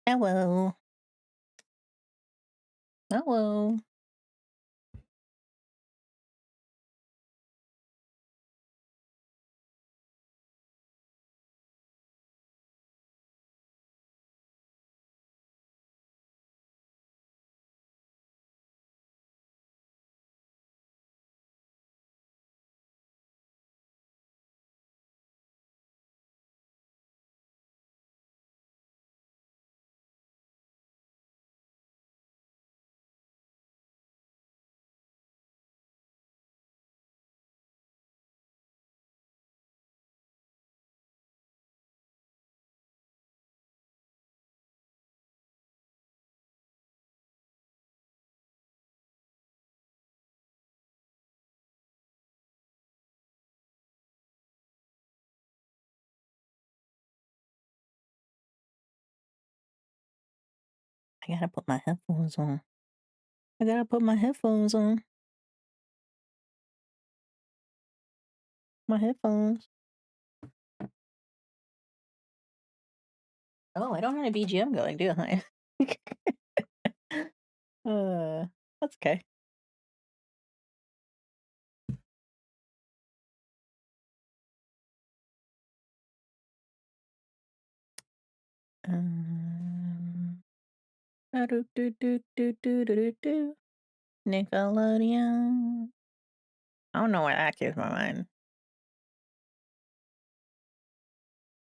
Hello. Hello. I gotta put my headphones on. I gotta put my headphones on. My headphones. Oh, I don't have a BGM going, do I? uh, that's okay. Um, do-do-do-do-do-do-do-do. Nickelodeon. I don't know why that came to my mind.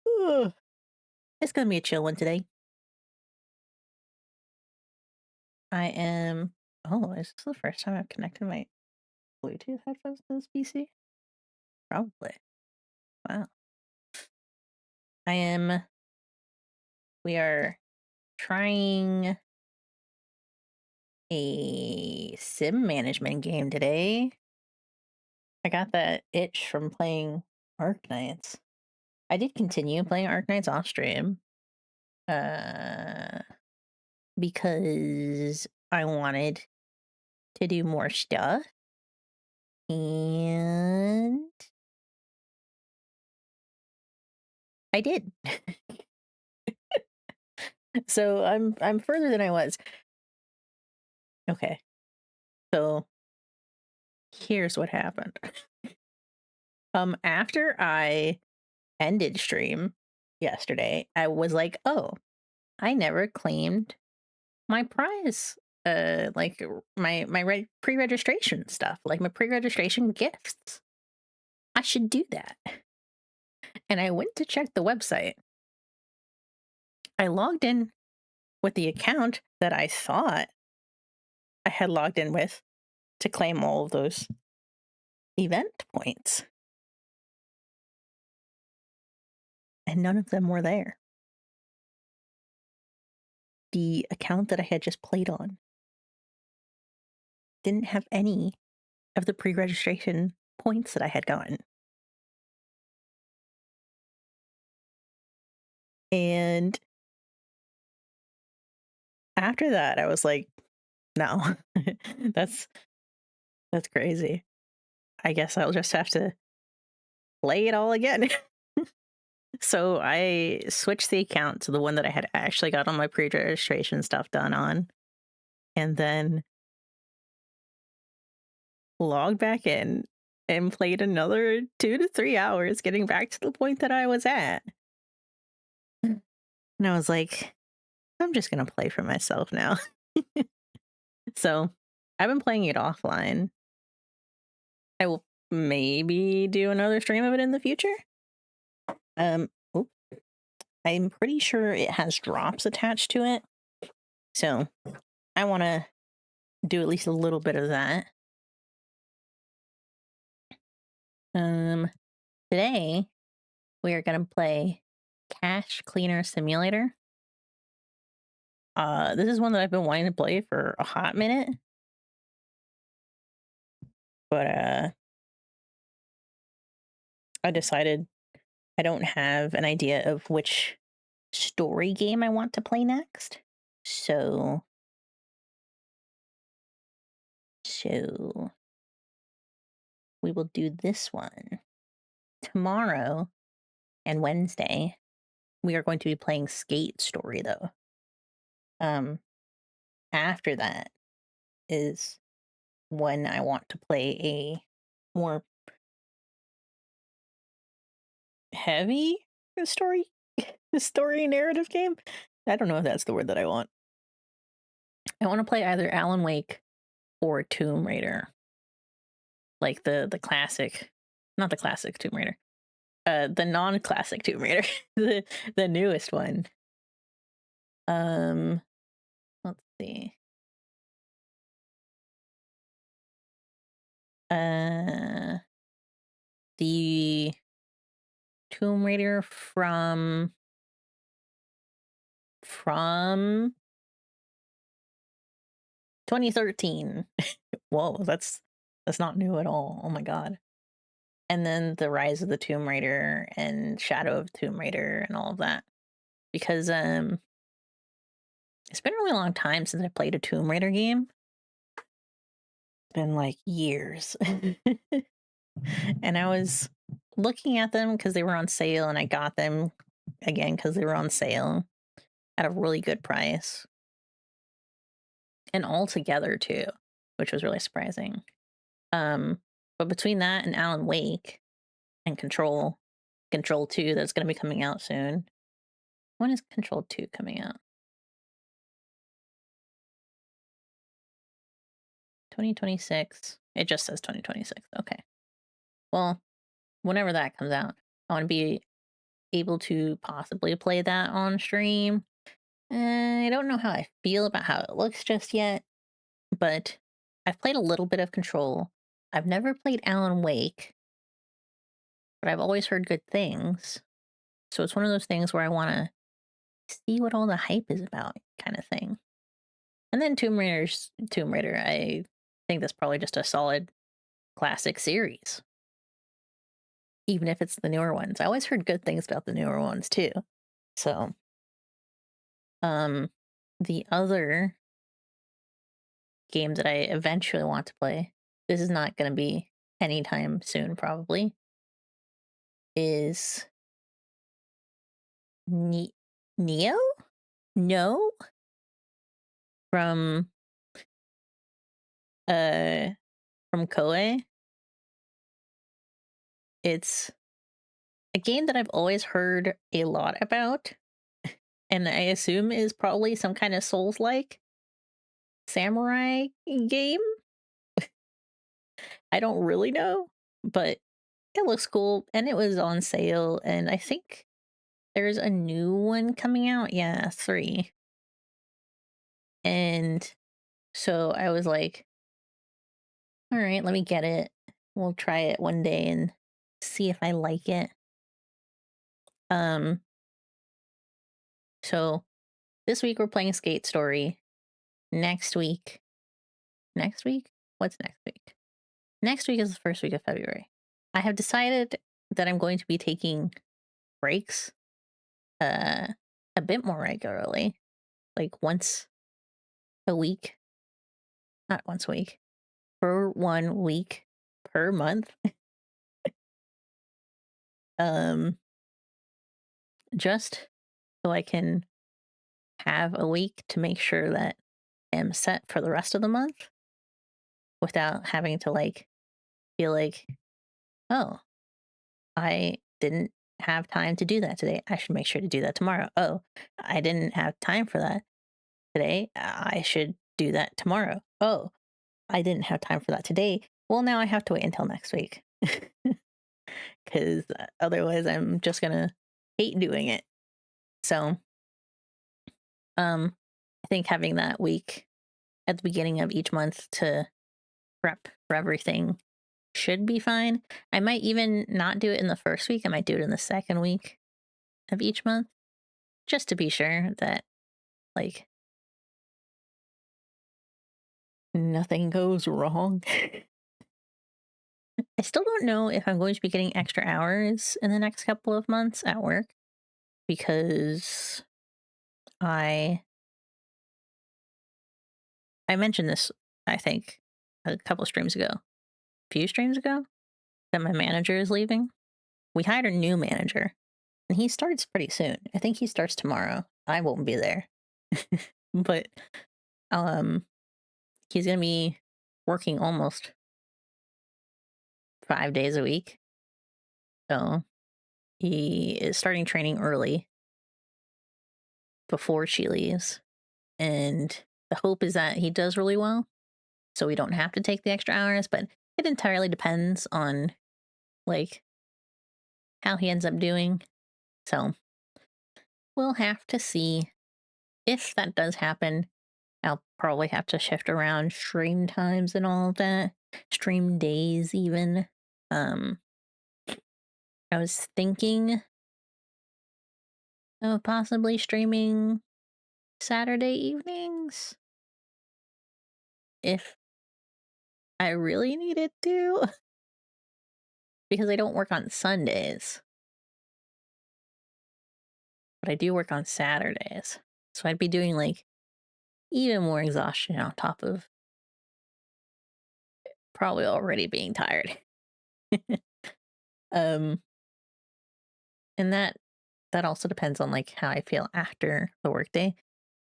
Ugh. It's gonna be a chill one today. I am. Oh, is this the first time I've connected my Bluetooth headphones to this PC? Probably. Wow. I am. We are trying a sim management game today. I got that itch from playing Arknights. I did continue playing Arknights off stream, uh, because I wanted to do more stuff, and I did. So I'm further than I was. Okay, so here's what happened. After I ended stream yesterday, I was like, oh, I never claimed my prize, my pre-registration stuff, like my pre-registration gifts. I should do that. And I went to check the website. I logged in with the account that I thought I had logged in with to claim all of those event points, and none of them were there. The account that I had just played on didn't have any of the pre-registration points that I had gotten. And after that, I was like, no, that's that's crazy. I guess I'll just have to play it all again. So I switched the account to the one that I had actually got all my pre-registration stuff done on, and then logged back in and played another 2 to 3 hours getting back to the point that I was at. And I was like, I'm just gonna play for myself now. So I've been playing it offline. I will maybe do another stream of it in the future. Oop, I'm pretty sure it has drops attached to it. So I want to do at least a little bit of that. Um, Today we are gonna play Cash Cleaner Simulator. This is one that I've been wanting to play for a hot minute, but I decided I don't have an idea of which story game I want to play next. So we will do this one. Tomorrow and Wednesday, we are going to be playing Skate Story though. Um, After that is when I want to play a more heavy story story narrative game. I don't know if that's the word that I want. I want to play either Alan Wake or Tomb Raider, like the classic, not the classic Tomb Raider, the non-classic Tomb Raider, the newest one. Um, let's see. Uh, the Tomb Raider from 2013. Whoa, that's not new at all. Oh my god. And then the Rise of the Tomb Raider and Shadow of Tomb Raider and all of that. Because it's been a really long time since I played a Tomb Raider game. It's been like years. And I was looking at them because they were on sale, and I got them again because they were on sale at a really good price. And all together too, which was really surprising. But between that and Alan Wake and Control 2 that's gonna be coming out soon. When is Control 2 coming out? 2026. It just says 2026. Okay. Well, whenever that comes out, I want to be able to possibly play that on stream. I don't know how I feel about how it looks just yet, but I've played a little bit of Control. I've never played Alan Wake, but I've always heard good things. So it's one of those things where I want to see what all the hype is about, kind of thing. And then Tomb Raider. I think that's probably just a solid classic series, even if it's the newer ones. I always heard good things about the newer ones too. So, um, the other game that I eventually want to play, this is not going to be anytime soon, probably, is Neo? No, from uh from Koei. It's a game that I've always heard a lot about, and I assume is probably some kind of Souls-like samurai game. I don't really know, but it looks cool, and it was on sale, and I think there's a new one coming out. Yeah, 3. And so I was like, all right, let me get it. We'll try it one day and see if I like it. Um, so this week we're playing Skate Story. Next week, next week? What's next week? Next week is the first week of February. I have decided that I'm going to be taking breaks uh a bit more regularly, like once a week, not once a week, for 1 week per month. um just so I can have a week to make sure that I'm set for the rest of the month without having to like feel like, oh, I didn't have time to do that today. I should make sure to do that tomorrow. Oh, I didn't have time for that today. I should do that tomorrow. Oh, I didn't have time for that today. Well, now I have to wait until next week. Because otherwise I'm just going to hate doing it. So, I think having that week at the beginning of each month to prep for everything should be fine. I might even not do it in the first week. I might do it in the second week of each month, just to be sure that, like, nothing goes wrong. I still don't know if I'm going to be getting extra hours in the next couple of months at work because I mentioned this, I think, a couple streams ago, a few streams ago, that my manager is leaving. We hired a new manager, and he starts pretty soon. I think he starts tomorrow. I won't be there. But um he's gonna be working almost 5 days a week. So he is starting training early before she leaves. And the hope is that he does really well. So we don't have to take the extra hours, but it entirely depends on like how he ends up doing. So we'll have to see. If that does happen, I'll probably have to shift around stream times and all of that. Stream days even. Um I was thinking of possibly streaming Saturday evenings if I really needed to because I don't work on Sundays, but I do work on Saturdays. So I'd be doing like even more exhaustion on top of probably already being tired. um and that also depends on like how I feel after the workday.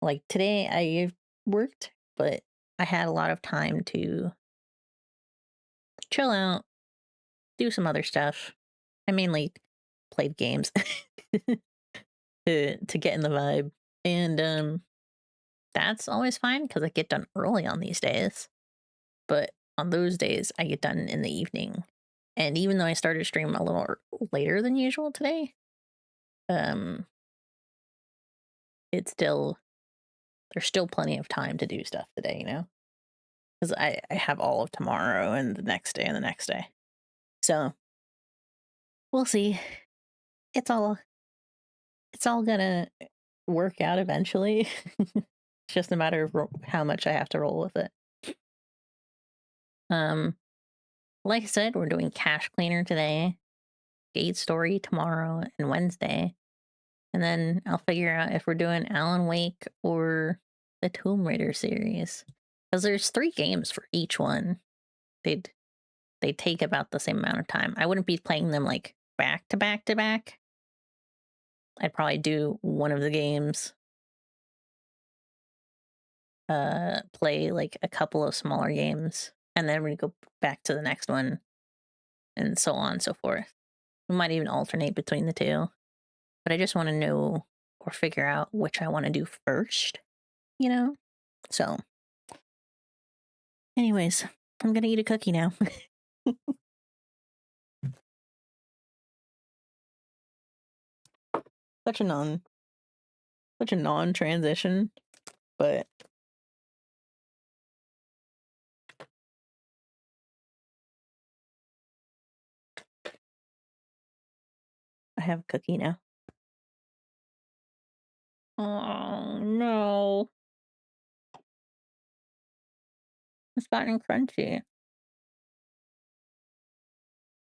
Like today I worked, but I had a lot of time to chill out, do some other stuff. I mainly played games to get in the vibe. And that's always fine because I get done early on these days. But on those days I get done in the evening. And even though I started stream a little later than usual today, um it's still there's still plenty of time to do stuff today, you know? Because I have all of tomorrow and the next day and the next day. So we'll see. It's all it's all gonna work out eventually. It's just a matter of how much I have to roll with it. Um, like I said, we're doing Cash Cleaner today, Gate Story tomorrow and Wednesday, and then I'll figure out if we're doing Alan Wake or the Tomb Raider series. Because there's 3 games for each one. They'd they take about the same amount of time. I wouldn't be playing them like back to back to back. I'd probably do one of the games, play like a couple of smaller games, and then we go back to the next one, and so on and so forth. We might even alternate between the two, but I just want to know or figure out which I want to do first, you know? So, anyways, I'm gonna eat a cookie now. such a non such a non transition, but I have a cookie now. Oh no. It's gotten crunchy.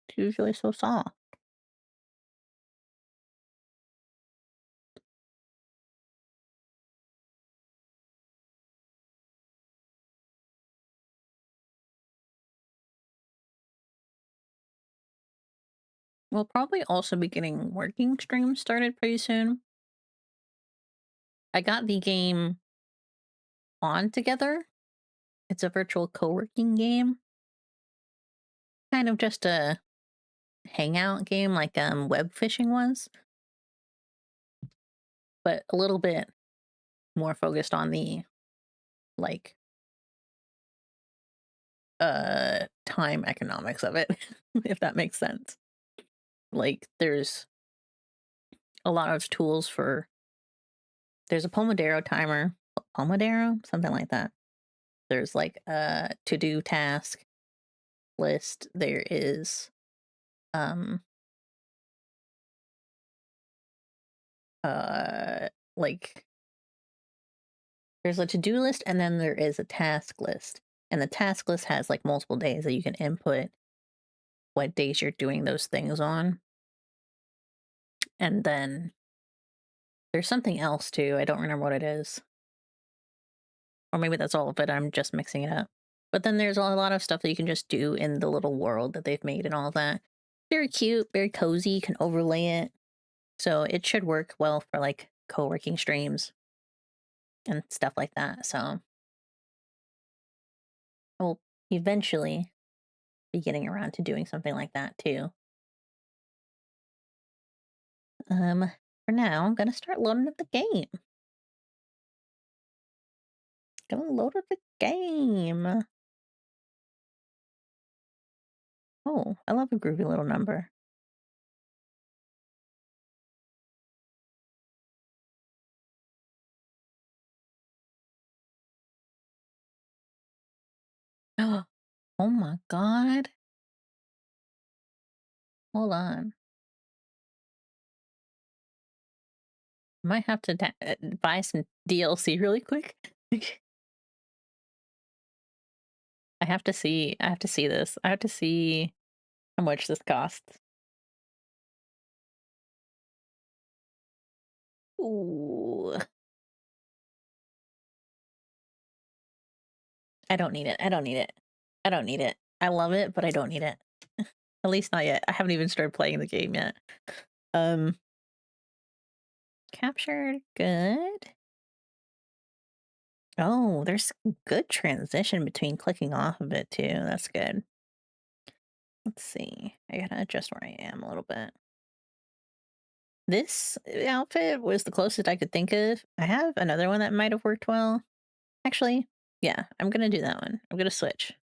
It's usually so soft. We'll probably also be getting working streams started pretty soon. I got the game on together. It's a virtual co-working game. Kind of just a hangout game like web fishing was, but a little bit more focused on the like time economics of it, if that makes sense. Like there's a lot of tools for there's a Pomodoro timer, Pomodoro, something like that. There's like a to-do task list. There is um uh like there's a to-do list and then there is a task list. And the task list has like multiple days that you can input what days you're doing those things on. And then there's something else too. I don't remember what it is. Or maybe that's all of it. I'm just mixing it up. But then there's a lot of stuff that you can just do in the little world that they've made and all that. Very cute, very cozy. You can overlay it. So it should work well for like co working streams. and stuff like that. So I will eventually be getting around to doing something like that too. For now, I'm gonna start loading up the game. Gonna load up the game. Oh, I love a groovy little number. Oh my god. Hold on. Might have to buy some DLC really quick. I have to see this. I have to see how much this costs. Ooh. I don't need it. I don't need it. I don't need it. I love it, but I don't need it. At least not yet. I haven't even started playing the game yet. Um Captured, good. Oh, there's good transition between clicking off of it too. That's good. Let's see. I gotta adjust where I am a little bit. This outfit was the closest I could think of. I have another one that might have worked well. Actually, yeah, I'm gonna do that one. I'm gonna switch.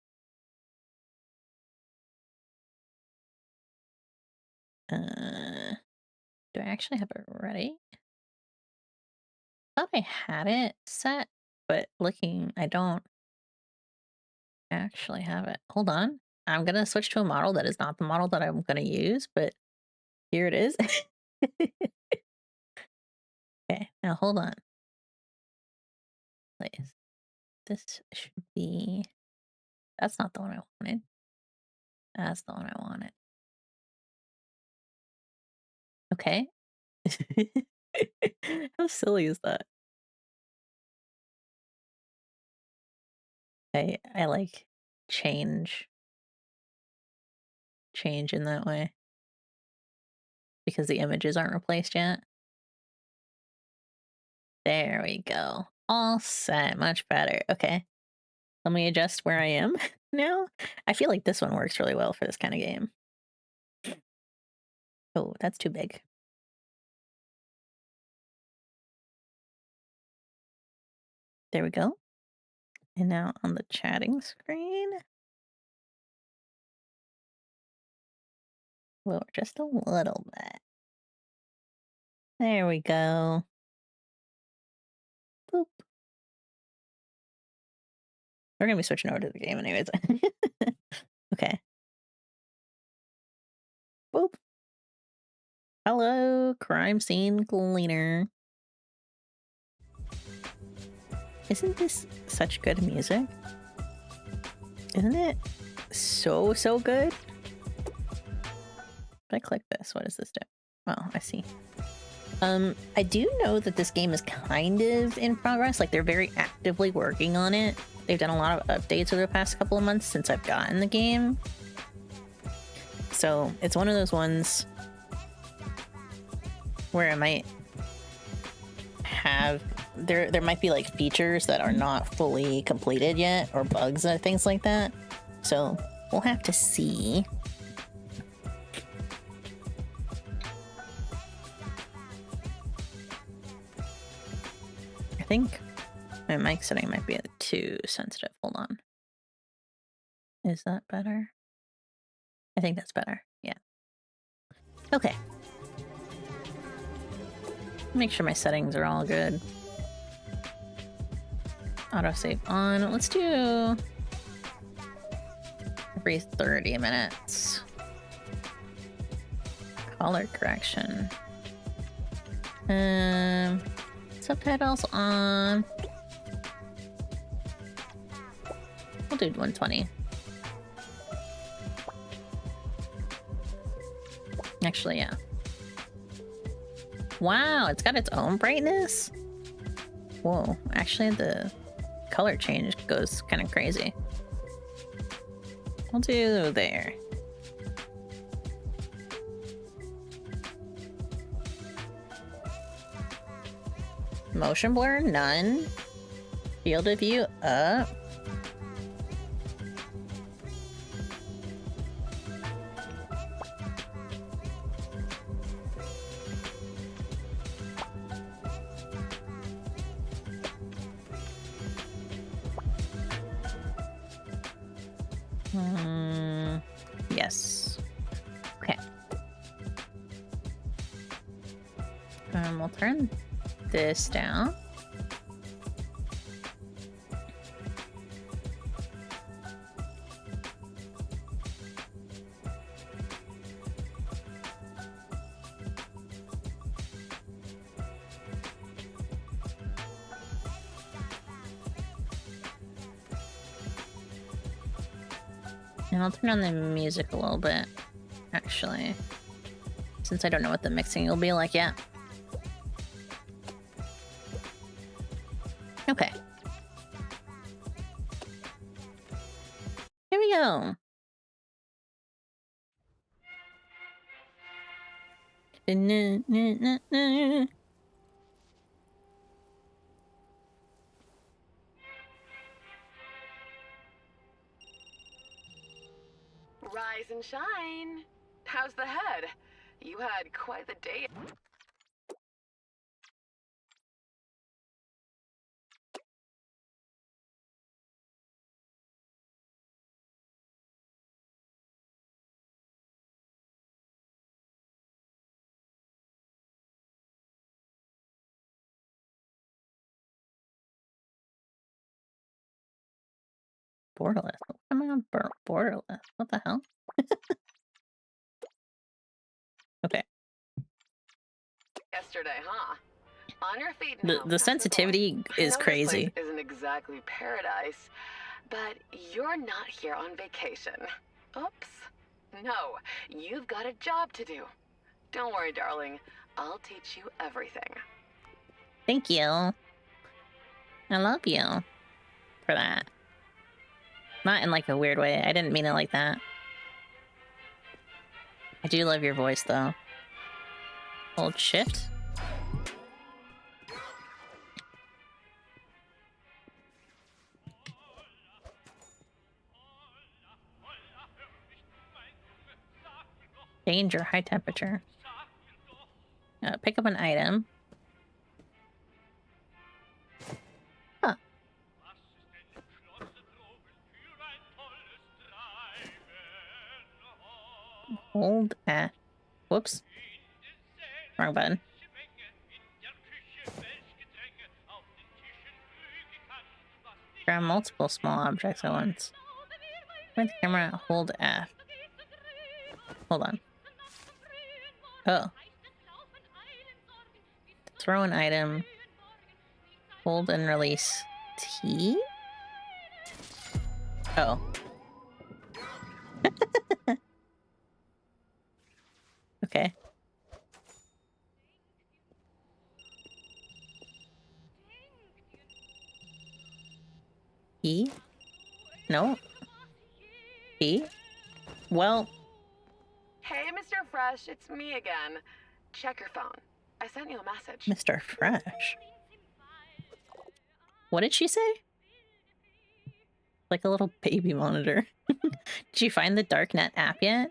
Do I actually have it ready? Thought I had it set, but looking, I don't actually have it. Hold on. I'm gonna switch to a model that is not the model that I'm gonna use, but here it is. Okay, now hold on. Please. This should be. That's not the one I wanted. That's the one I wanted. Okay. How silly is that? I like change change in that way because the images aren't replaced yet. There we go. All set. Much better. Okay. Let me adjust where I am now. I feel like this one works really well for this kind of game. Oh, that's too big. There we go. And now on the chatting screen, lower just a little bit. There we go. Boop. We're gonna be switching over to the game anyways. Okay. Boop. Hello, crime scene cleaner. Isn't this such good music? Isn't it so good? If I click this, what does this do? Oh, I see. I do know that this game is kind of in progress. Like, they're very actively working on it. They've done a lot of updates over the past couple of months since I've gotten the game. So it's one of those ones where I might have there might be like features that are not fully completed yet, or bugs or things like that. So we'll have to see. I think my mic setting might be too sensitive. Hold on. Is that better? I think that's better. Yeah. Okay. Make sure my settings are all good. Autosave on. Let's do every 30 minutes. Color correction. Subtitles on. We'll do 120. Actually, yeah. Wow, it's got its own brightness? Whoa, actually the color change goes kind of crazy. We'll do there. Motion blur, none. Field of view up. Yes. Okay. We'll turn this down. And I'll turn on the music a little bit, actually. Since I don't know what the mixing will be like yet. Okay. Here we go. Rise and shine. How's the head? You had quite the day. Borderless. Am I on borderless? What the hell? Okay. Yesterday, huh? On your feet The now. That's the sensitivity point. is I know crazy. This place isn't exactly paradise, but you're not here on vacation. Oops. No, you've got a job to do. Don't worry, darling. I'll teach you everything. Thank you. I love you for that. Not in like a weird way. I didn't mean it like that. I do love your voice though. Hold shift. Danger, high temperature. Pick up an item. Huh. Hold F. Whoops. Wrong button. Grab multiple small objects at once. Point the camera, hold F. Hold on. Oh. Throw an item. Hold and release T? Oh. Okay. E? No. E? Well. Hey, Mr. Fresh, it's me again. Check your phone. I sent you a message. Mr. Fresh. What did she say? Like a little baby monitor. Did you find the Darknet app yet?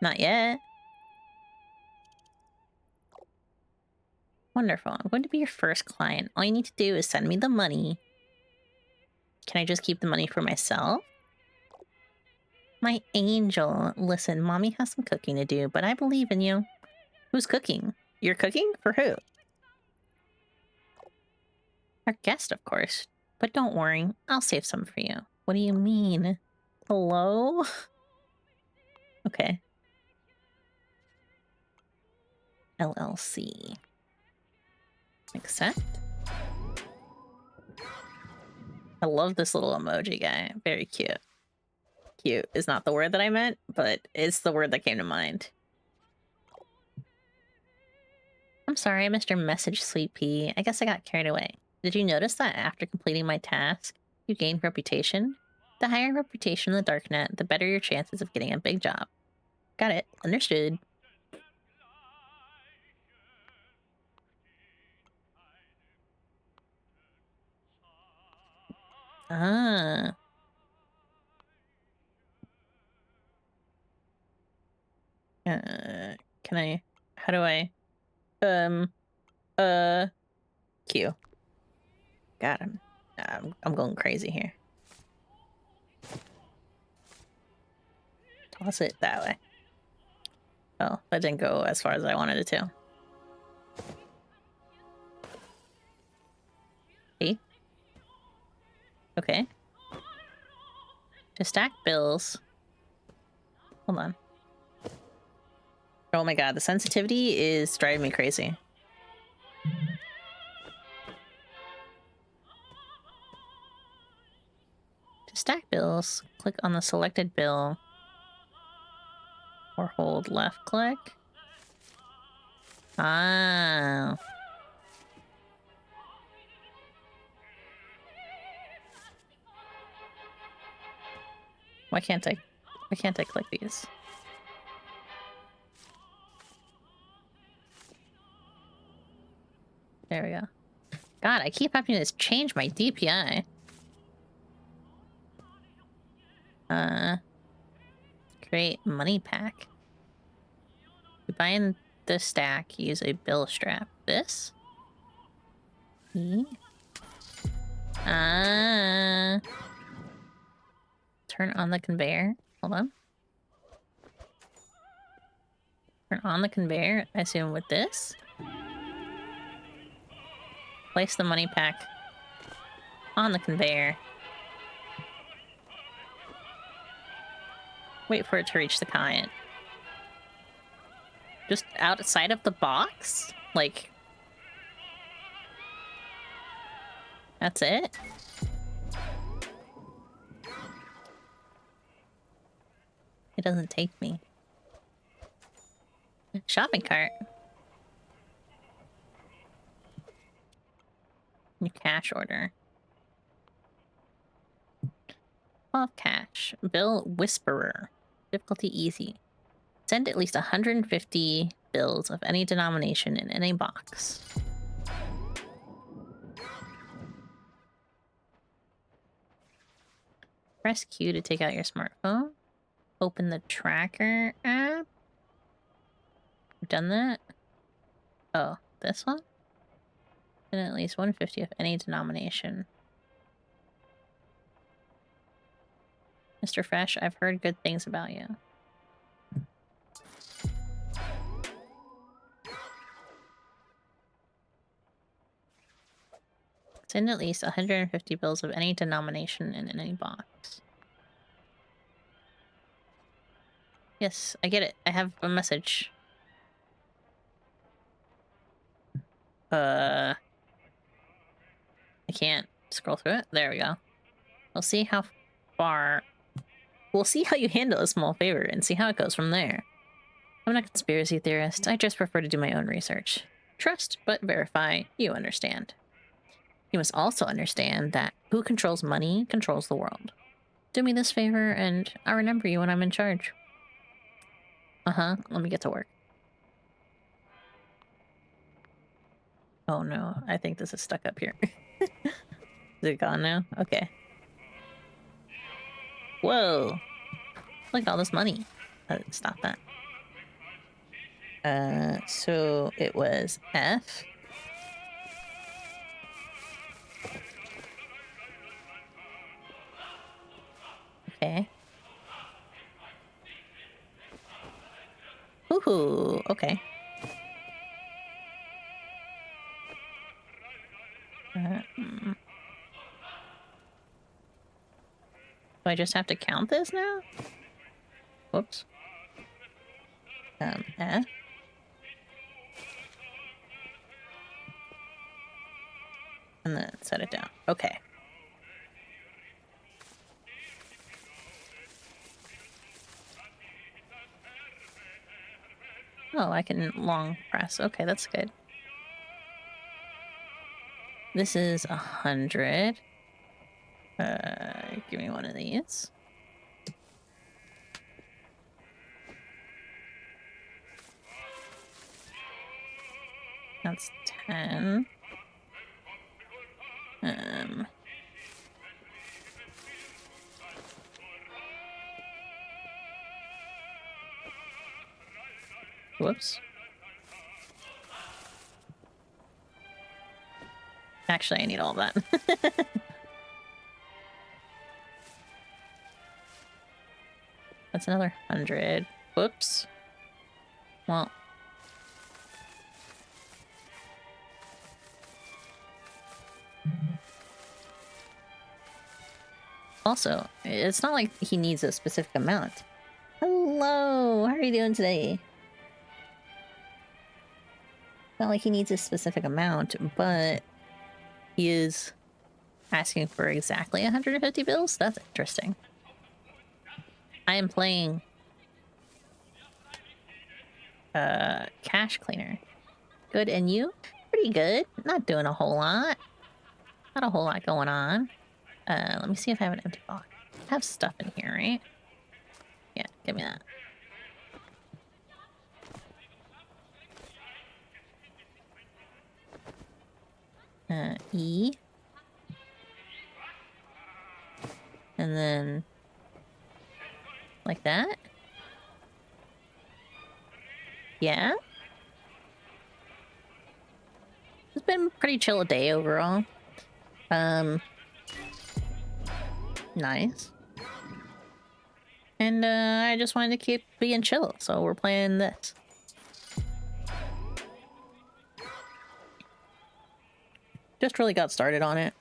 Not yet. Wonderful. I'm going to be your first client. All you need to do is send me the money. Can I just keep the money for myself? My angel. Listen, mommy has some cooking to do, but I believe in you. Who's cooking? You're cooking? For who? Our guest, of course. But don't worry, I'll save some for you. What do you mean? Hello? Okay. LLC. Accept. I love this little emoji guy. Very cute. Cute is not the word that I meant, but it's the word that came to mind. I'm sorry, I missed your message, Sweet Pea. I guess I got carried away. Did you notice that after completing my task, you gained reputation? The higher reputation in the Darknet, the better your chances of getting a big job. Got it. Understood. Ah. Can I? How do I? Um. Uh. Q. God, I'm going crazy here. Toss it that way. Oh, that didn't go as far as I wanted it to. See? Okay. To stack bills. Hold on. Oh my god, the sensitivity is driving me crazy. To stack bills, click on the selected bill or hold left click. Ah. Why can't I click these? There we go. God, I keep having to change my DPI. Create money pack. You buy in the stack, use a bill strap. This? Ah. Turn on the conveyor. Hold on. Turn on the conveyor, I assume with this. Place the money pack on the conveyor. Wait for it to reach the client. Just outside of the box? Like... That's it? It doesn't take me. Shopping cart. Your cash order. 12 cash. Bill Whisperer. Difficulty easy. Send at least 150 bills of any denomination in any box. Press Q to take out your smartphone. Open the tracker app. We've done that. Oh, this one? And at least 150 of any denomination. Mr. Fresh, I've heard good things about you. Send at least 150 bills of any denomination in any box. Yes, I get it. I have a message. I can't scroll through it. There we go. We'll see how far... We'll see how you handle a small favor and see how it goes from there. I'm not a conspiracy theorist. I just prefer to do my own research. Trust, but verify. You understand. You must also understand that who controls money controls the world. Do me this favor, and I'll remember you when I'm in charge. Uh-huh. Let me get to work. Oh no, I think this is stuck up here. Is it gone now? Okay. Whoa! Look at all this money. Stop that. So it was F. Okay. Ooh, okay. Do I just have to count this now? Whoops. F. And then set it down. Okay. Oh, I can long press. Okay, that's good. This is 100. Give me one of these. That's 10. Whoops. Actually, I need all that. That's another 100. Whoops. Well. Also, it's not like he needs a specific amount. Hello! How are you doing today? Not like he needs a specific amount, but he is asking for exactly 150 bills? That's interesting. I am playing Cash Cleaner. Good, and you? Pretty good. Not doing a whole lot. Not a whole lot going on. Let me see if I have an empty box. I have stuff in here, right? Yeah, give me that. E. And then like that. Yeah. It's been pretty chill day overall. Nice. And I just wanted to keep being chill, so we're playing this. Just really got started on it.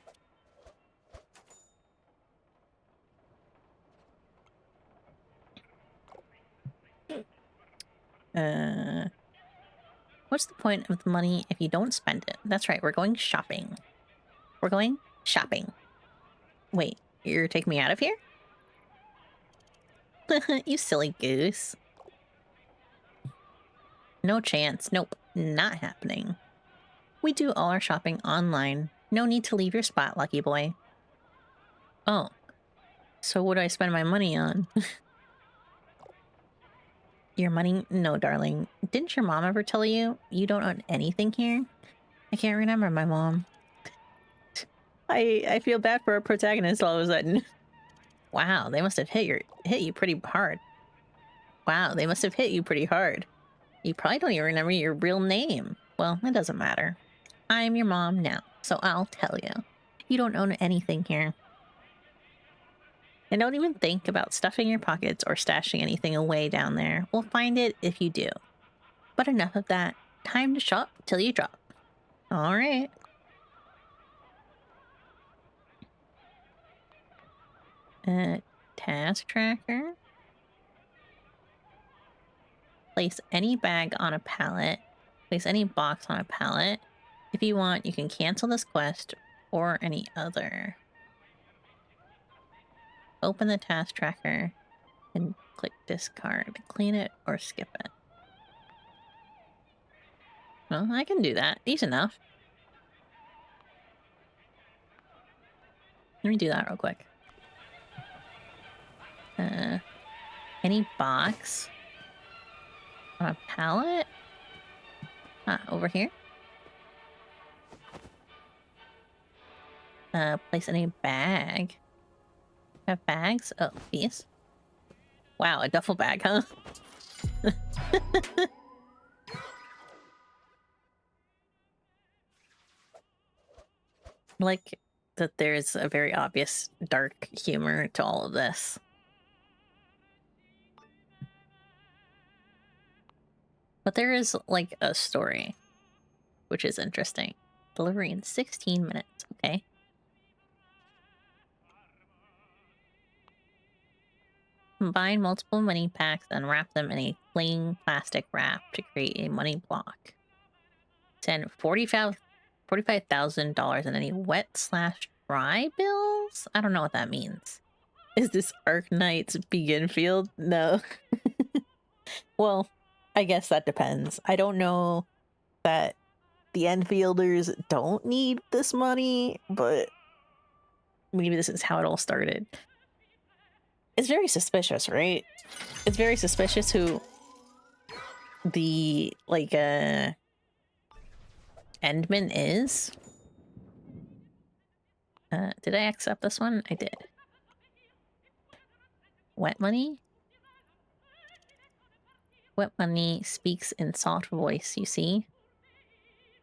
What's the point of the money if you don't spend it? That's right, we're going shopping. We're going shopping. Wait, you're taking me out of here? You silly goose. No chance. Nope, not happening. We do all our shopping online. No need to leave your spot, lucky boy. Oh, so what do I spend my money on? Your money? No, darling. Didn't your mom ever tell you you don't own anything here? I can't remember my mom. I feel bad for our protagonist all of a sudden. Wow, they must have hit you pretty hard. Wow, they must have hit you pretty hard. You probably don't even remember your real name. Well, it doesn't matter. I'm your mom now, so I'll tell you. You don't own anything here. And don't even think about stuffing your pockets or stashing anything away down there. We'll find it if you do. But enough of that. Time to shop till you drop. All right. Task tracker. Place any bag on a pallet. Place any box on a pallet. If you want, you can cancel this quest or any other. Open the task tracker and click discard. Clean it or skip it. Well, I can do that. Easy enough. Let me do that real quick. Any box on a pallet? Over here. Place any bag. Have bags? Oh, these. Wow, a duffel bag, huh? Like that there's a very obvious dark humor to all of this. But there is like a story, which is interesting. Delivery in 16 minutes, okay. Combine multiple money packs and wrap them in a plain plastic wrap to create a money block. Send $45,000 in any wet/dry bills? I don't know what that means. Is this Arknight's begin field? No. Well, I guess that depends. I don't know that the Enfielders don't need this money, but maybe this is how it all started. It's very suspicious, right? It's very suspicious who the, like, Endman is. Did I accept this one? I did. Wet money? Wet money speaks in soft voice, you see?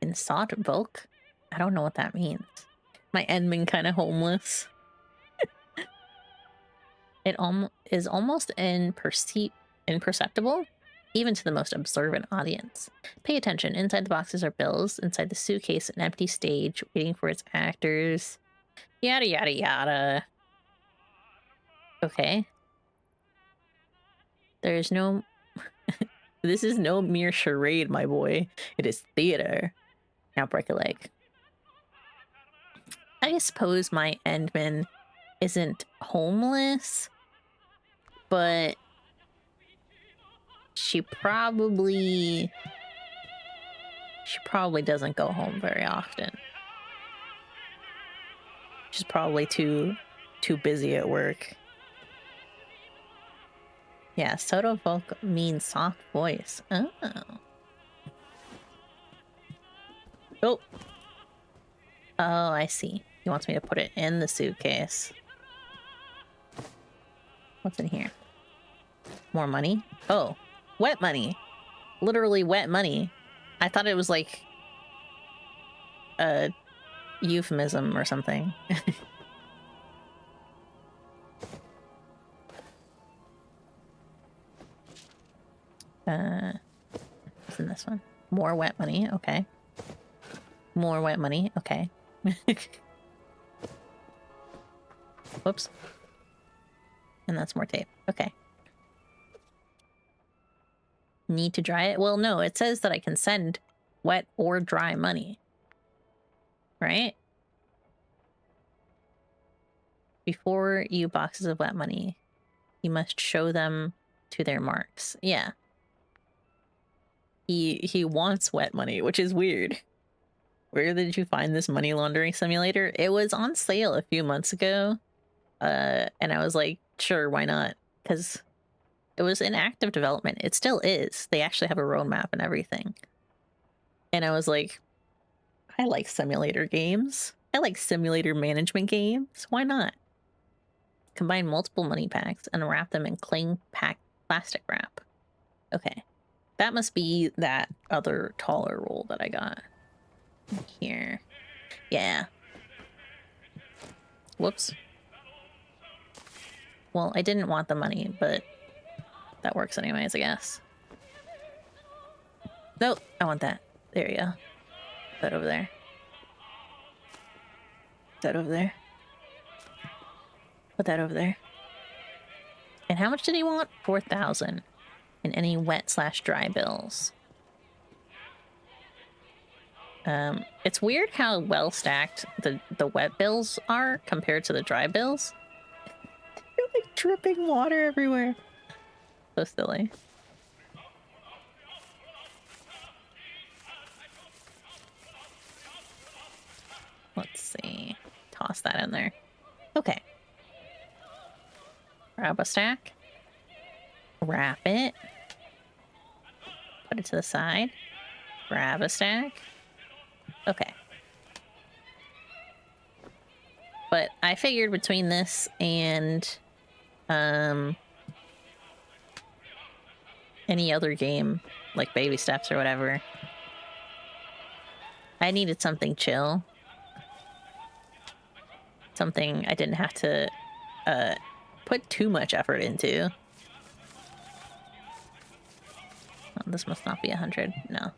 In soft bulk? I don't know what that means. My Edmund kind of homeless. It is almost imperceptible, even to the most observant audience. Pay attention. Inside the boxes are bills. Inside the suitcase, an empty stage waiting for its actors. Yada, yada, yada. Okay. There's no... This is no mere charade, my boy. It is theater. Now break a leg. I suppose my Endman isn't homeless, but she probably doesn't go home very often. She's probably too busy at work. Yeah, Soto Volk means soft voice. Oh. Oh. Oh, I see. He wants me to put it in the suitcase. What's in here? More money? Oh, wet money. Literally wet money. I thought it was like a euphemism or something. What's in this one? More wet money. Okay. More wet money. Okay. Whoops. And that's more tape. Okay. Need to dry it? Well, no, it says that I can send wet or dry money. Right? Before you boxes of wet money, you must show them to their marks. Yeah. He wants wet money, which is weird. Where did you find this money laundering simulator? It was on sale a few months ago. And I was like, sure, why not? Because it was in active development. It still is. They actually have a roadmap and everything. And I was like, I like simulator games. I like simulator management games. Why not? Combine multiple money packs and wrap them in cling pack plastic wrap. Okay. That must be that other taller roll that I got. Here. Yeah. Whoops. Well, I didn't want the money, but that works anyways, I guess. Nope, I want that. There you go. Put that over there. Put that over there. Put that over there. And how much did he want? 4,000. And any wet/dry bills. It's weird how well stacked the wet bills are compared to the dry bills. They're like dripping water everywhere. So silly. Let's see. Toss that in there. Okay. Grab a stack. Wrap it. Put it to the side. Grab a stack. Okay. But I figured between this and any other game, like Baby Steps or whatever, I needed something chill. Something I didn't have to put too much effort into. Oh, this must not be 100. No.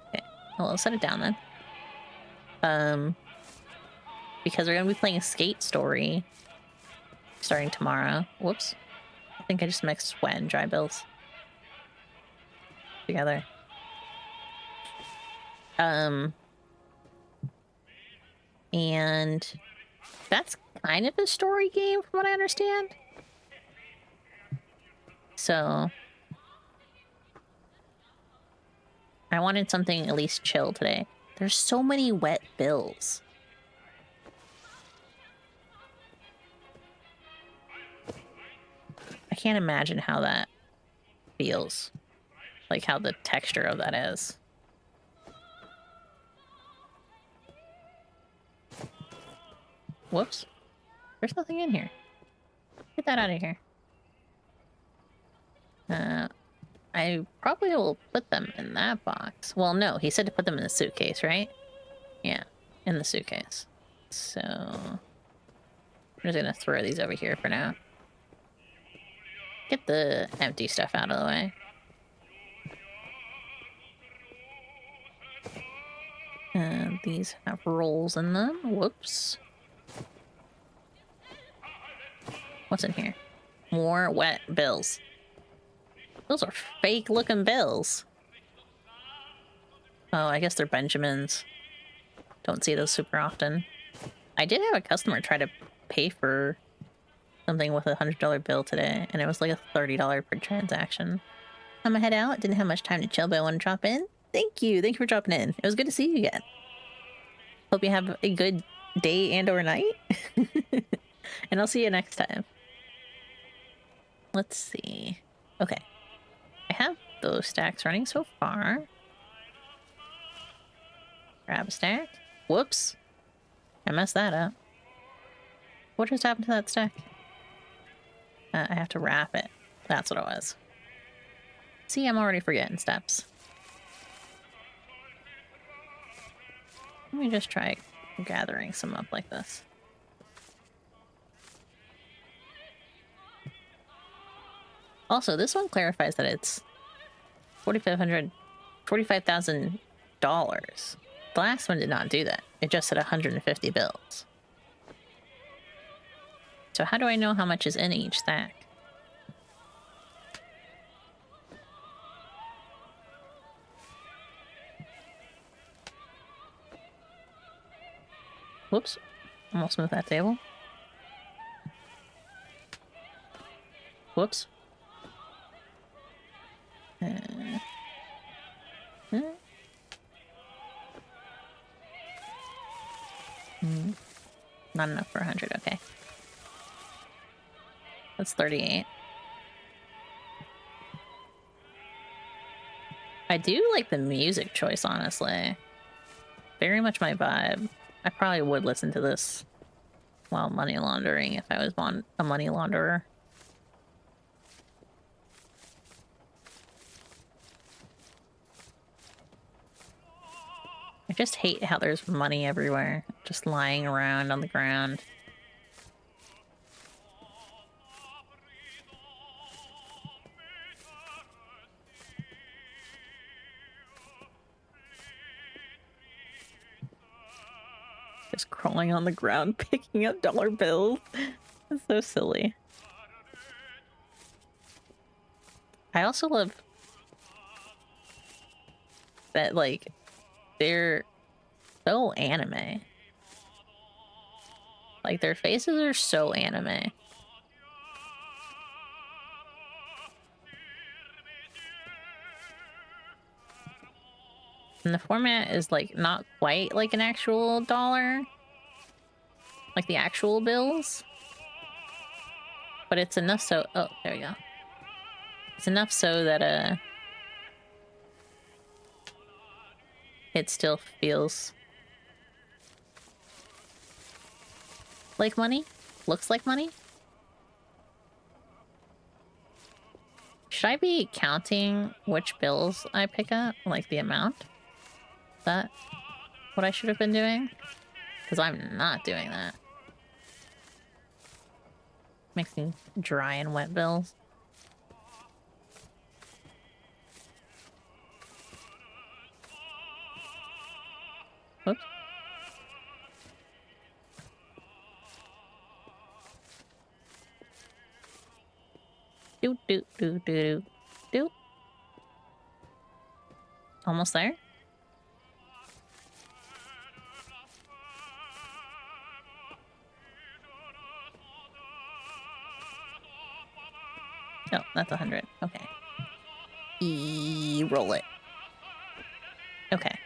Okay. Well, I'll set it down then. Because we're gonna be playing a skate story starting tomorrow. Whoops. I think I just mixed wet and dry bills together. And that's kind of a story game from what I understand. So I wanted something at least chill today. There's so many wet bills. I can't imagine how that feels. Like how the texture of that is. Whoops. There's nothing in here. Get that out of here. I probably will put them in that box. Well, no, he said to put them in the suitcase, right? Yeah, in the suitcase. So I'm just gonna throw these over here for now. Get the empty stuff out of the way. And these have rolls in them. Whoops. What's in here? More wet bills. Those are fake looking bills. Oh, I guess they're Benjamins. Don't see those super often. I did have a customer try to pay for something with a $100 bill today, and it was like a $30 per transaction. I'm gonna head out. Didn't have much time to chill, but I want to drop in. Thank you. Thank you for dropping in. It was good to see you again. Hope you have a good day and or night. And I'll see you next time. Let's see. Okay. I have those stacks running so far. Grab a stack. Whoops. I messed that up. What just happened to that stack? I have to wrap it. That's what it was. See, I'm already forgetting steps. Let me just try gathering some up like this. Also, this one clarifies that it's $45,000. The last one did not do that. It just said 150 bills. So how do I know how much is in each stack? Whoops. Almost moved that table. Whoops. Not enough for 100, okay. That's 38. I do like the music choice, honestly. Very much my vibe. I probably would listen to this while money laundering if I was a money launderer. I just hate how there's money everywhere, just lying around on the ground. Just crawling on the ground, picking up dollar bills. That's so silly. I also love that, like, they're so anime. Like, their faces are so anime. And the format is, like, not quite like an actual dollar. Like the actual bills. But it's enough so... Oh, there we go. It's enough so that, it still feels like money. Looks like money. Should I be counting which bills I pick up? Like the amount? Is that what I should have been doing? Because I'm not doing that. Mixing dry and wet bills. Whoops. Do do do do do. Almost there. Oh, that's 100. Okay. Roll it. Okay.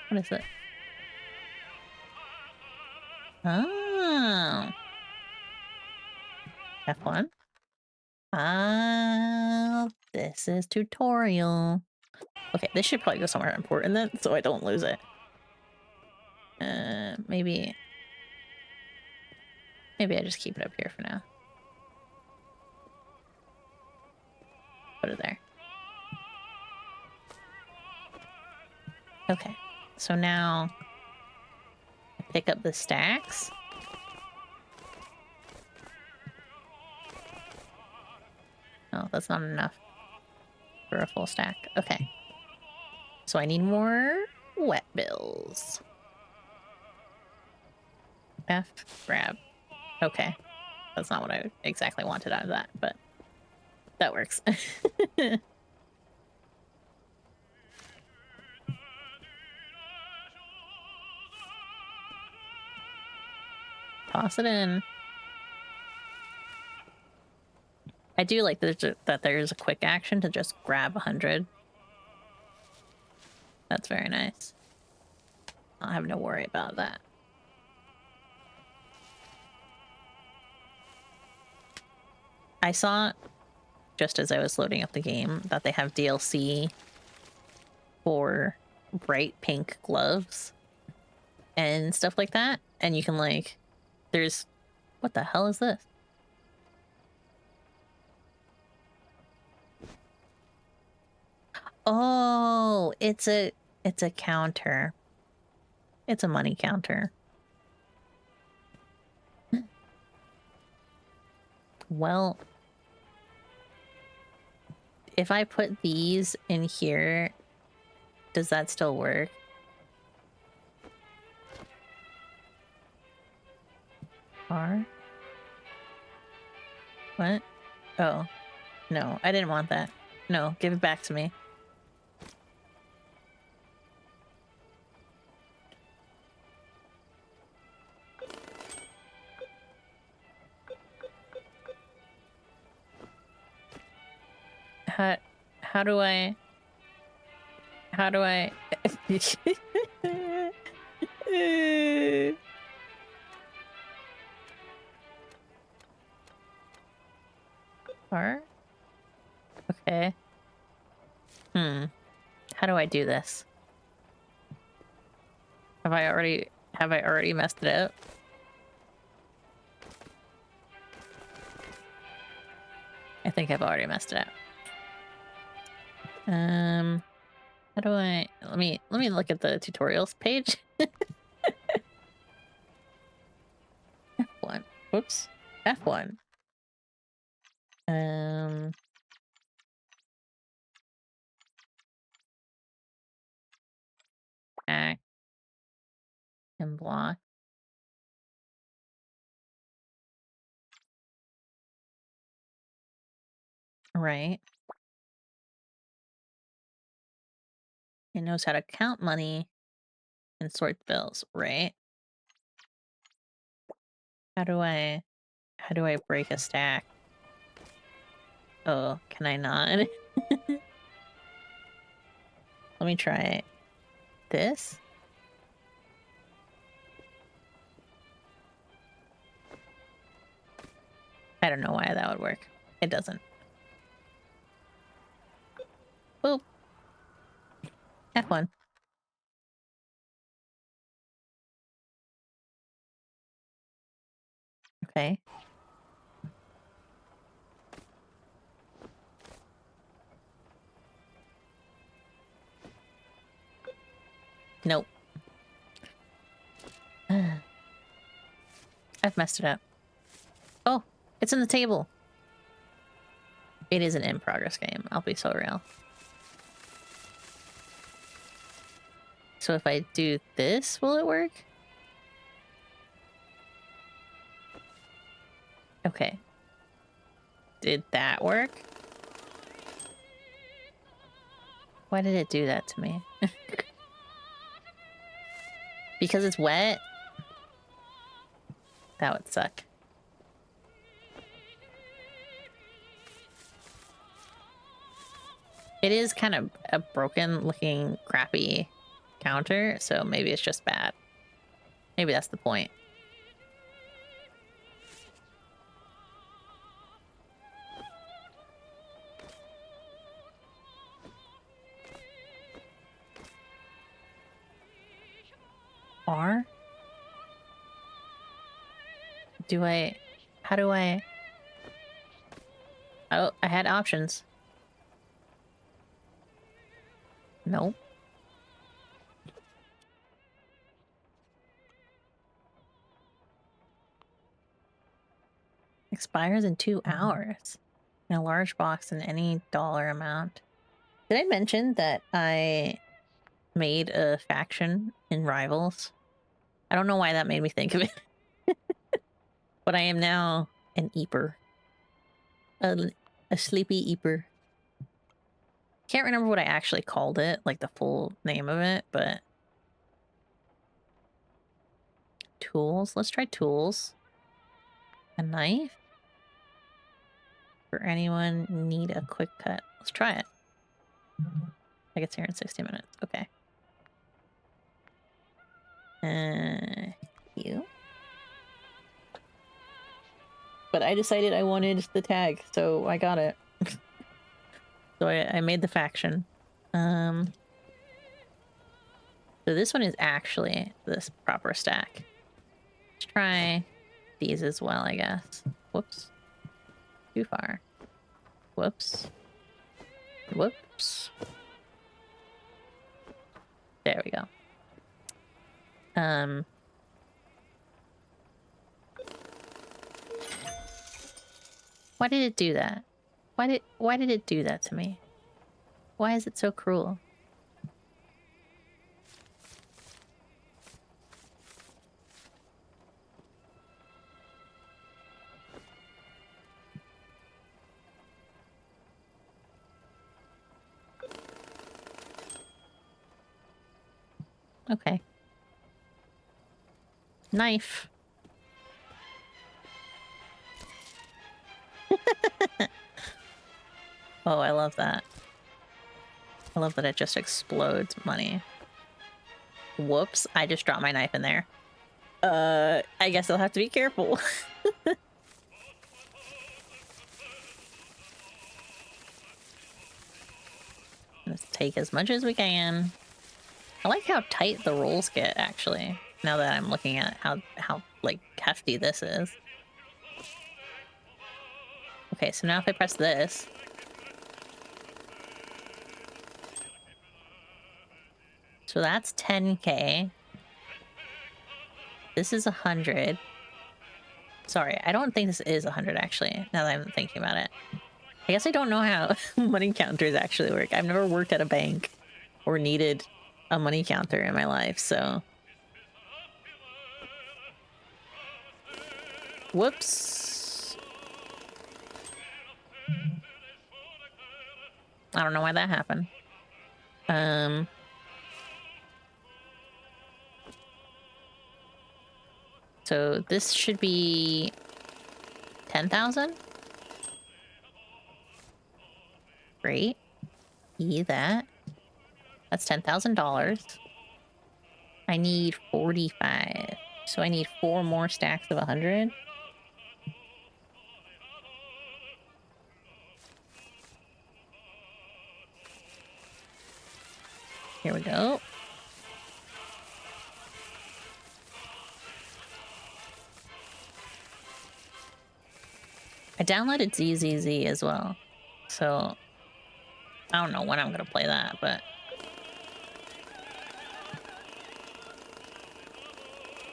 What is it? Oh. F1. Ah, this is tutorial. Okay, this should probably go somewhere important then, so I don't lose it. Maybe I just keep it up here for now. put it there. Okay, so now I pick up the stacks. Oh, that's not enough for a full stack. Okay. So I need more wet bills. F, grab. Okay. That's not what I exactly wanted out of that, but that works. Toss it in. I do like that there's a quick action to just grab 100. That's very nice. Not having to worry about that. I saw, just as I was loading up the game, that they have DLC for bright pink gloves and stuff like that. And you can like, there's, what the hell is this? Oh, it's a counter. It's a money counter. Well, if I put these in here, does that still work? R? What? Oh, no, I didn't want that. No, give it back to me. How do I... R? Okay. How do I do this? Have I already messed it up? I think I've already messed it up. How do I... Let me look at the tutorials page. F1. Whoops. F1. Act and block. Right. It knows how to count money and sort bills, right? How do I break a stack? Oh, can I not? Let me try this. I don't know why that would work. It doesn't. Boop. F1. Okay. Nope. I've messed it up. Oh, it's in the table. It is an in-progress game. I'll be so real. So if I do this, will it work? Okay. Did that work? Why did it do that to me? Because it's wet? That would suck. It is kind of a broken looking crappy counter, so maybe it's just bad. Maybe that's the point. R? How do I... Oh, I had options. Nope. Expires in 2 hours. In a large box in any dollar amount. Did I mention that I made a faction in Rivals? I don't know why that made me think of it. But I am now an Eeper. A sleepy Eeper. Can't remember what I actually called it, like the full name of it, but... Tools? Let's try tools. A knife? For anyone need a quick cut. Let's try it. I gets here in 60 minutes. Okay. You. But I decided I wanted the tag, so I got it. So I made the faction. So this one is actually this proper stack. Let's try these as well, I guess. Whoops. Too far. Whoops. Whoops. There we go. Why did it do that? Why did it do that to me? Why is it so cruel? Okay. Knife. Oh, I love that. I love that it just explodes money. Whoops, I just dropped my knife in there. I guess I'll have to be careful. Let's take as much as we can. I like how tight the rolls get, actually, now that I'm looking at how like, hefty this is. Okay, so now if I press this... So that's 10K. This is 100. Sorry, I don't think this is 100, actually, now that I'm thinking about it. I guess I don't know how money counters actually work. I've never worked at a bank or needed a money counter in my life, so... Whoops. I don't know why that happened. So this should be 10,000? Great. That. That's $10,000. I need 45. So I need 4 more stacks of 100. Here we go. I downloaded ZZZ as well. So I don't know when I'm gonna play that, but...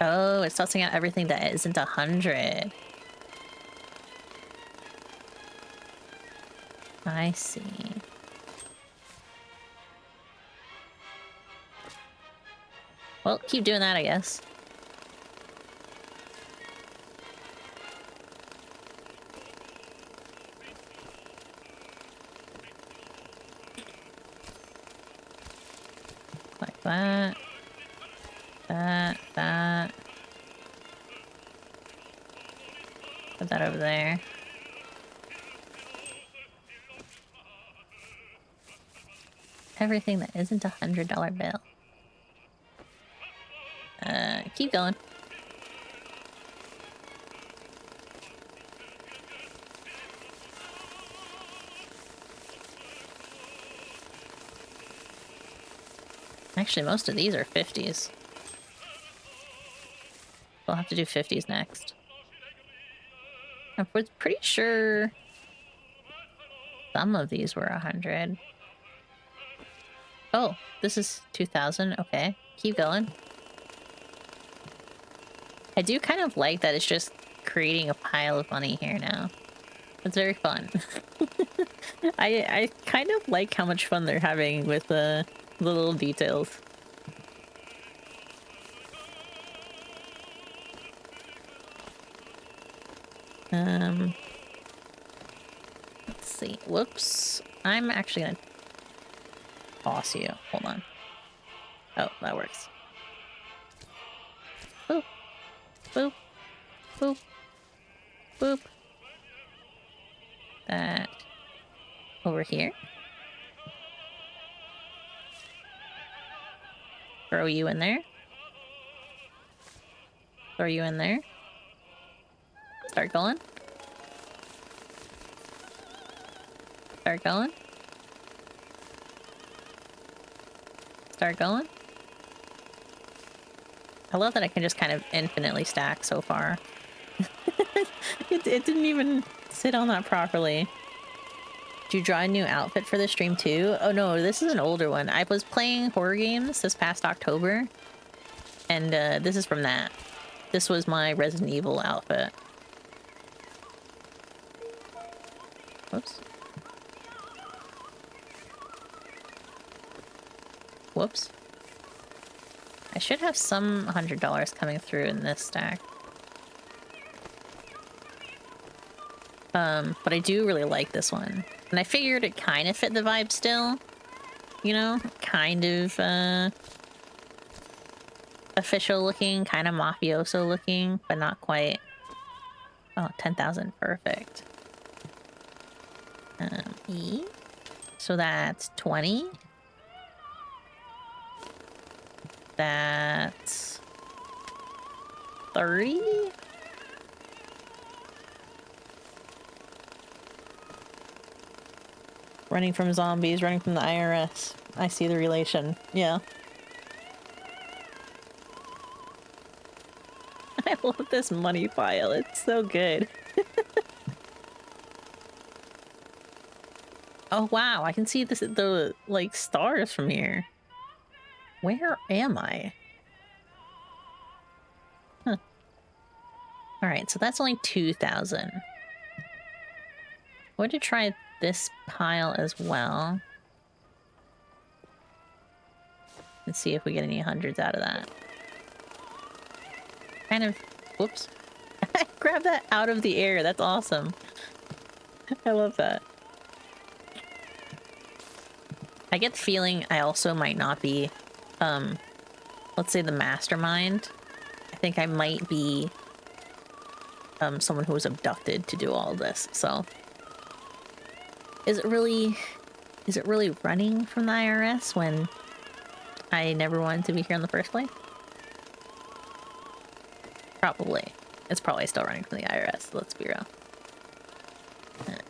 Oh, it's tossing out everything that isn't 100. I see. Well, keep doing that, I guess. Like that. That. Put that over there. Everything that isn't $100 bill. Keep going. Actually, most of these are 50s. We'll have to do 50s next. I was pretty sure some of these were 100. Oh, this is 2,000. Okay, keep going. I do kind of like that it's just creating a pile of money here now. It's very fun. I kind of like how much fun they're having with the little details. Let's see. Whoops. I'm actually gonna toss you. Hold on. Oh, that works. Boop, boop, boop, boop. That over here. Throw you in there. Throw you in there. Start going. Start going. Start going. I love that I can just kind of infinitely stack so far. It didn't even sit on that properly. Did you draw a new outfit for the stream too? Oh no, this is an older one. I was playing horror games this past October, and this is from that. This was my Resident Evil outfit. Whoops. Whoops. I should have some $100 coming through in this stack. But I do really like this one. And I figured it kind of fit the vibe still. You know? Kind of, official looking, kind of mafioso looking, but not quite. Oh, 10,000. Perfect. E. So that's 20. That's 30. Running from zombies, running from the IRS. I see the relation. Yeah. I love this money pile. It's so good. Oh wow, I can see the like stars from here. Where am I? Huh. All right, so that's only 2,000. I want to try this pile as well. And see if we get any hundreds out of that. Kind of, whoops. I grabbed that out of the air. That's awesome. I love that. I get the feeling I also might not be, let's say the mastermind. I think I might be someone who was abducted to do all this, so. Is it really running from the IRS when I never wanted to be here in the first place? Probably. It's probably still running from the IRS, let's be real.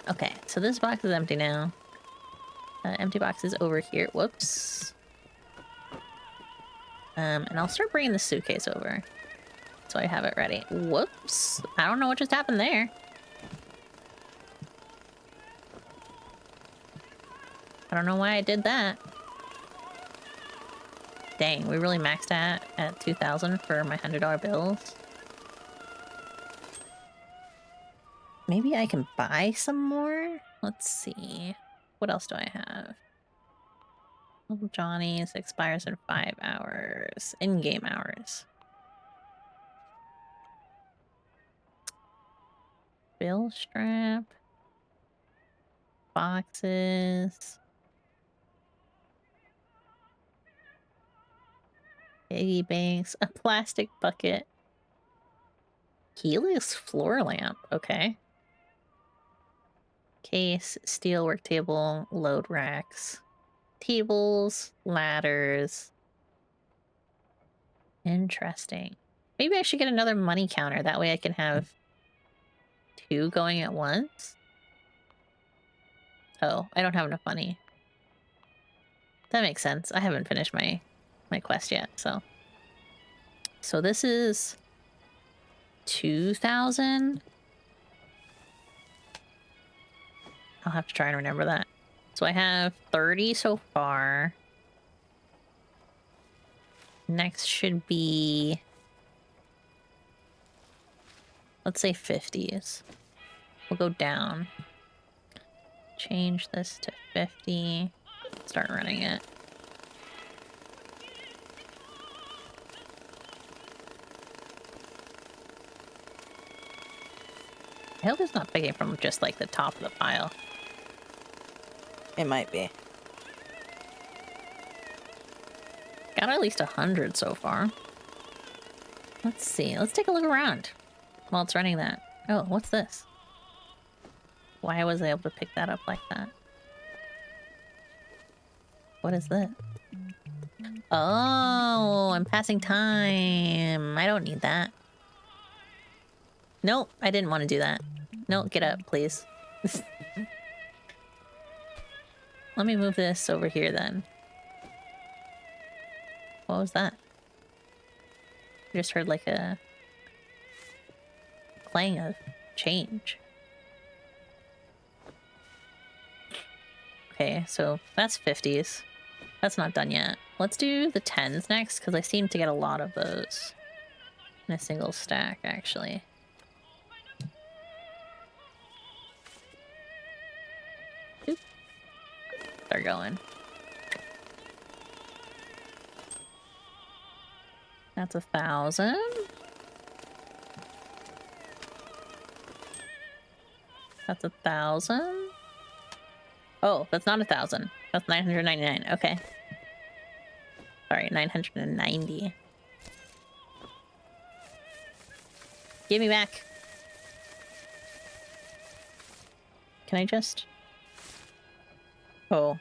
Okay, so this box is empty now. Empty box is over here. Whoops. And I'll start bringing the suitcase over. So I have it ready. Whoops. I don't know what just happened there. I don't know why I did that. Dang, we really maxed out at 2,000 for my $100 bills. Maybe I can buy some more? Let's see. What else do I have? Little Johnny's expires in 5 hours. In-game hours. Bill strap. Boxes. Piggy banks. A plastic bucket. Helix floor lamp. Okay. Case, steel work table, load racks. Tables, ladders. Interesting. Maybe I should get another money counter. That way I can have 2 going at once. Oh, I don't have enough money. That makes sense. I haven't finished my quest yet, so. So this is 2,000. I'll have to try and remember that. So I have 30 so far. Next should be... let's say 50s. We'll go down. Change this to 50. Start running it. I hope it's not picking from just like the top of the pile. It might be. Got at least 100 so far. Let's see. Let's take a look around while it's running that. Oh, what's this? Why was I able to pick that up like that? What is this? Oh, I'm passing time. I don't need that. Nope, I didn't want to do that. No, get up, please. Let me move this over here then. What was that? I just heard like a clang of change. Okay, so that's 50s. That's not done yet. Let's do the 10s next, because I seem to get a lot of those in a single stack, actually. Oop. They're going. That's 1,000. That's 1,000. Oh, that's not 1,000. That's 999. Okay. Sorry, 990. Give me back. Can I just... oh.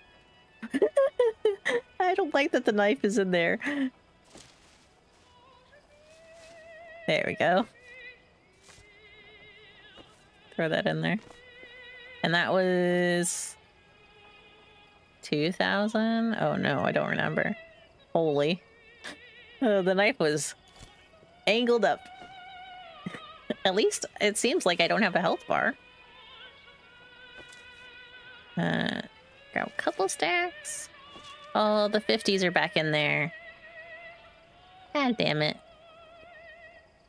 I don't like that the knife is in there. There we go. Throw that in there. And that was... 2,000? Oh no, I don't remember. Holy. Oh, the knife was angled up. At least it seems like I don't have a health bar. Grab a couple stacks. Oh, the 50s are back in there. God damn it.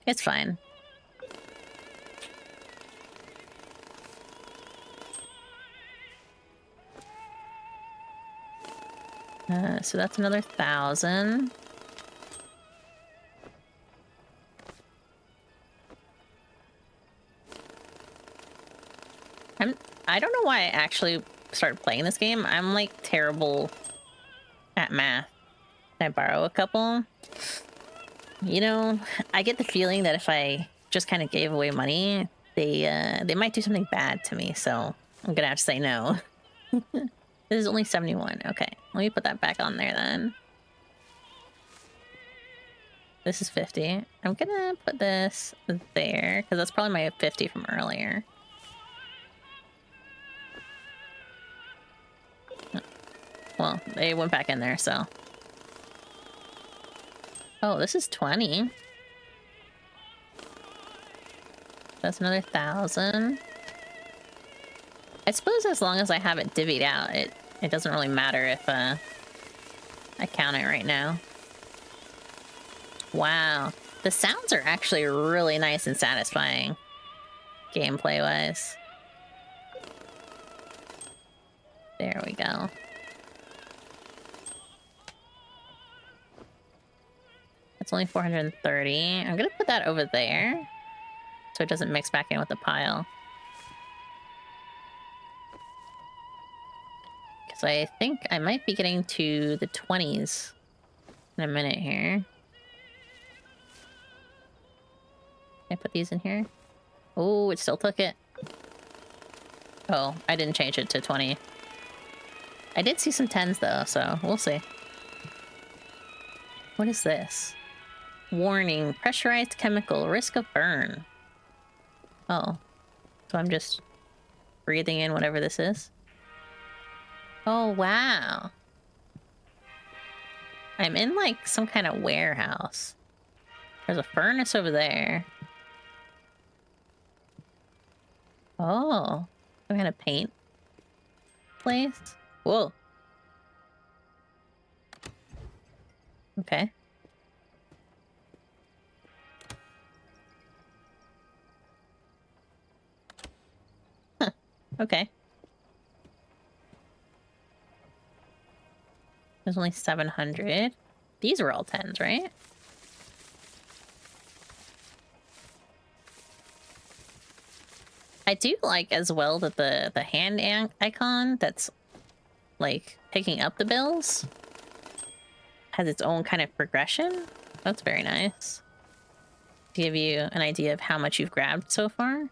It's fine. So that's another 1,000. I don't know why I actually started playing this game. I'm like terrible at math. Can I borrow a couple? You know, I get the feeling that if I just kind of gave away money, they might do something bad to me, so I'm gonna have to say no. This is only 71. Okay, let me put that back on there then. This is 50. I'm gonna put this there, because that's probably my 50 from earlier. Well, they went back in there, so... oh, this is 20. That's another 1,000. I suppose as long as I have it divvied out, it doesn't really matter if I count it right now. Wow. The sounds are actually really nice and satisfying, gameplay-wise. There we go. That's only 430. I'm gonna put that over there, so it doesn't mix back in with the pile. Because I think I might be getting to the 20s in a minute here. Can I put these in here? Oh, it still took it. Oh, I didn't change it to 20. I did see some 10s though, so we'll see. What is this? Warning, pressurized chemical, risk of burn. Oh, so I'm just breathing in whatever this is. Oh, wow. I'm in like some kind of warehouse. There's a furnace over there. Oh, some kind of paint place. Whoa. Okay. Okay. There's only 700. These were all 10s, right? I do like as well that the hand icon that's like picking up the bills has its own kind of progression. That's very nice. To give you an idea of how much you've grabbed so far.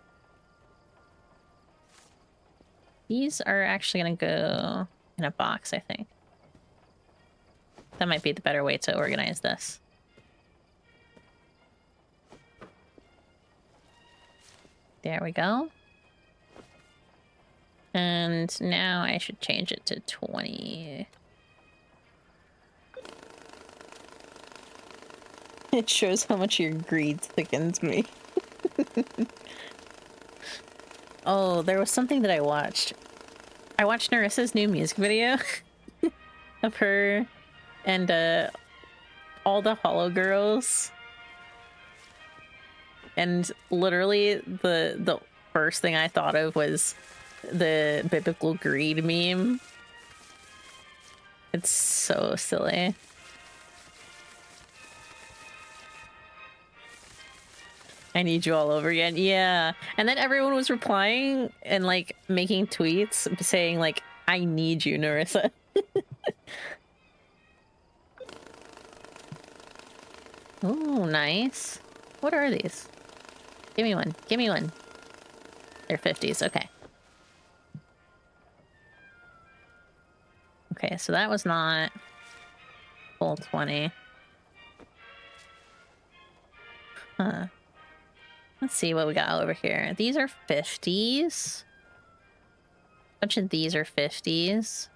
These are actually gonna go in a box, I think. That might be the better way to organize this. There we go. And now I should change it to 20. It shows how much your greed thickens me. Oh, there was something that I watched. I watched Narissa's new music video of her and all the Hollow Girls. And literally the first thing I thought of was the biblical greed meme. It's so silly. I need you all over again. Yeah. And then everyone was replying and like making tweets saying like, I need you, Narissa. Oh, nice. What are these? Give me one. Give me one. They're 50s. Okay. Okay, so that was not full 20. Huh. Let's see what we got over here. These are 50s. A bunch of these are 50s.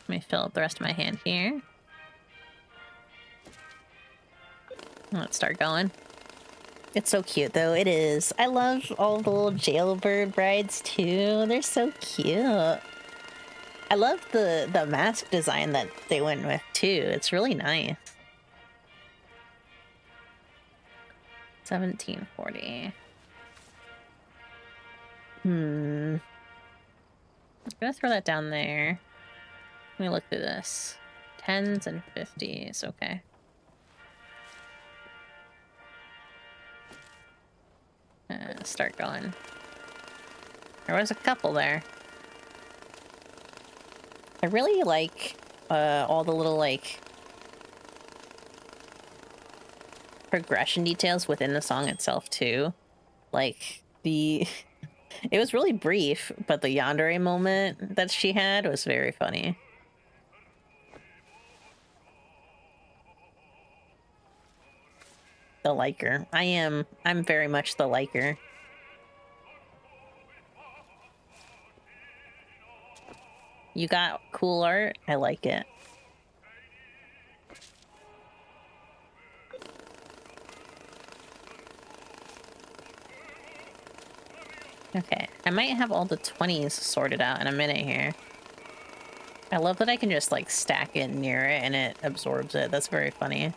Let me fill up the rest of my hand here. Let's start going. It's so cute, though. It is. I love all the little jailbird brides, too. They're so cute. I love the mask design that they went with, too. It's really nice. 1740. I'm gonna throw that down there. Let me look through this. 10s and 50s. Okay. Start going. There was a couple there. I really like all the little like progression details within the song itself too. Like the it was really brief, but the yandere moment that she had was very funny. The liker. I'm very much the liker. You got cool art? I like it. Okay, I might have all the 20s sorted out in a minute here. I love that I can just like stack it near it and it absorbs it. That's very funny.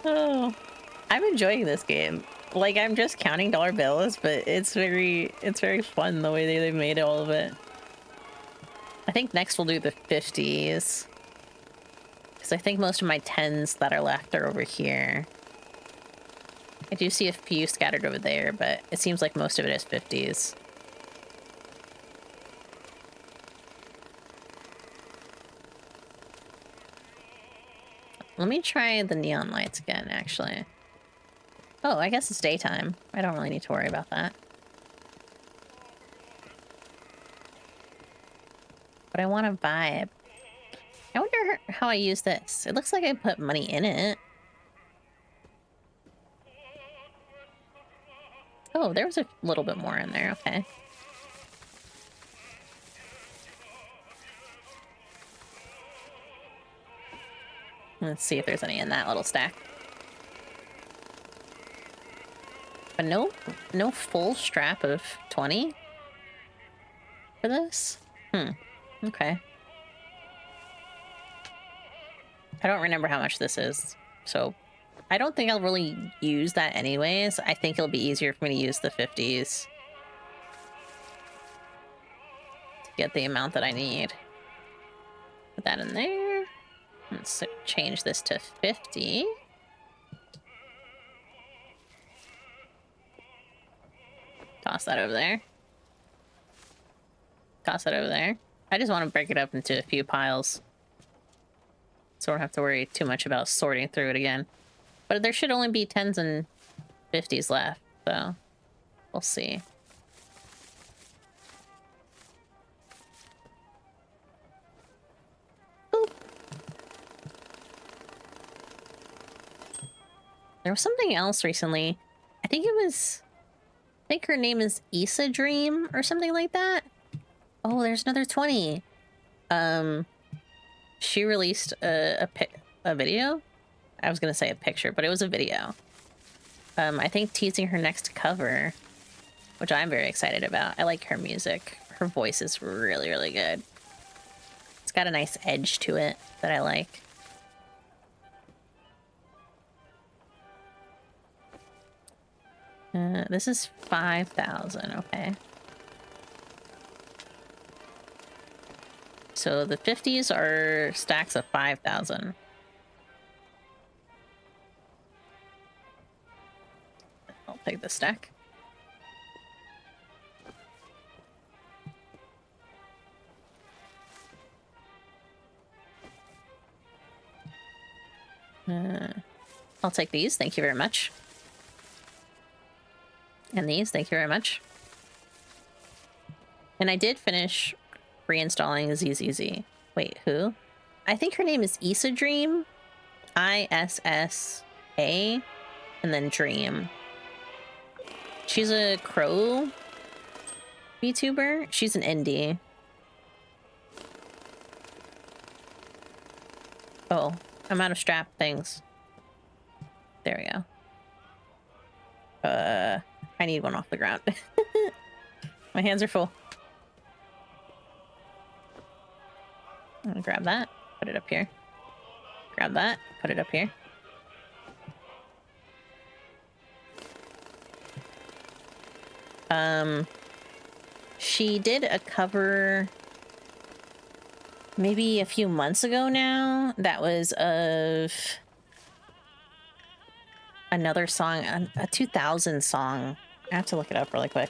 Oh, I'm enjoying this game. Like, I'm just counting dollar bills, but it's very fun the way they made all of it. I think next we'll do the 50s. Because I think most of my 10s that are left are over here. I do see a few scattered over there, but it seems like most of it is 50s. Let me try the neon lights again, actually. Oh, I guess it's daytime. I don't really need to worry about that. But I want a vibe. I wonder how I use this. It looks like I put money in it. Oh, there was a little bit more in there. Okay. Let's see if there's any in that little stack. But no full strap of 20 for this? Okay. I don't remember how much this is, so I don't think I'll really use that anyways. I think it'll be easier for me to use the 50s to get the amount that I need. Put that in there. Let's change this to 50. Toss that over there. Toss that over there. I just want to break it up into a few piles, so I don't have to worry too much about sorting through it again. But there should only be 10s and 50s left, so we'll see. Boop. There was something else recently. I think her name is Issa Dream or something like that. Oh, there's another 20. She released a video. I was gonna say a picture, but it was a video. I think teasing her next cover, which I'm very excited about. I like her music. Her voice is really, really good. It's got a nice edge to it that I like. This is 5,000, okay. So the 50s are stacks of 5,000. I'll take this stack. I'll take these, thank you very much. And these, thank you very much. And I did finish reinstalling ZZZ. Wait, who? I think her name is Issa Dream. ISSA. And then Dream. She's a crow VTuber. She's an indie. Oh, I'm out of strap things. There we go. I need one off the ground. My hands are full. I'm gonna grab that, put it up here. Grab that, put it up here. She did a cover maybe a few months ago now that was of another song, a 2000 song. I have to look it up really quick.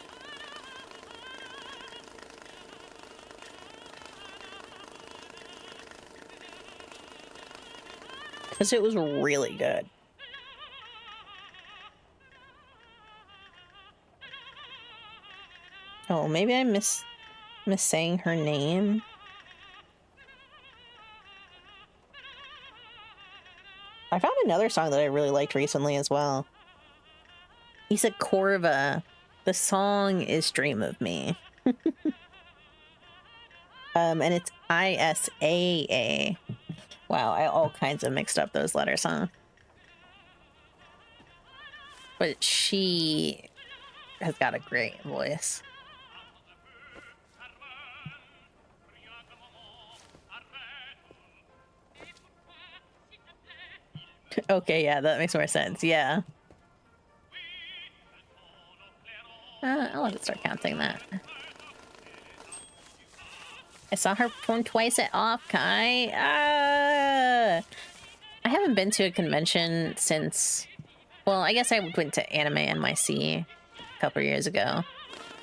Because it was really good. Oh, maybe I miss saying her name. I found another song that I really liked recently as well. Isa Corva. The song is Dream of Me. And it's ISAA. Wow, I all kinds of mixed up those letters, huh? But she has got a great voice. Okay, yeah, that makes more sense. Yeah. I'll have to start counting that. I saw her perform twice at Off-Kai. I haven't been to a convention since... Well, I guess I went to Anime NYC a couple years ago.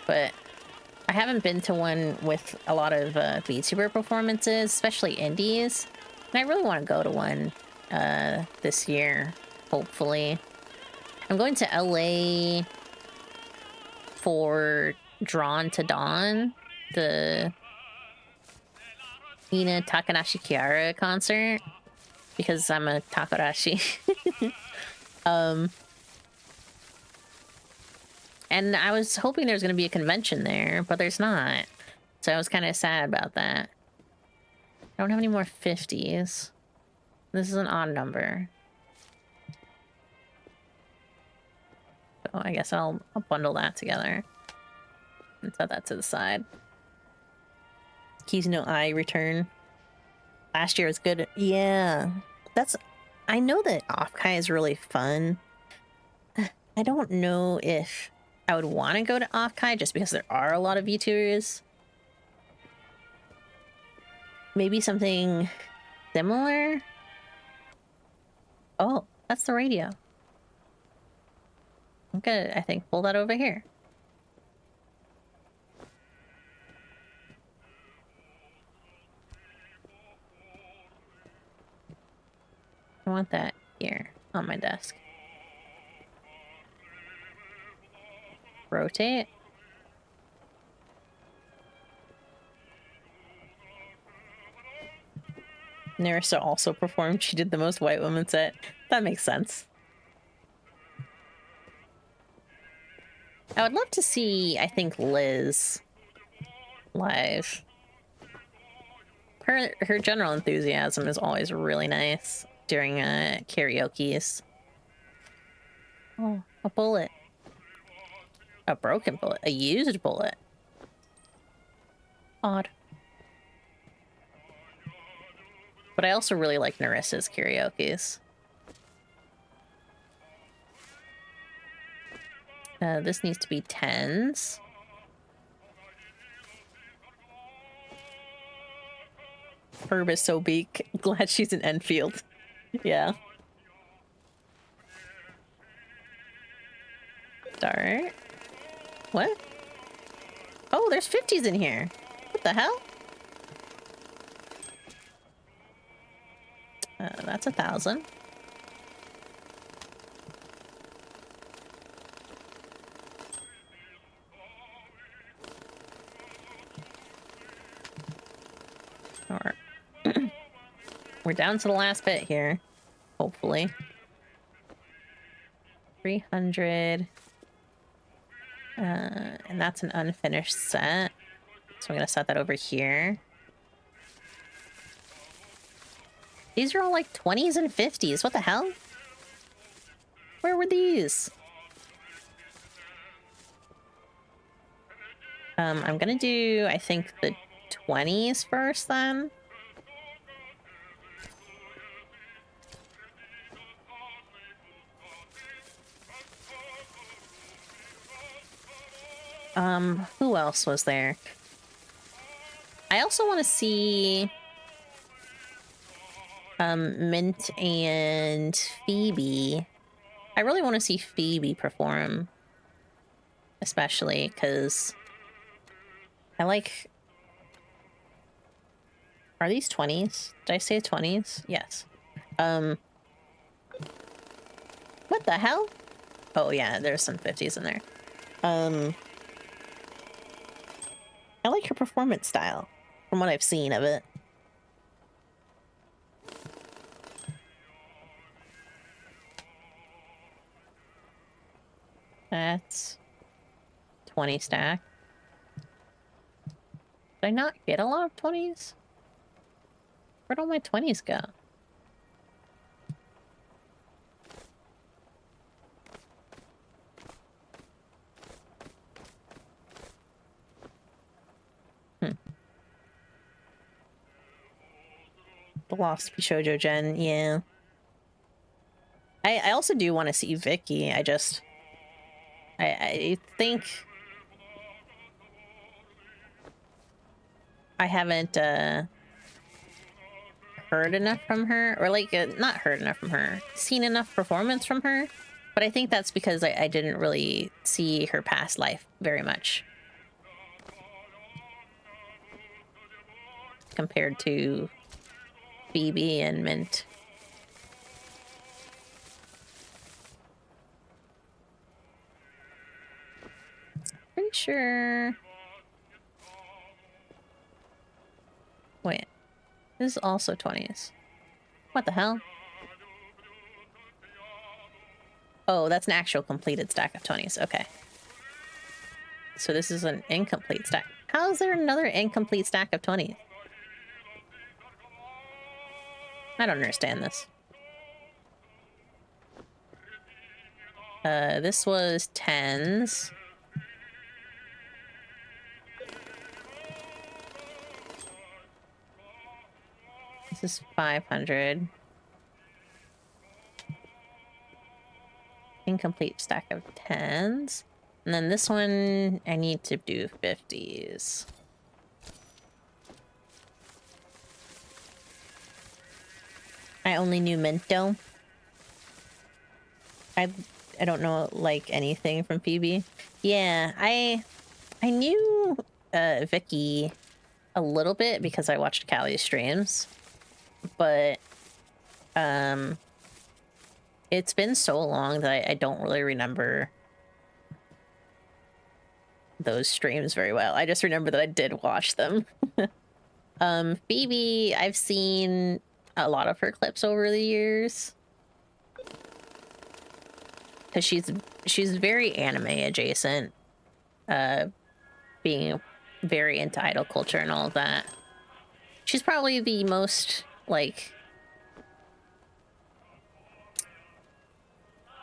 But I haven't been to one with a lot of VTuber performances, especially indies. And I really want to go to one this year, hopefully. I'm going to LA for Drawn to Dawn, the Ina Takanashi Kiara concert, because I'm a Takarashi. And I was hoping there was going to be a convention there, but there's not. So I was kind of sad about that. I don't have any more 50s. This is an odd number. So I guess I'll bundle that together and set that to the side. Keys no I return. Last year was good. Yeah. I know that Offkai is really fun. I don't know if I would want to go to Offkai just because there are a lot of VTubers. Maybe something similar? Oh, that's the radio. I'm gonna, I think, pull that over here. I want that here on my desk. Rotate. Nerissa also performed. She did the most white woman set. That makes sense. I would love to see, I think, Liz live. Her general enthusiasm is always really nice during karaoke's. Oh, a bullet. A broken bullet. A used bullet. Odd. But I also really like Narissa's karaoke's. This needs to be 10s. Herb is so beak. Glad she's in Enfield. Yeah. Start. What? Oh, there's 50s in here. What the hell? That's 1,000. Or we're down to the last bit here. Hopefully. 300. And that's an unfinished set. So I'm gonna set that over here. These are all like 20s and 50s. What the hell? Where were these? I'm gonna do, I think, the 20s first then. Who else was there? I also want to see Mint and Phoebe. I really want to see Phoebe perform, especially because I like... Are these 20s? Did I say 20s? Yes. What the hell? Oh yeah, there's some 50s in there. I like her performance style, from what I've seen of it. That's 20 stack. Did I not get a lot of 20s? Where'd all my 20s go? The Lost Shoujo Gen, yeah. I also do want to see Vicky. I think I haven't heard enough from her, or like not heard enough from her, seen enough performance from her. But I think that's because I didn't really see her past life very much compared to Phoebe and Mint. Pretty sure. Wait, this is also 20s. What the hell? Oh, that's an actual completed stack of 20s. Okay. So this is an incomplete stack. How is there another incomplete stack of 20s? I don't understand this. This was 10s. This is 500. incomplete stack of 10s. And then this one, I need to do 50s. I only knew Minto. I don't know, like, anything from Phoebe. Yeah, I knew Vicky a little bit because I watched Callie's streams, but it's been so long that I don't really remember those streams very well. I just remember that I did watch them. Phoebe, I've seen a lot of her clips over the years. Because she's very anime adjacent, being very into idol culture and all of that. She's probably the most, like,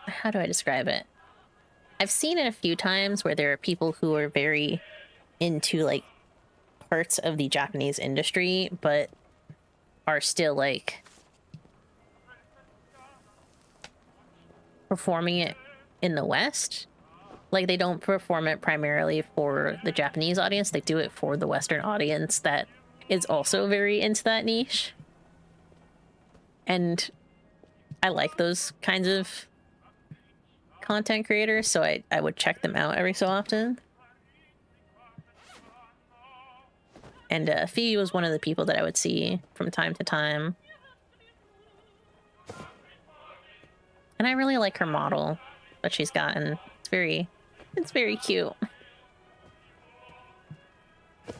how do I describe it? I've seen it a few times where there are people who are very into, like, parts of the Japanese industry, but are still, like, performing it in the West. Like, they don't perform it primarily for the Japanese audience. They do it for the Western audience that is also very into that niche. And I like those kinds of content creators, so I would check them out every so often. And Phoebe was one of the people that I would see from time to time. And I really like her model that she's gotten. It's very cute.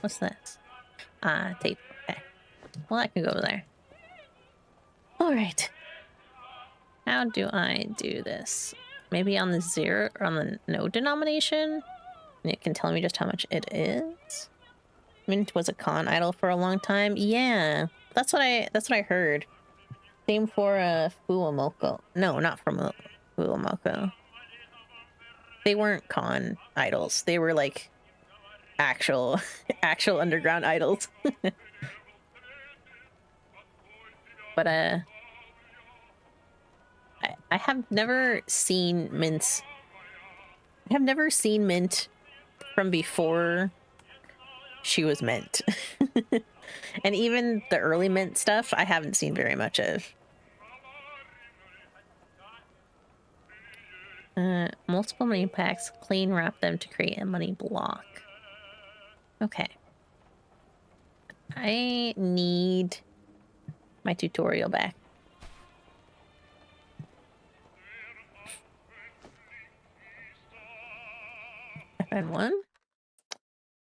What's this? Tape. Okay. Well, I can go over there. All right. How do I do this? Maybe on the 0 or on the no denomination? And it can tell me just how much it is. Mint was a con idol for a long time. Yeah, that's what I heard. Same for Fuamoko. No, not from Fuamoko. They weren't con idols. They were like actual underground idols. But I have never seen Mint's. I have never seen Mint from before she was Mint. And even the early Mint stuff, I haven't seen very much of. Multiple money packs, clean wrap them to create a money block. Okay. I need my tutorial back. I found one.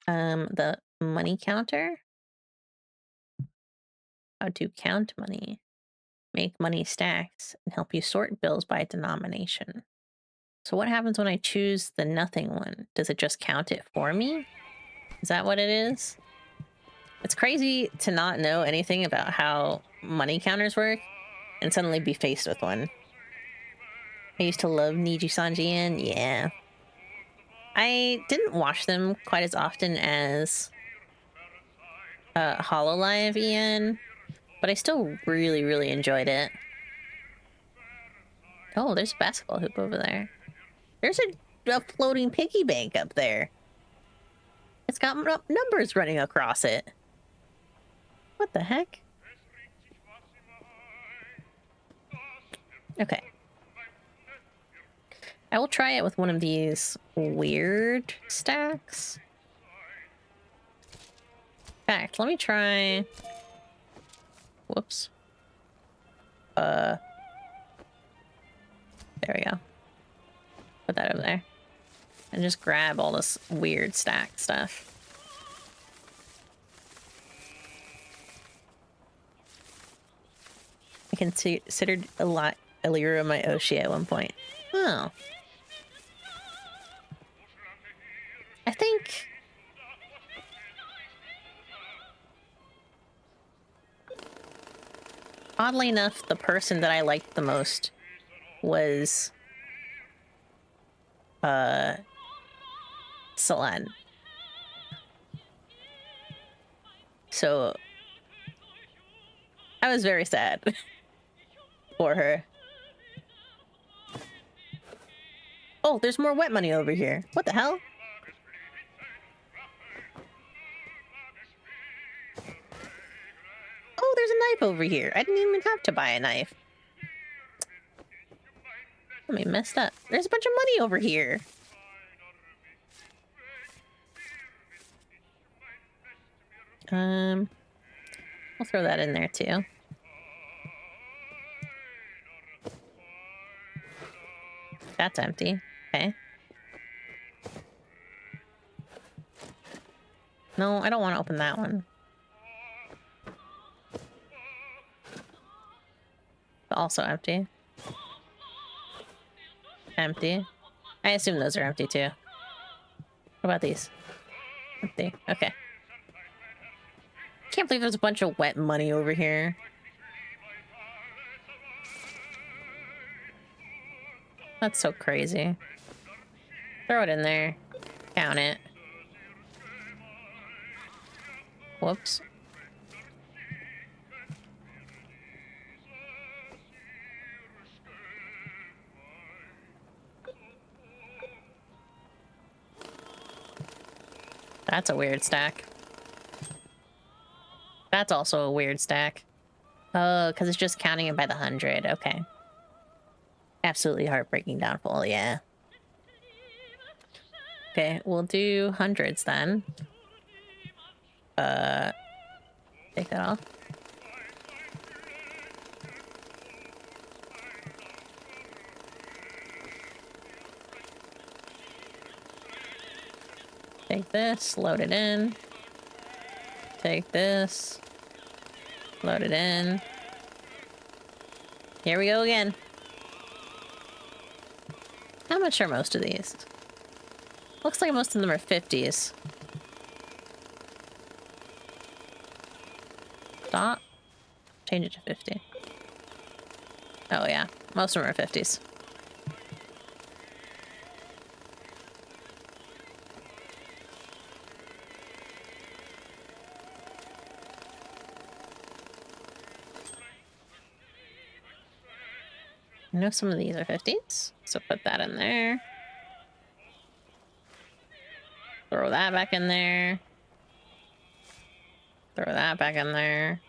The money counter. How to count money. Make money stacks and help you sort bills by denomination. So what happens when I choose the nothing one? Does it just count it for me? Is that what it is? It's crazy to not know anything about how money counters work and suddenly be faced with one. I used to love Niji Sanjian. Yeah. I didn't watch them quite as often as Hololive EN, but I still really, really enjoyed it. Oh, there's a basketball hoop over there. There's a floating piggy bank up there. It's got numbers running across it. What the heck? Okay. I will try it with one of these weird stacks. In fact, let me try... Whoops. There we go. Put that over there. And just grab all this weird stack stuff. I considered a lot Allura my Oshi at one point. Oh. I think... Oddly enough, the person that I liked the most was... Selene. So... I was very sad for her. Oh, there's more wet money over here. What the hell? Oh, there's a knife over here. I didn't even have to buy a knife. Let me messed up. There's a bunch of money over here. We'll throw that in there too. That's empty. Okay. No, I don't want to open that one. Also empty. Empty. I assume those are empty too. What about these? Empty. Okay. Can't believe there's a bunch of wet money over here. That's so crazy. Throw it in there. Count it. Whoops. That's a weird stack. That's also a weird stack. Oh, because it's just counting it by the 100. Okay. Absolutely heartbreaking downfall, yeah. Okay, we'll do hundreds then. Take that off. Take this, load it in. Take this, load it in. Here we go again. How much are most of these? Looks like most of them are 50s. Stop. Change it to 50. Oh yeah, most of them are 50s. I know some of these are 50s, so put that in there. Throw that back in there. Throw that back in there.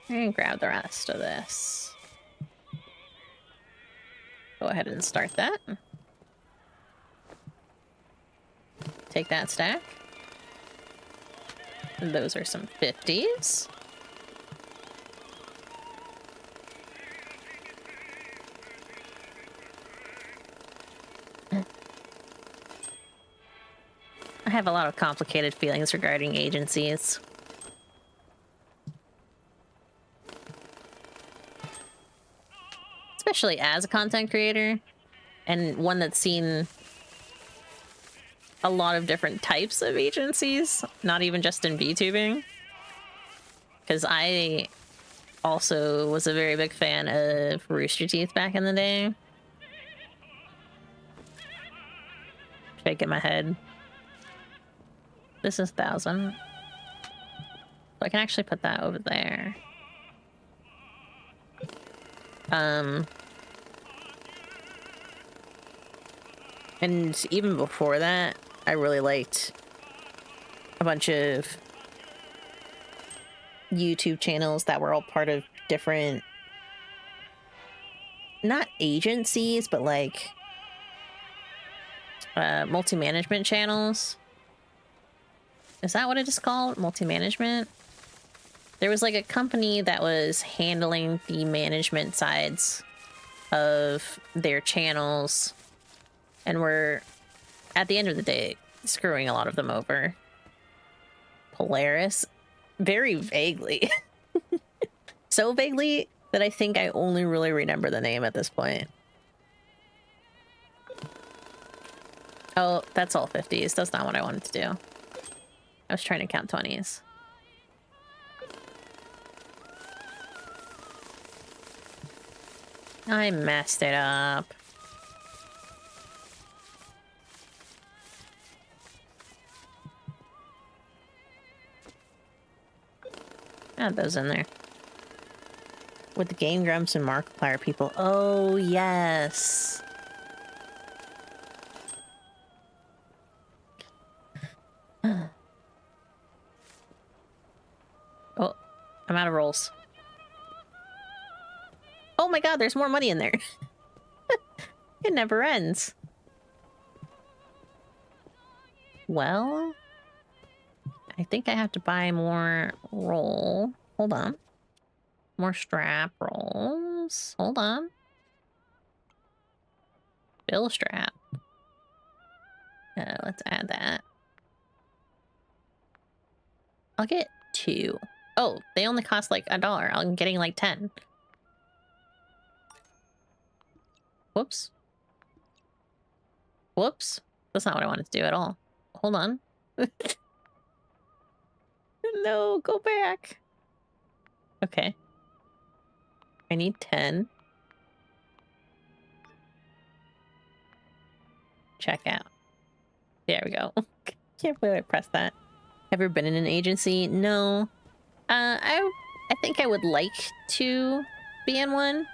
And grab the rest of this. Go ahead and start that. Take that stack. And those are some 50s. I have a lot of complicated feelings regarding agencies. Especially as a content creator, and one that's seen a lot of different types of agencies, not even just in VTubing. Because I also was a very big fan of Rooster Teeth back in the day. Shaking my head. This is 1,000. So I can actually put that over there. And even before that, I really liked a bunch of YouTube channels that were all part of different, not agencies, but like multi-management channels. Is that what it is called? Multi-management? There was like a company that was handling the management sides of their channels, and were, at the end of the day, screwing a lot of them over. Polaris? Very vaguely. So vaguely that I think I only really remember the name at this point. Oh, that's all 50s. That's not what I wanted to do. I was trying to count 20s. I messed it up. Add those in there. With the Game Grumps and Markiplier people. Oh, yes. I'm out of rolls. Oh my god, there's more money in there. It never ends. Well, I think I have to buy more roll. Hold on. More strap rolls. Hold on. Bill strap. Let's add that. I'll get 2. Oh, they only cost like $1. I'm getting like 10. Whoops. Whoops. That's not what I wanted to do at all. Hold on. No, go back. Okay. I need 10. Check out. There we go. Can't believe I pressed that. Ever been in an agency? No. I think I would like to be in one,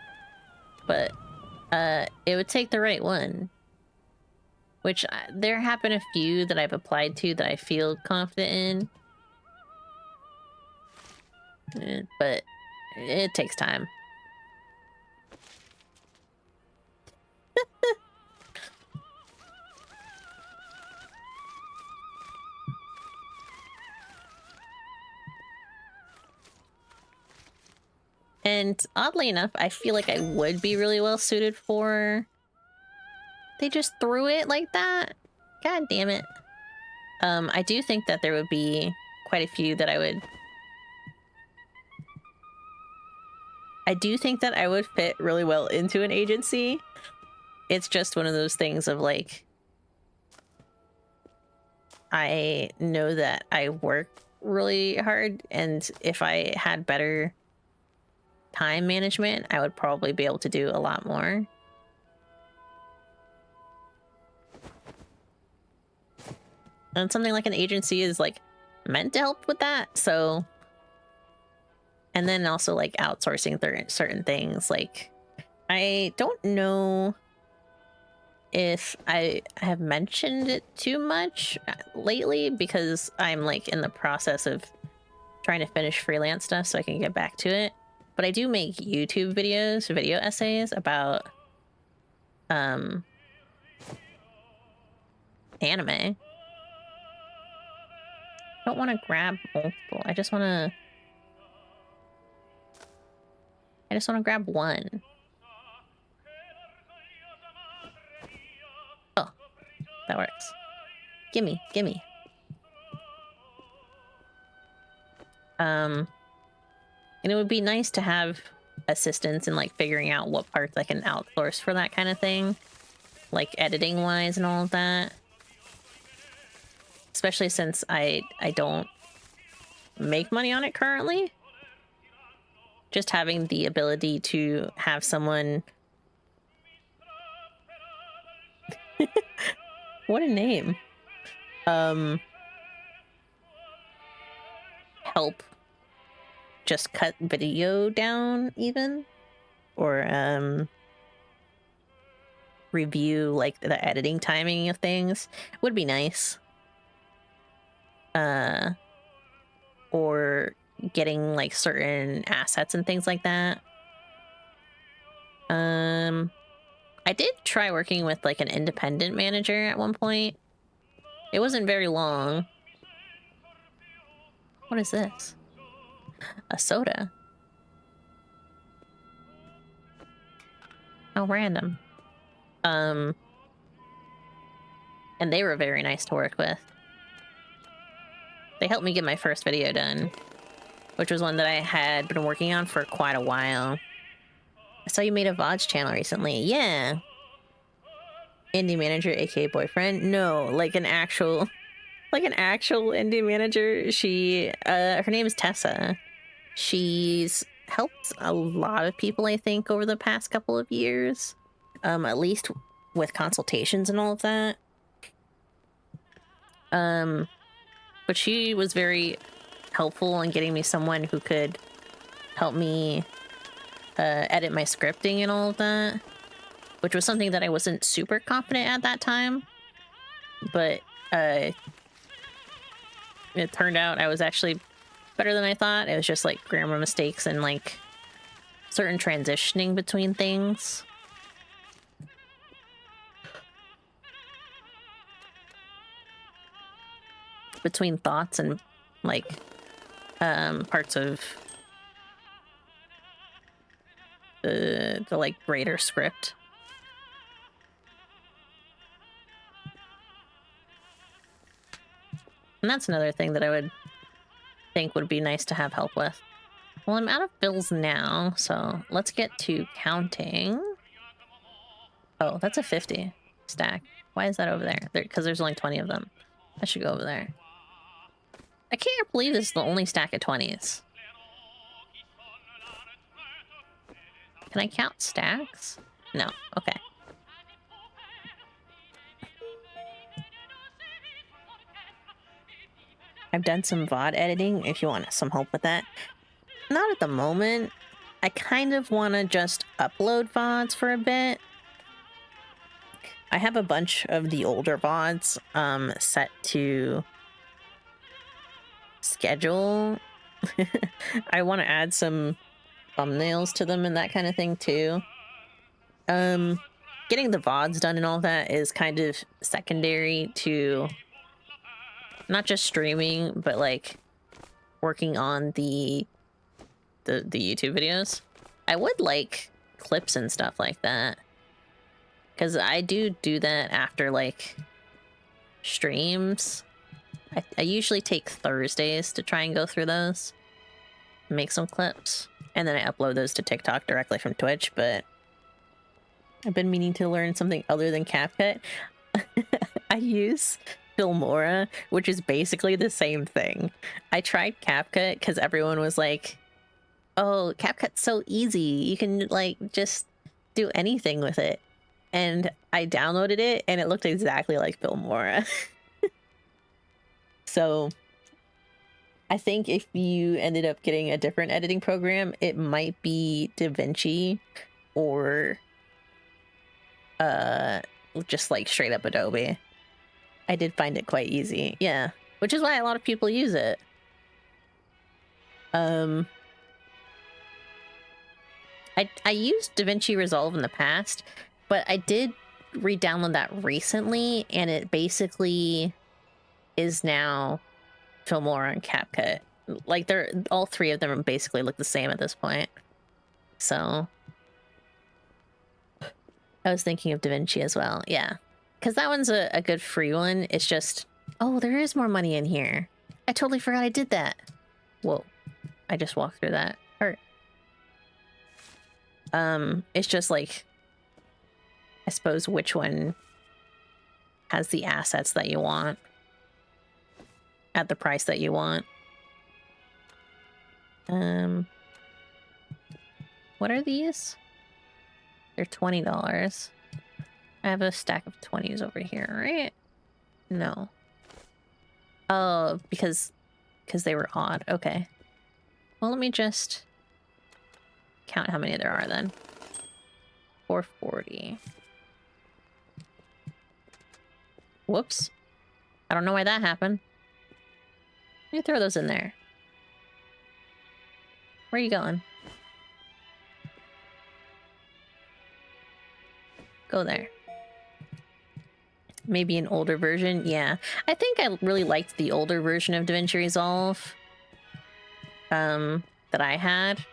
but it would take the right one. Which there have been a few that I've applied to that I feel confident in, but it takes time. And oddly enough, I feel like I would be really well suited for... They just threw it like that? God damn it. I do think that there would be quite a few that I would... I do think that I would fit really well into an agency. It's just one of those things of like... I know that I work really hard, and if I had better time management, I would probably be able to do a lot more. And something like an agency is like meant to help with that, so... And then also like outsourcing certain things. Like, I don't know if I have mentioned it too much lately, because I'm like in the process of trying to finish freelance stuff so I can get back to it. But I do make YouTube videos, video essays about anime. I don't want to grab multiple. I just want to grab one. Oh, that works. Gimme, gimme. And it would be nice to have assistance in like figuring out what parts I can outsource for that kind of thing, like editing wise and all of that. Especially since I don't make money on it currently. Just having the ability to have someone... What a name. Help just cut video down even, or review like the editing timing of things would be nice. Or getting like certain assets and things like that. I did try working with like an independent manager at one point. It wasn't very long. What is this? A soda. How random. And they were very nice to work with. They helped me get my first video done, which was one that I had been working on for quite a while. I saw you made a VODs channel recently. Yeah. Indie manager, aka boyfriend? No, like an actual indie manager. She, her name is Tessa. She's helped a lot of people, I think, over the past couple of years. At least with consultations and all of that. But she was very helpful in getting me someone who could help me edit my scripting and all of that, which was something that I wasn't super confident at that time. But it turned out I was actually better than I thought. It was just like grammar mistakes and like certain transitioning between things. Between thoughts and like parts of the like greater script. And that's another thing that I would think would be nice to have help with. Well, I'm out of bills now, so let's get to counting. Oh, that's a 50 stack. Why is that over there? Because there's only 20 of them. I should go over there. I can't believe this is the only stack of 20s. Can I count stacks? No. Okay. I've done some VOD editing if you want some help with that. Not at the moment. I kind of want to just upload VODs for a bit. I have a bunch of the older VODs set to schedule. I want to add some thumbnails to them and that kind of thing too. Getting the VODs done and all that is kind of secondary to not just streaming, but like working on the YouTube videos. I would like clips and stuff like that, because I do that after like streams. I usually take Thursdays to try and go through those, make some clips, and then I upload those to TikTok directly from Twitch. But I've been meaning to learn something other than CapCut. I use Filmora, which is basically the same thing. I tried CapCut because everyone was like, oh, CapCut's so easy. You can like just do anything with it. And I downloaded it and it looked exactly like Filmora. So I think if you ended up getting a different editing program, it might be DaVinci or just like straight up Adobe. I did find it quite easy. Yeah. Which is why a lot of people use it. I used DaVinci Resolve in the past, but I did re-download that recently, and it basically is now Filmora and CapCut. Like they're all three of them basically look the same at this point. So I was thinking of DaVinci as well. Yeah, because that one's a good free one. It's just, oh, there is more money in here. I totally forgot I did that. Whoa, I just walked through that. Or it's just like, I suppose which one has the assets that you want at the price that you want. What are these? They're $20. I have a stack of 20s over here, right? No. Oh, because they were odd. Okay. Well, let me just count how many there are then. 440. Whoops. I don't know why that happened. Let me throw those in there. Where are you going? Go there. Maybe an older version? Yeah. I think I really liked the older version of DaVinci Resolve that I had.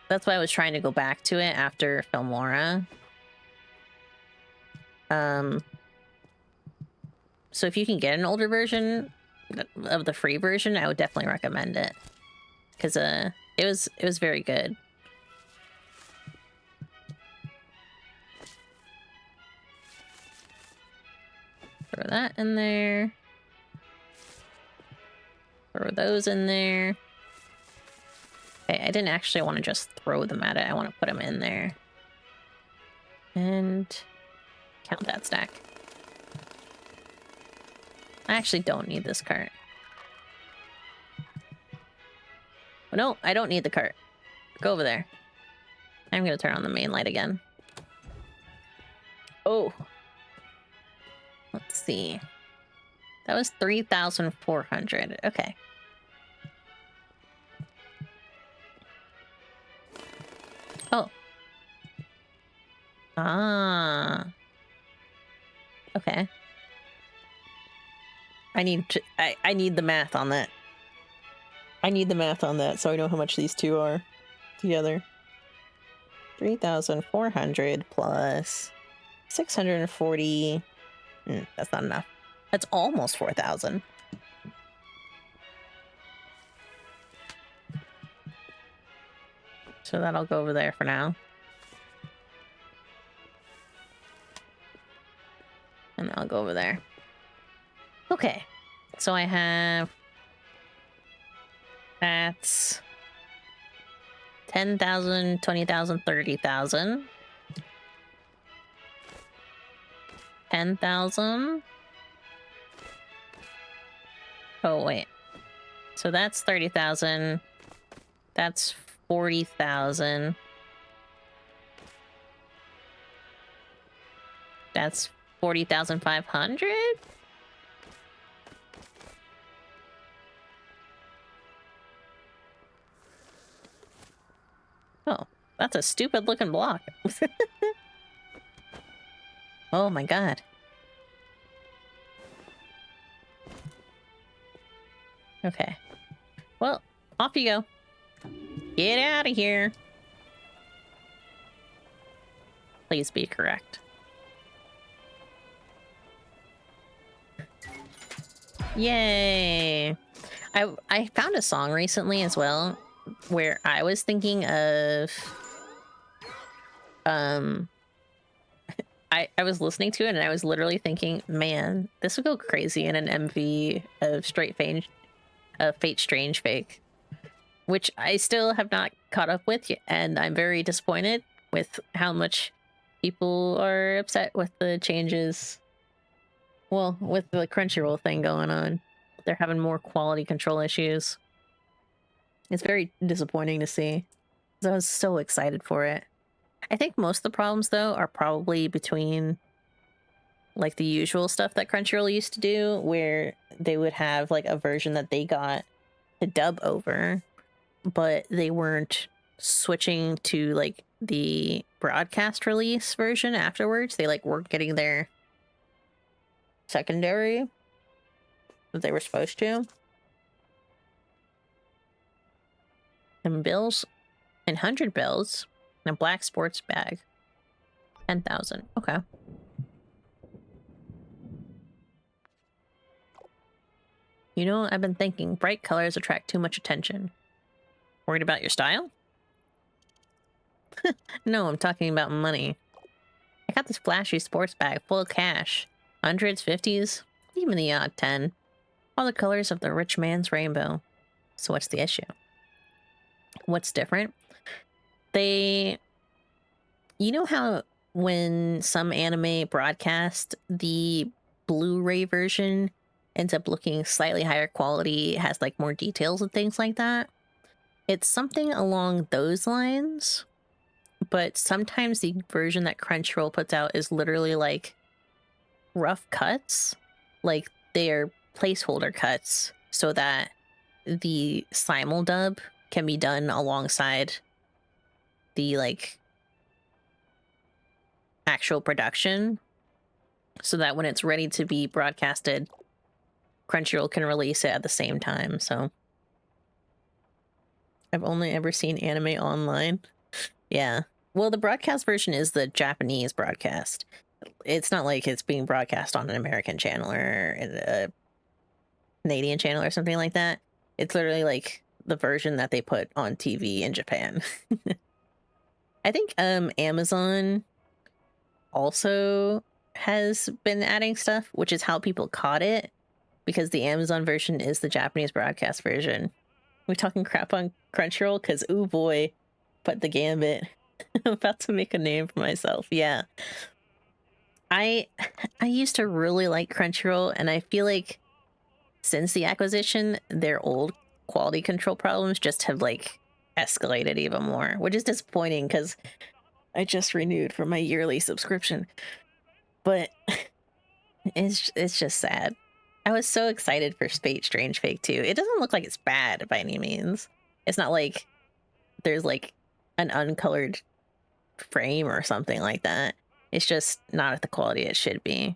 That's why I was trying to go back to it after Filmora. So if you can get an older version of the free version, I would definitely recommend it. Because it was very good. Throw that in there. Throw those in there. Okay, I didn't actually want to just throw them at it. I want to put them in there. And count that stack. I actually don't need this cart. Oh, no, I don't need the cart. Go over there. I'm going to turn on the main light again. Oh. Let's see. That was 3,400. Okay. Ah. Okay. I need the math on that. I need the math on that so I know how much these two are together. 3,400 plus 640. That's not enough. That's almost 4,000. So that'll go over there for now. And I'll go over there. Okay. So I have... That's 10,000, 20,000, 30,000. 10,000. Oh, wait. So that's 30,000. That's 40,000. That's 40,500? Oh, that's a stupid looking block. Oh my god. Okay. Well, off you go. Get out of here. Please be correct. Yay! I found a song recently as well where I was thinking of I was listening to it and I was literally thinking, man, this would go crazy in an MV of Fate Strange Fake, which I still have not caught up with yet, and I'm very disappointed with how much people are upset with the changes. Well, with the Crunchyroll thing going on, they're having more quality control issues. It's very disappointing to see. I was so excited for it. I think most of the problems, though, are probably between like the usual stuff that Crunchyroll used to do, where they would have like a version that they got to dub over, but they weren't switching to like the broadcast release version afterwards. They like weren't getting their secondary that they were supposed to. And bills, and 100 bills, and a black sports bag. 10,000. Okay. You know, I've been thinking bright colors attract too much attention. Worried about your style? No, I'm talking about money. I got this flashy sports bag full of cash. Hundreds, fifties, even the odd 10. All the colors of the rich man's rainbow. So what's the issue? What's different? You know how when some anime broadcast, the Blu-ray version ends up looking slightly higher quality, has like more details and things like that? It's something along those lines, but sometimes the version that Crunchyroll puts out is literally like rough cuts. Like they're placeholder cuts so that the simuldub can be done alongside the like actual production, so that when it's ready to be broadcasted, Crunchyroll can release it at the same time. So I've only ever seen anime online. Yeah. Well, the broadcast version is the Japanese broadcast. It's not like it's being broadcast on an American channel or a Canadian channel or something like that. It's literally like the version that they put on TV in Japan. I think Amazon also has been adding stuff, which is how people caught it, because the Amazon version is the Japanese broadcast version. We talking crap on Crunchyroll? Because, ooh boy, put the gambit. I'm about to make a name for myself. Yeah. I used to really like Crunchyroll, and I feel like since the acquisition, their old quality control problems just have like escalated even more, which is disappointing because I just renewed for my yearly subscription. But it's just sad. I was so excited for Fate Strange Fake 2. It doesn't look like it's bad by any means. It's not like there's like an uncolored frame or something like that. It's just not at the quality it should be.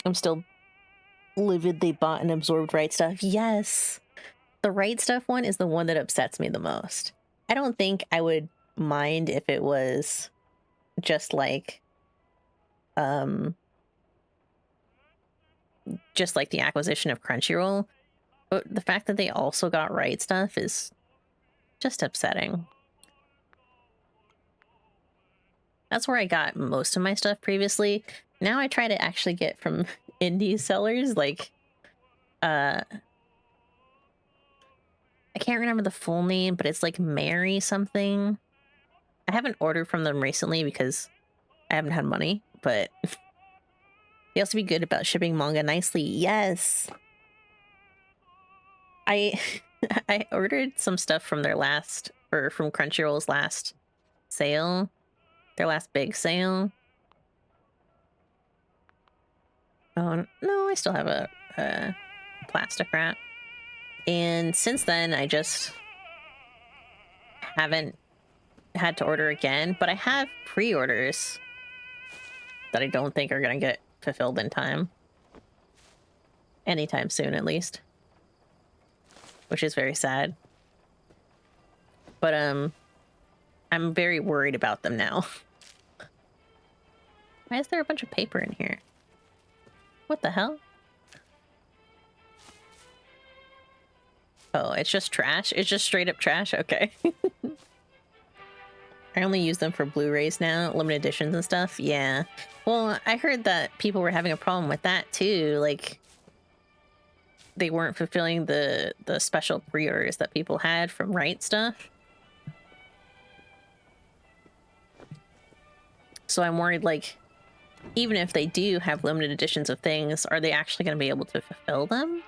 I'm still livid they bought and absorbed Right Stuff. Yes! The Right Stuff one is the one that upsets me the most. I don't think I would mind if it was just like the acquisition of Crunchyroll, but the fact that they also got Right Stuff is just upsetting. That's where I got most of my stuff previously. Now I try to actually get from indie sellers, like I can't remember the full name, but it's like Mary something. I haven't ordered from them recently because I haven't had money, but they also be good about shipping manga nicely. Yes. I I ordered some stuff from their from Crunchyroll's last sale, their last big sale. Oh no, I still have a plastic wrap. And since then, I just haven't had to order again, but I have pre-orders that I don't think are going to get fulfilled in time. Anytime soon, at least. Which is very sad. But, I'm very worried about them now. Why is there a bunch of paper in here? What the hell? Oh, it's just trash? It's just straight up trash? Okay. I only use them for Blu-rays now, limited editions and stuff. Yeah. Well, I heard that people were having a problem with that too. Like, they weren't fulfilling the special pre-orders that people had from Right Stuff. So I'm worried, like, even if they do have limited editions of things, are they actually going to be able to fulfill them?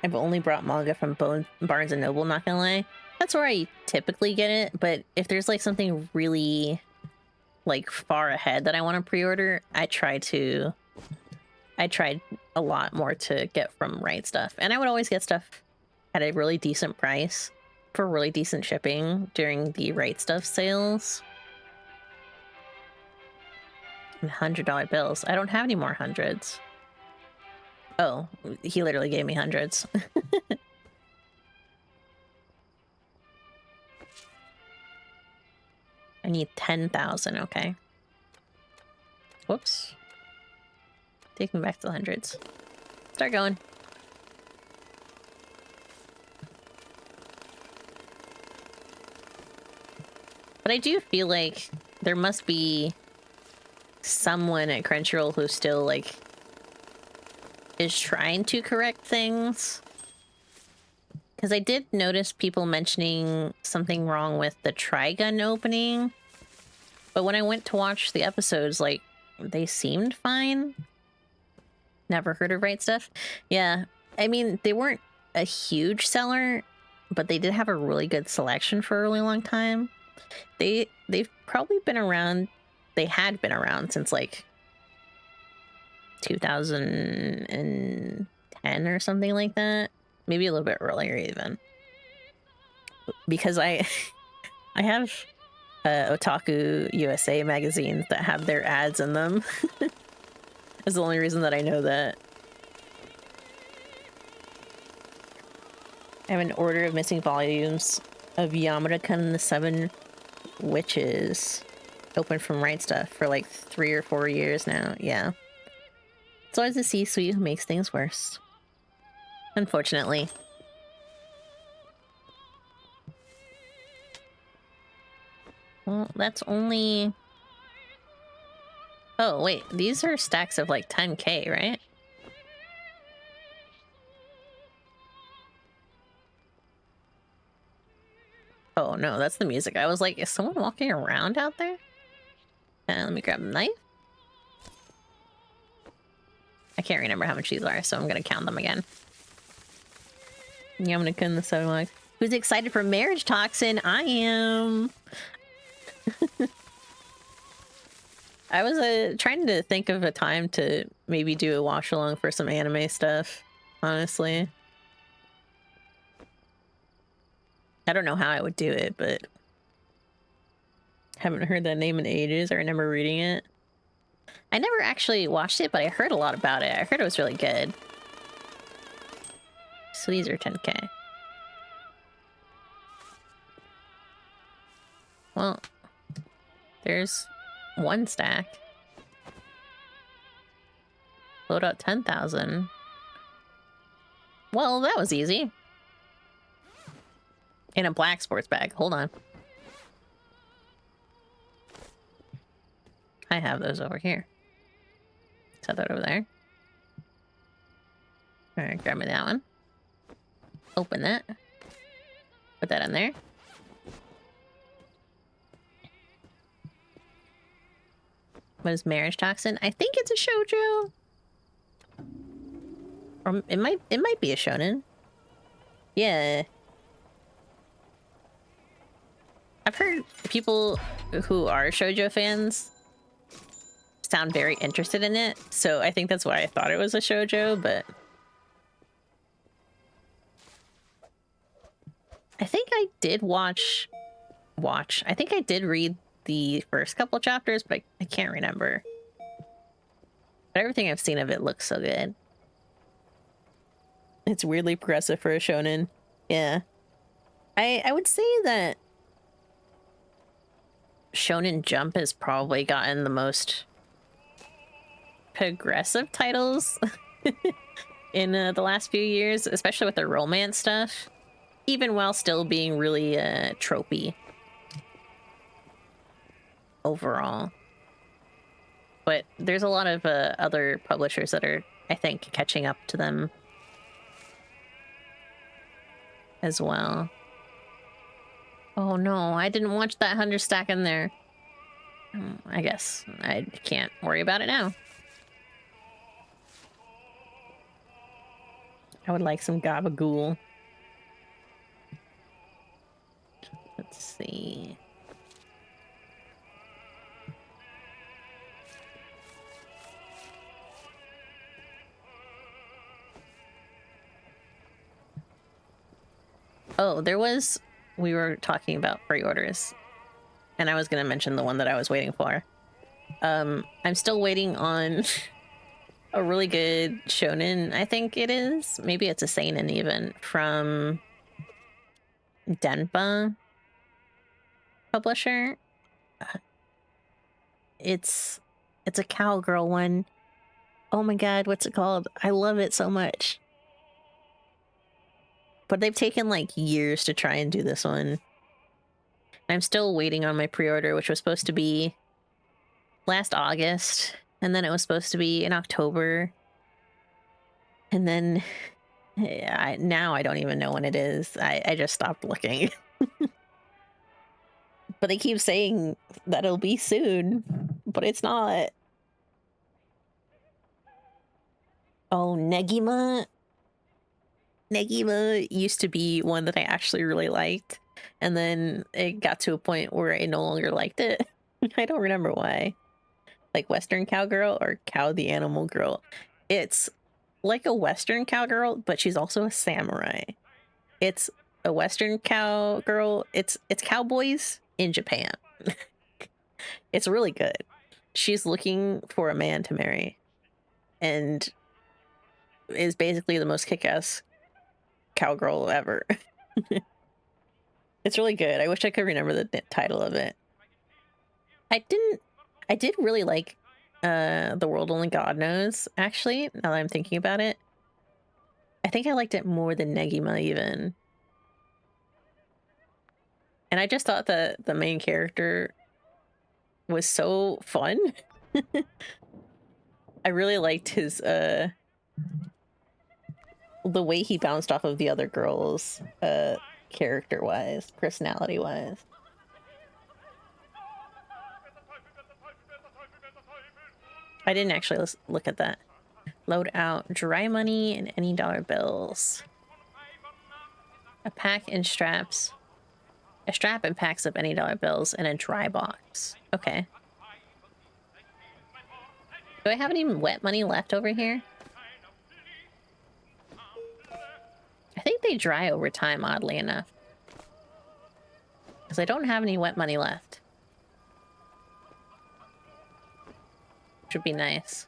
I've only brought manga from Barnes & Noble, not gonna lie. That's where I typically get it, but if there's like something really like far ahead that I want to pre-order, I tried a lot more to get from Right Stuff. And I would always get stuff at a really decent price for really decent shipping during the Right Stuff sales. And $100 bills. I don't have any more hundreds. Oh, he literally gave me hundreds. I need 10,000, okay. Whoops. Take me back to the hundreds. Start going. But I do feel like there must be someone at Crunchyroll who still, like, is trying to correct things. Because I did notice people mentioning something wrong with the Trigun opening. But when I went to watch the episodes, like, they seemed fine. Never heard of Right Stuff. Yeah, I mean, they weren't a huge seller, but they did have a really good selection for a really long time. They've probably been around, they had been around since, like, 2010 or something like that. Maybe a little bit earlier even. Because I have Otaku USA magazines that have their ads in them. That's the only reason that I know that. I have an order of missing volumes of Yamada-kun and the Seven Witches open from Right Stuff for like 3 or 4 years now. Yeah. It's always the C-suite who makes things worse. Unfortunately. Well, that's only... Oh, wait. These are stacks of like 10K, right? Oh, no, that's the music. I was like, is someone walking around out there? Let me grab a knife. I can't remember how much these are, so I'm gonna count them again. Yeah, I'm gonna count the 7 marks. Who's excited for marriage toxin? I am. I was trying to think of a time to maybe do a watch along for some anime stuff, honestly. I don't know how I would do it, but Haven't heard that name in ages. I remember reading it. I never actually watched it, but I heard a lot about it. I heard it was really good. So these are 10K. Well, there's one stack. Load out 10,000. Well, that was easy. In a black sports bag. Hold on. I have those over here. Set that over there. Alright, grab me that one. Open that. Put that in there. What is marriage toxin? I think it's a shoujo. Or it might be a shonen. Yeah. I've heard people who are shoujo fans sound very interested in it, so I think that's why I thought it was a shoujo, but I think I did watch. I think I did read the first couple chapters, but I can't remember. But everything I've seen of it looks so good. It's weirdly progressive for a shonen. Yeah. I would say that Shonen Jump has probably gotten the most progressive titles in the last few years, especially with the romance stuff, even while still being really tropey overall. But there's a lot of other publishers that are, I think, catching up to them as well. Oh no, I didn't watch that 100 stack in there. I guess I can't worry about it now. I would like some gabagool. Let's see. Oh, we were talking about pre-orders, and I was going to mention the one that I was waiting for. I'm still waiting on a really good shonen, I think it is. Maybe it's a seinen even, from Denpa publisher. It's a cowgirl one. Oh my god, what's it called? I love it so much. But they've taken like years to try and do this one. I'm still waiting on my pre-order, which was supposed to be last August, and then it was supposed to be in October. And then now I don't even know when it is. I just stopped looking. But they keep saying that it'll be soon, but it's not. Oh, Negima. Negima used to be one that I actually really liked, and then it got to a point where I no longer liked it. I don't remember why. Like Western Cowgirl or Cow the Animal Girl. It's like a Western cowgirl, but she's also a samurai. It's a Western cowgirl. It's cowboys in Japan. It's really good. She's looking for a man to marry, and is basically the most kick-ass cowgirl ever. It's really good. I wish I could remember the title of it. I did really like The World Only God Knows, actually, now that I'm thinking about it. I think I liked it more than Negima even. And I just thought that the main character was so fun. I really liked his the way he bounced off of the other girls, character-wise, personality-wise. I didn't actually look at that. Load out dry money and any dollar bills. A pack and straps. A strap and packs of any dollar bills and a dry box. Okay. Do I have any wet money left over here? I think they dry over time, oddly enough. Because I don't have any wet money left. which would be nice.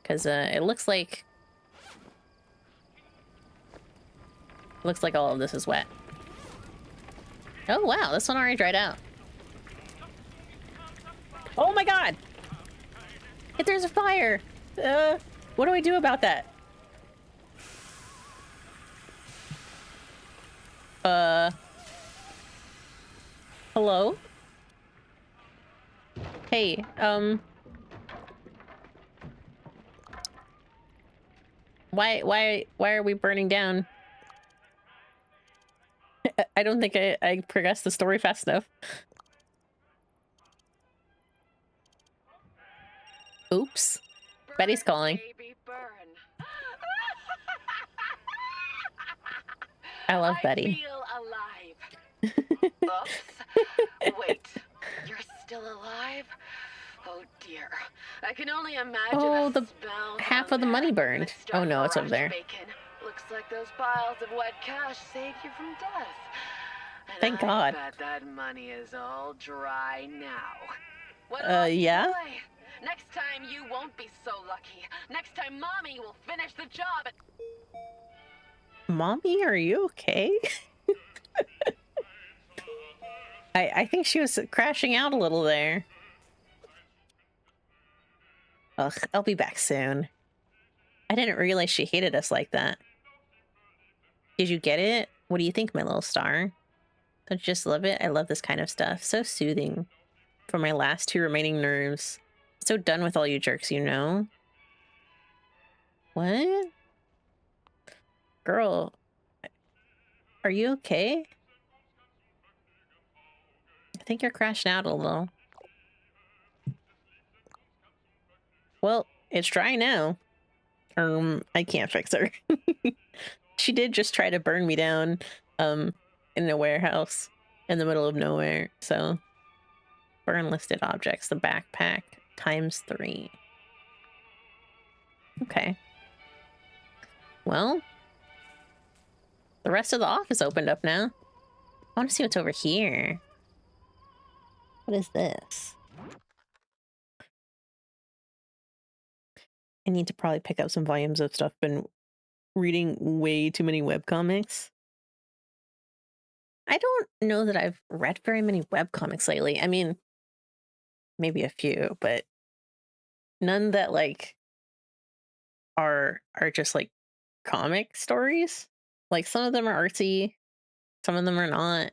Because it looks like all of this is wet. Oh wow, this one already dried out. Oh my god! If there's a fire! What do I do about that? Hello? Hey, why are we burning down? I don't think I progressed the story fast enough. Oops. Burn, Betty's calling. baby, burn. I love I Betty. feel alive. Oops. Wait, you're still alive? Oh dear. I can only imagine Oh, the the smell half down of the money there. burned. Mixed Oh up no, it's over fresh there. bacon. Looks like those piles of wet cash saved you from death. And Thank I God. bet that money is all dry now. What a lucky Yeah? boy. Next time you won't be so lucky. Next time Mommy will finish the job and... Mommy, are you okay? I think she was crashing out a little there. Ugh, I'll be back soon. I didn't realize she hated us like that. Did you get it? What do you think, my little star? Don't you just love it? I love this kind of stuff. So soothing. For my last 2 remaining nerves. So done with all you jerks, you know? What? Girl, are you okay? I think you're crashing out a little. Well, it's dry now. I can't fix her. She did just try to burn me down, in a warehouse in the middle of nowhere, so. Burn listed objects, the backpack, ×3. Okay. Well, the rest of the office opened up now. I want to see what's over here. What is this? I need to probably pick up some volumes of stuff. Been reading way too many webcomics. I don't know that I've read very many webcomics lately. I mean, maybe a few, but none that like are just like comic stories. Like some of them are artsy, some of them are not.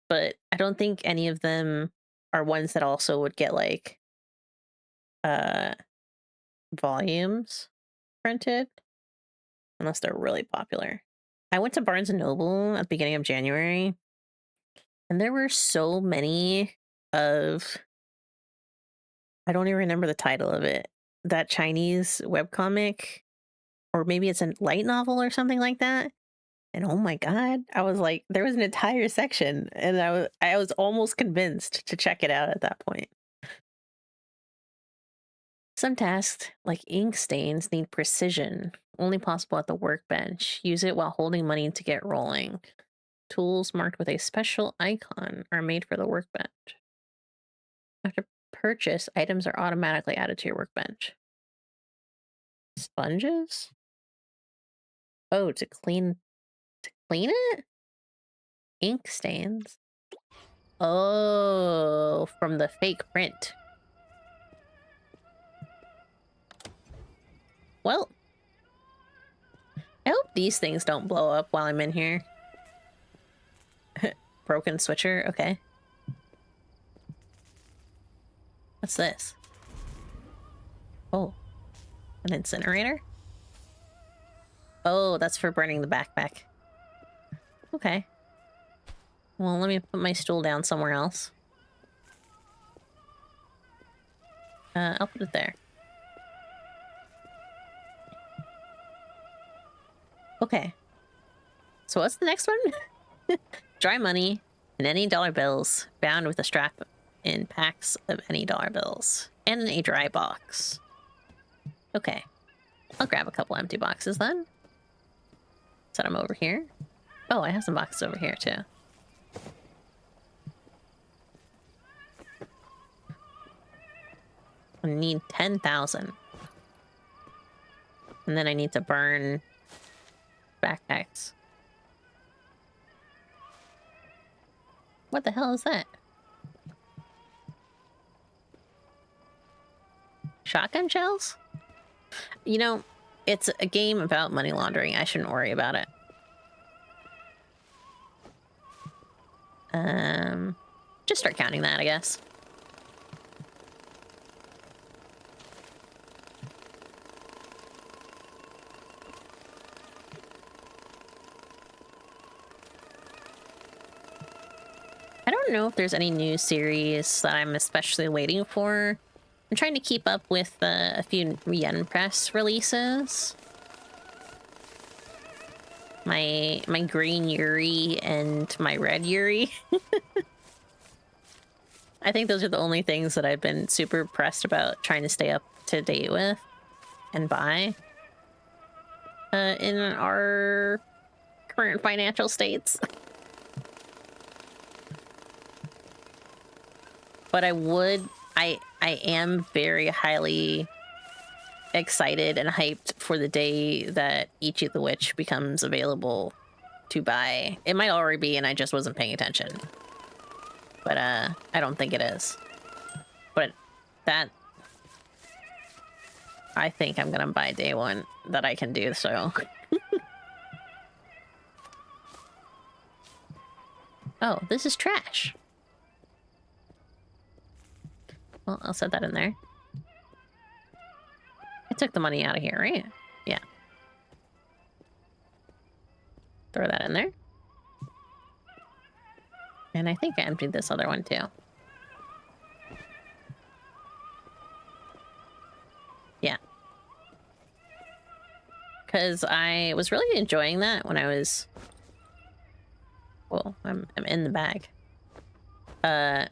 But I don't think any of them are ones that also would get like uh volumes printed unless they're really popular. I went to Barnes and Noble at the beginning of January and there were so many of, I don't even remember the title of it, that Chinese webcomic, or maybe it's a light novel or something like that. And oh my god, I was like, there was an entire section and I was almost convinced to check it out at that point. Some tasks, like ink stains, need precision, only possible at the workbench. Use it while holding money to get rolling. Tools marked with a special icon are made for the workbench. After purchase, items are automatically added to your workbench. Sponges? Oh, to clean it? Ink stains. Oh, from the fake print. Well, I hope these things don't blow up while I'm in here. Broken switcher, okay. What's this? Oh, an incinerator? Oh, that's for burning the backpack. Okay. Well, let me put my stool down somewhere else. I'll put it there. Okay. So what's the next one? Dry money and any dollar bills bound with a strap in packs of any dollar bills and a dry box. Okay. I'll grab a couple empty boxes then. Set them over here. Oh, I have some boxes over here too. I need 10,000. And then I need to burn backpacks. What the hell is that? Shotgun shells? You know, it's a game about money laundering. I shouldn't worry about it. Just start counting that, I guess. I don't know if there's any new series that I'm especially waiting for. I'm trying to keep up with a few Yen Press releases. My green Yuri and my red Yuri. I think those are the only things that I've been super pressed about trying to stay up to date with and buy in our current financial states. But I am very highly excited and hyped for the day that Ichi the Witch becomes available to buy. It might already be and I just wasn't paying attention. But I don't think it is. But that, I think I'm gonna buy day one that I can do so. Oh, this is trash. Well, I'll set that in there. I took the money out of here, right? Yeah. Throw that in there. And I think I emptied this other one too. Yeah. Because I was really enjoying that when I was... Well, I'm in the bag.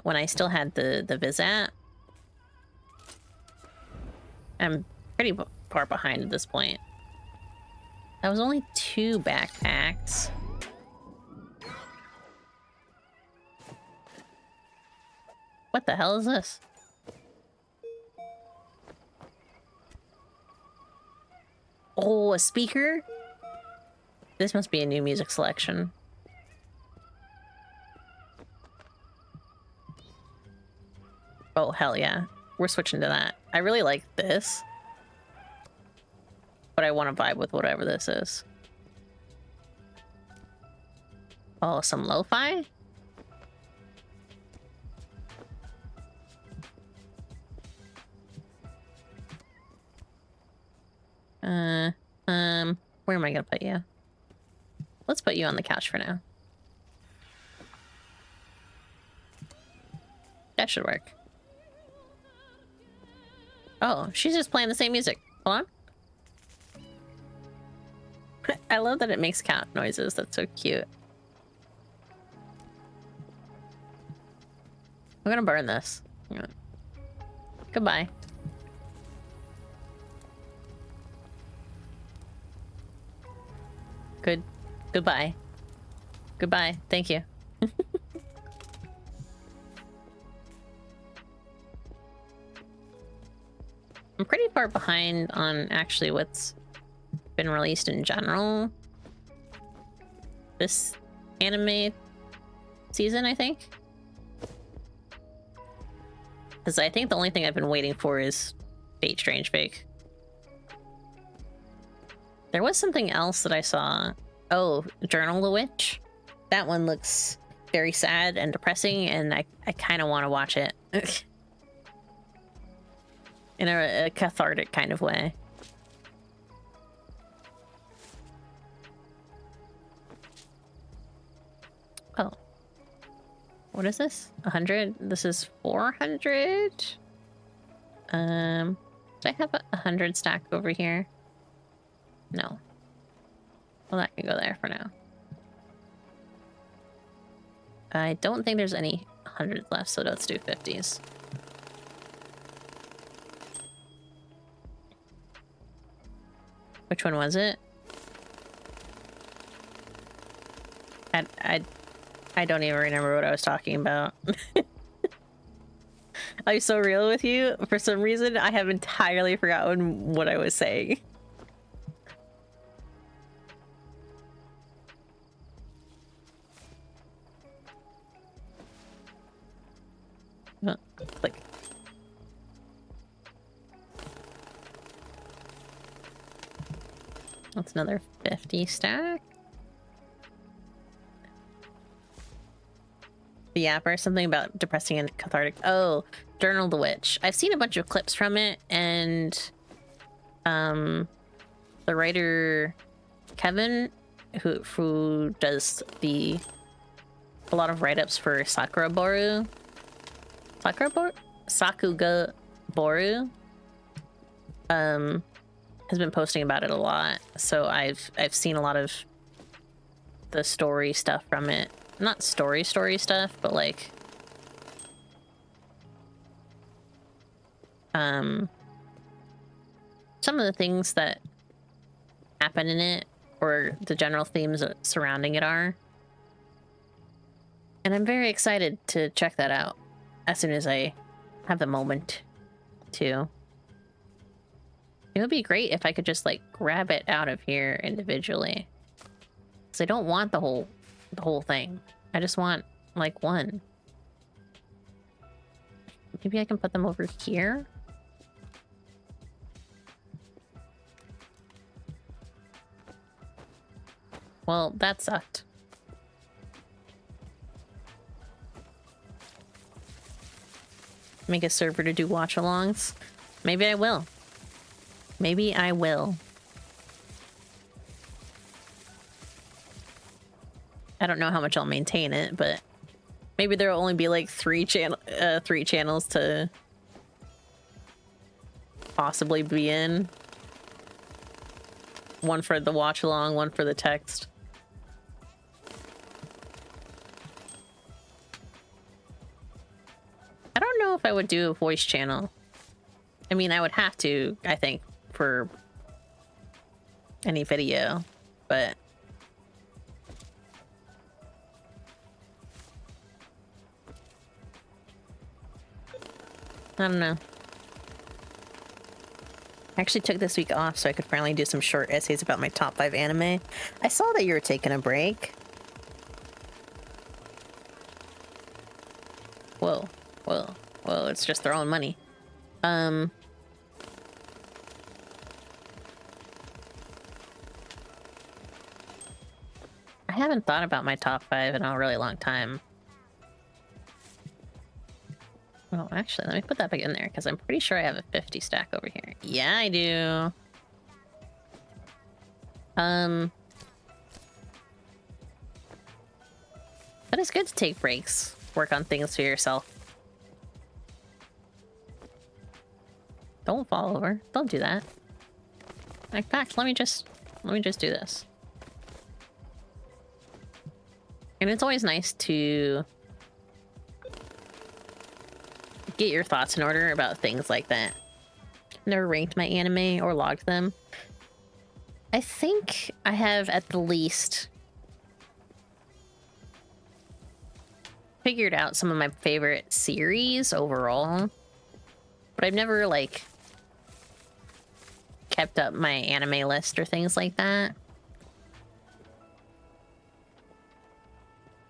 When I still had the Vizat. I'm pretty far behind at this point. That was only 2 backpacks. What the hell is this? Oh, a speaker? This must be a new music selection. Oh, hell yeah. We're switching to that. I really like this. But I want to vibe with whatever this is. Oh, some lo-fi? Where am I gonna put you? Let's put you on the couch for now. That should work. Oh, she's just playing the same music. Hold on. I love that it makes count noises. That's so cute. I'm gonna burn this. Goodbye. Goodbye. Goodbye. Thank you. I'm pretty far behind on actually what's been released in general. This anime season, I think. Because I think the only thing I've been waiting for is Fate Strange Fake. There was something else that I saw. Oh, Journal the Witch. That one looks very sad and depressing, and I kind of want to watch it. In a cathartic kind of way. Oh. What is this? 100? This is 400? Do I have a 100 stack over here? No. Well, that can go there for now. I don't think there's any 100s left, so let's do 50s. Which one was it? I don't even remember what I was talking about. I'm so real with you. For some reason, I have entirely forgotten what I was saying. Click. That's another 50 stack. The Yapper, something about depressing and cathartic. Oh, Journal the Witch. I've seen a bunch of clips from it, and the writer Kevin, who does a lot of write-ups for Sakuga Boru, has been posting about it a lot. So I've seen a lot of the story stuff from it. Not story stuff, but like some of the things that happen in it, or the general themes surrounding it are. And I'm very excited to check that out as soon as I have the moment to. It would be great if I could just like grab it out of here individually. Because I don't want the whole thing. I just want like one. Maybe I can put them over here. Well, that sucked. Make a server to do watch-alongs. Maybe I will. Maybe I will. I don't know how much I'll maintain it, but maybe there'll only be like three channels to possibly be in. One for the watch-along, one for the text. I don't know if I would do a voice channel. I mean, I would have to, I think, for any video, but I don't know. I actually took this week off so I could finally do some short essays about my top 5 anime. I saw that you were taking a break. Whoa, whoa, whoa, it's just throwing money. I haven't thought about my top 5 in a really long time. Oh, actually, let me put that back in there, because I'm pretty sure I have a 50 stack over here. Yeah, I do. But it's good to take breaks. Work on things for yourself. Don't fall over. Don't do that. Like, Pax, let me just do this. And it's always nice to get your thoughts in order about things like that. Never ranked my anime or logged them. I think I have at the least figured out some of my favorite series overall, but I've never like kept up my anime list or things like that.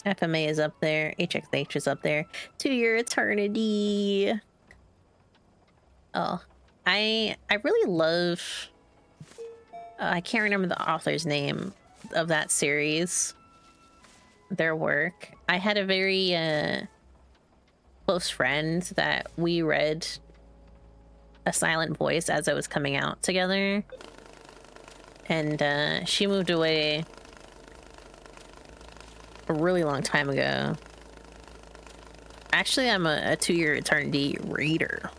FMA is up there. HXH is up there. To Your Eternity. Oh, I really love... I can't remember the author's name of that series. Their work. I had a very close friend that we read A Silent Voice as it was coming out together. And she moved away a really long time ago. Actually, I'm a To Your Eternity reader.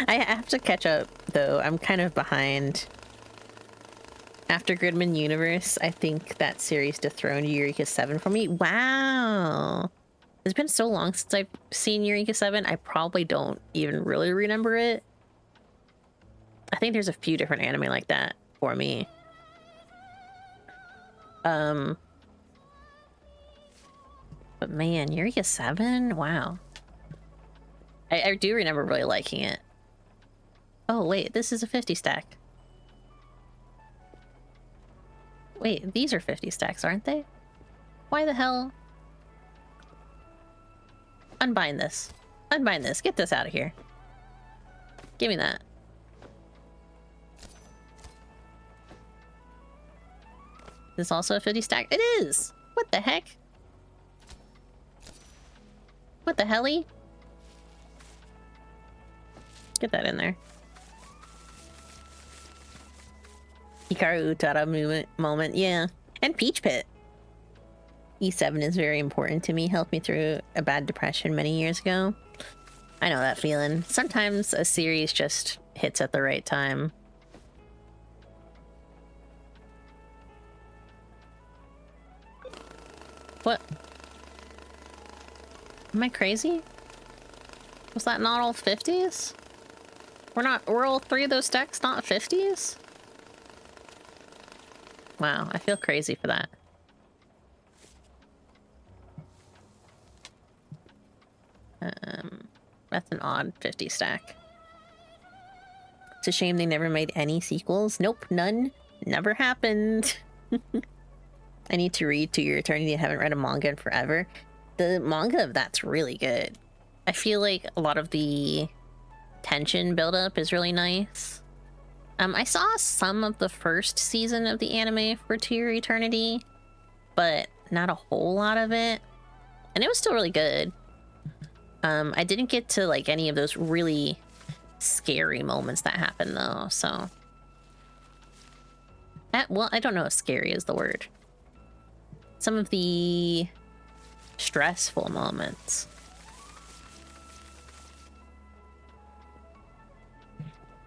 I have to catch up, though. I'm kind of behind. After Gridman Universe, I think that series dethroned Eureka 7 for me. Wow! It's been so long since I've seen Eureka 7, I probably don't even really remember it. I think there's a few different anime like that for me. But man, Eureka 7? Wow. I do remember really liking it. Oh, wait, this is a 50 stack. Wait, these are 50 stacks, aren't they? Why the hell? Unbind this. Unbind this. Get this out of here. Give me that. This also a 50 stack? It is! What the heck? What the helly? Get that in there. Hikaru Utada moment, yeah. And Peach Pit. E7 is very important to me. Helped me through a bad depression many years ago. I know that feeling. Sometimes a series just hits at the right time. What? Am I crazy? Was that not all 50s? We're all 3 of those stacks not 50s? Wow, I feel crazy for that. That's an odd 50 stack. It's a shame they never made any sequels. Nope, none. Never happened. I need to read To Your Eternity. I haven't read a manga in forever. The manga of that's really good. I feel like a lot of the tension buildup is really nice. I saw some of the first season of the anime for To Your Eternity, but not a whole lot of it. And it was still really good. I didn't get to like any of those really scary moments that happen though, so. Well, I don't know if scary is the word. Some of the stressful moments.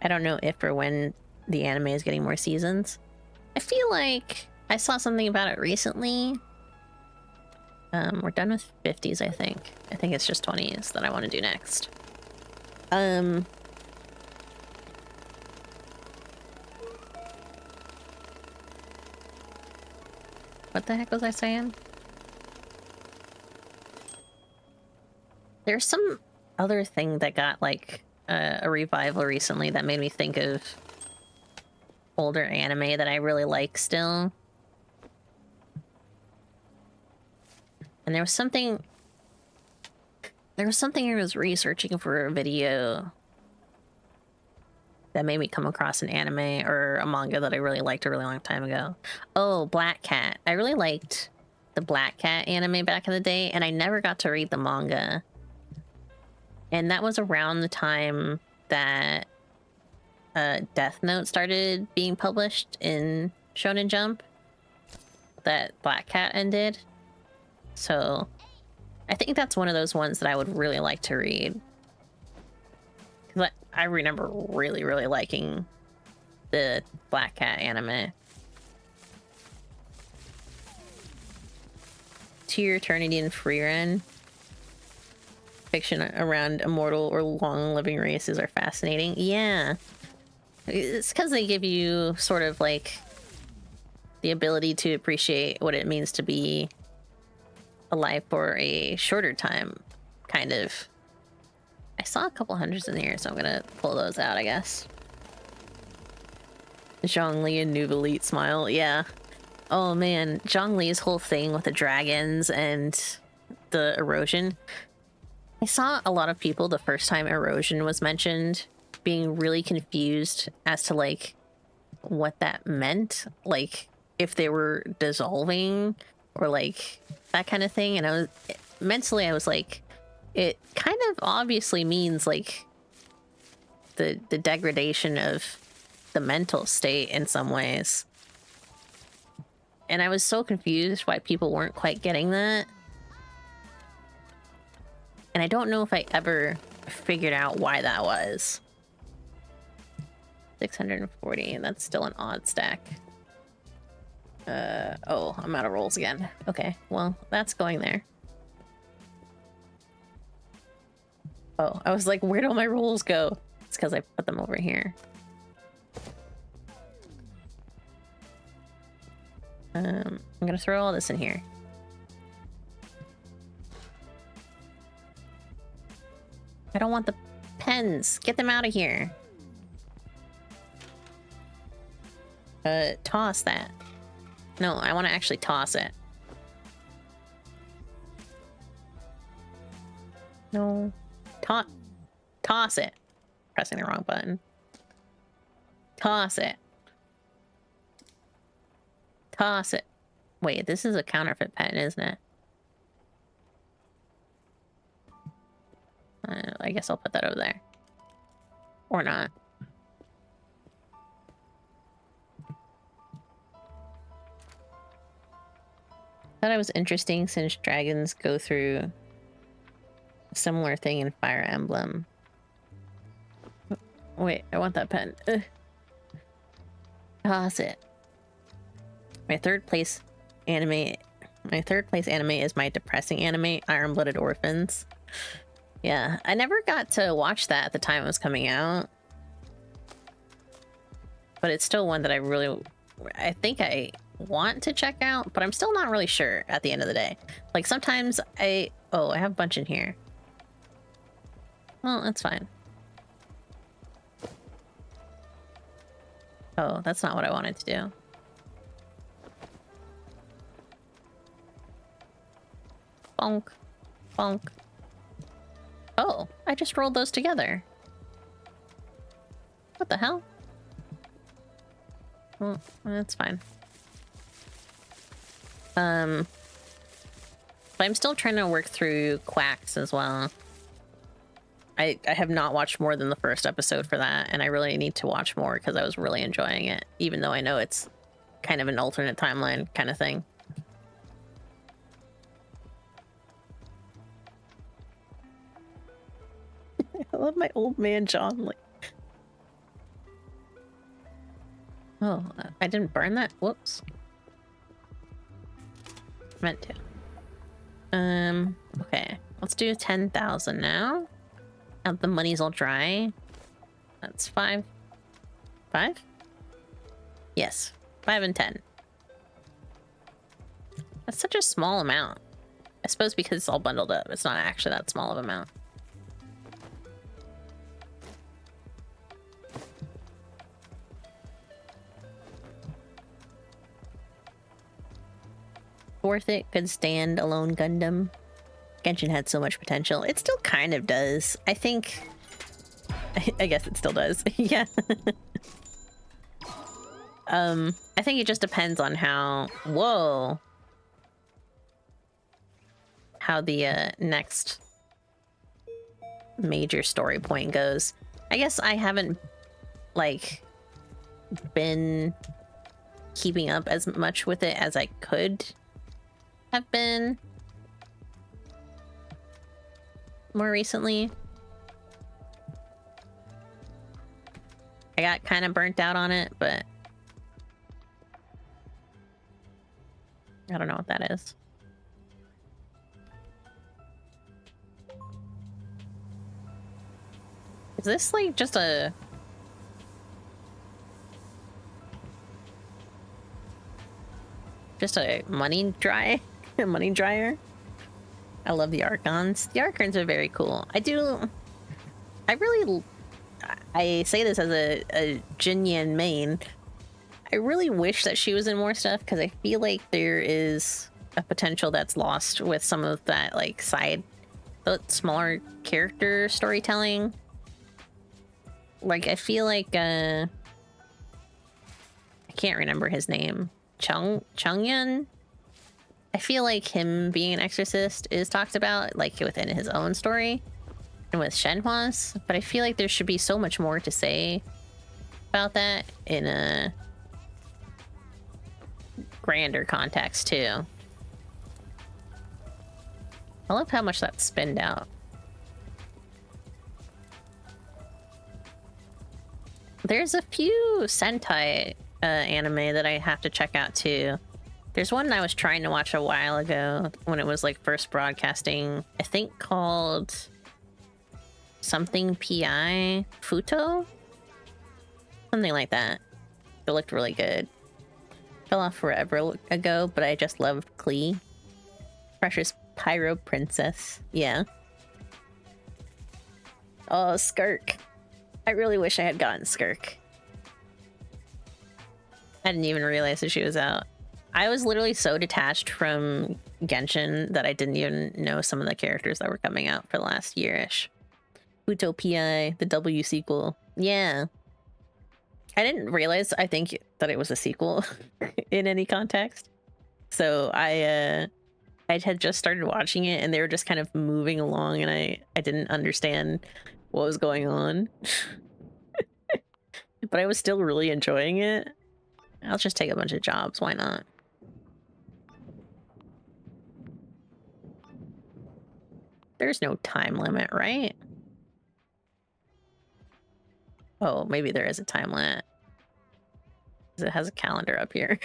I don't know if or when the anime is getting more seasons. I feel like I saw something about it recently. We're done with 50s, I think. I think it's just 20s that I want to do next. What the heck was I saying? There's some other thing that got like a revival recently that made me think of older anime that I really like still. And there was something I was researching for a video that made me come across an anime or a manga that I really liked a really long time ago. Oh, Black Cat. I really liked the Black Cat anime back in the day, and I never got to read the manga. And that was around the time that Death Note started being published in Shonen Jump. That Black Cat ended. So I think that's one of those ones that I would really like to read. Because I remember really, really liking the Black Cat anime. To Your Eternity and Freerun. Fiction around immortal or long-living races are fascinating. Yeah. It's because they give you sort of like the ability to appreciate what it means to be alive for a shorter time, kind of. I saw a couple hundreds in here, so I'm gonna pull those out, I guess. Zhongli and Nuvolite smile, yeah. Oh man, Zhongli's whole thing with the dragons and the erosion. I saw a lot of people the first time erosion was mentioned being really confused as to like what that meant, like if they were dissolving or like that kind of thing. And I was mentally, I was like, it kind of obviously means like the degradation of the mental state in some ways. And I was so confused why people weren't quite getting that. And I don't know if I ever figured out why that was. 640, that's still an odd stack. Oh, I'm out of rolls again. Okay, well, that's going there. Oh, I was like, where'd all my rolls go? It's because I put them over here. I'm gonna throw all this in here. I don't want the pens. Get them out of here. Toss that. No, I want to actually toss it. No. Toss it. Pressing the wrong button. Toss it. Toss it. Wait, this is a counterfeit pen, isn't it? I guess I'll put that over there. Or not. Thought it was interesting since dragons go through a similar thing in Fire Emblem. Wait, I want that pen. Ugh. Toss it. My third place anime is my depressing anime, Iron Blooded Orphans. Yeah, I never got to watch that at the time it was coming out. But it's still one that I think I want to check out, but I'm still not really sure at the end of the day. Like sometimes I have a bunch in here. Well, that's fine. Oh, that's not what I wanted to do. Bonk. Bonk. Oh, I just rolled those together. What the hell? Well, that's fine. But I'm still trying to work through Quacks as well. I have not watched more than the first episode for that, and I really need to watch more because I was really enjoying it, even though I know it's kind of an alternate timeline kind of thing. I love my old man John. Like, oh, I didn't burn that. Whoops. Meant to. Okay. Let's do 10,000 now. Now the money's all dry. That's 5. 5? Yes. 5 and 10. That's such a small amount. I suppose because it's all bundled up, it's not actually that small of an amount. Worth it. Could stand alone Gundam. Genshin had so much potential. It still kind of does. I think... I guess it still does. Yeah. I think it just depends on how... Whoa! How the next major story point goes. I guess I haven't, like, been keeping up as much with it as I could have been more recently. I got kind of burnt out on it, but I don't know what that is. Is this like just a... just a money dryer? I love the Archons. The Archons are very cool. I say this as a Jinyan main. I really wish that she was in more stuff because I feel like there is a potential that's lost with some of that, like, the smaller character storytelling. Like, I feel like, I can't remember his name. Chungyun? I feel like him being an exorcist is talked about, like, within his own story and with Shenhua's, but I feel like there should be so much more to say about that in a grander context, too. I love how much that spinned out. There's a few Sentai anime that I have to check out, too. There's one I was trying to watch a while ago when it was like first broadcasting, I think called something PI Futo? Something like that. It looked really good. Fell off forever ago, but I just loved Klee. Precious Pyro Princess. Yeah. Oh, Skirk. I really wish I had gotten Skirk. I didn't even realize that she was out. I was literally so detached from Genshin that I didn't even know some of the characters that were coming out for the last year-ish. Utopia, the W sequel. Yeah. I didn't realize, I think, that it was a sequel in any context. So I had just started watching it and they were just kind of moving along and I didn't understand what was going on. But I was still really enjoying it. I'll just take a bunch of jobs, why not? There's no time limit, right? Oh, maybe there is a time limit. It has a calendar up here.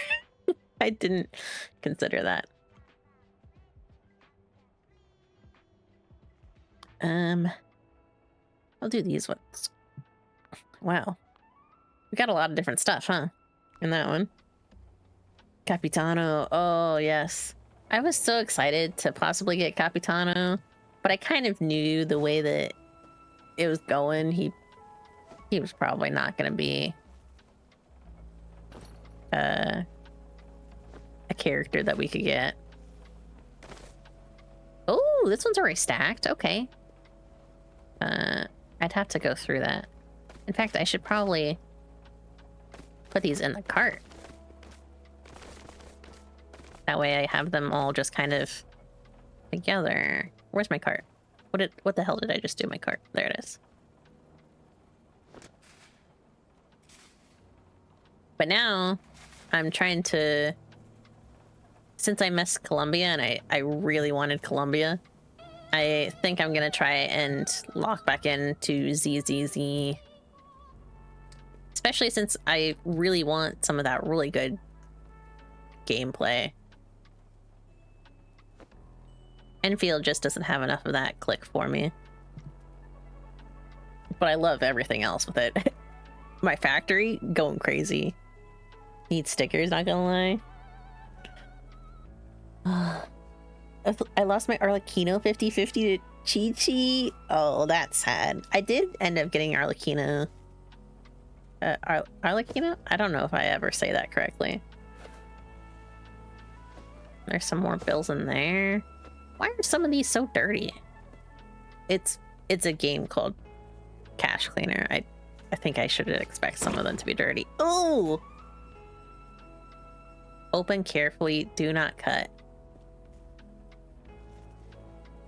I didn't consider that. I'll do these ones. Wow. We got a lot of different stuff, huh? In that one. Capitano. Oh, yes. I was so excited to possibly get Capitano, but I kind of knew the way that it was going. He was probably not going to be a character that we could get. Oh, this one's already stacked. Okay. I'd have to go through that. In fact, I should probably put these in the cart. That way I have them all just kind of together. Where's my cart? What the hell did I just do my cart? There it is. But now I'm trying to, since I missed Columbia and I really wanted Columbia, I think I'm gonna try and lock back into ZZZ. Especially since I really want some of that really good gameplay. Enfield just doesn't have enough of that click for me. But I love everything else with it. My factory, going crazy. Need stickers, not gonna lie. I lost my Arlecchino 50-50 to Chi-Chi. Oh, that's sad. I did end up getting Arlecchino. Arlecchino? I don't know if I ever say that correctly. There's some more bills in there. Why are some of these so dirty? It's a game called Cash Cleaner. I think I should expect some of them to be dirty. Oh! Open carefully, do not cut.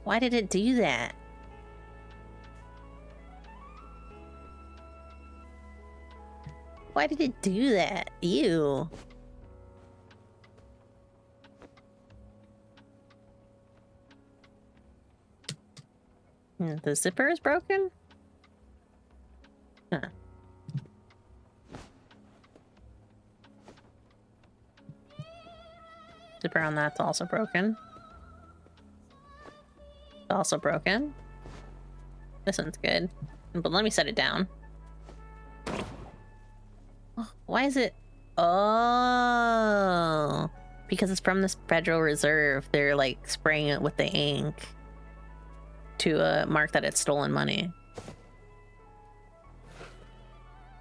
Why did it do that? Why did it do that? Ew. The zipper is broken? Huh. Zipper on that's also broken. Also broken. This one's good. But let me set it down. Why is it? Oh, because it's from this Federal Reserve. They're like spraying it with the ink to mark that it's stolen money.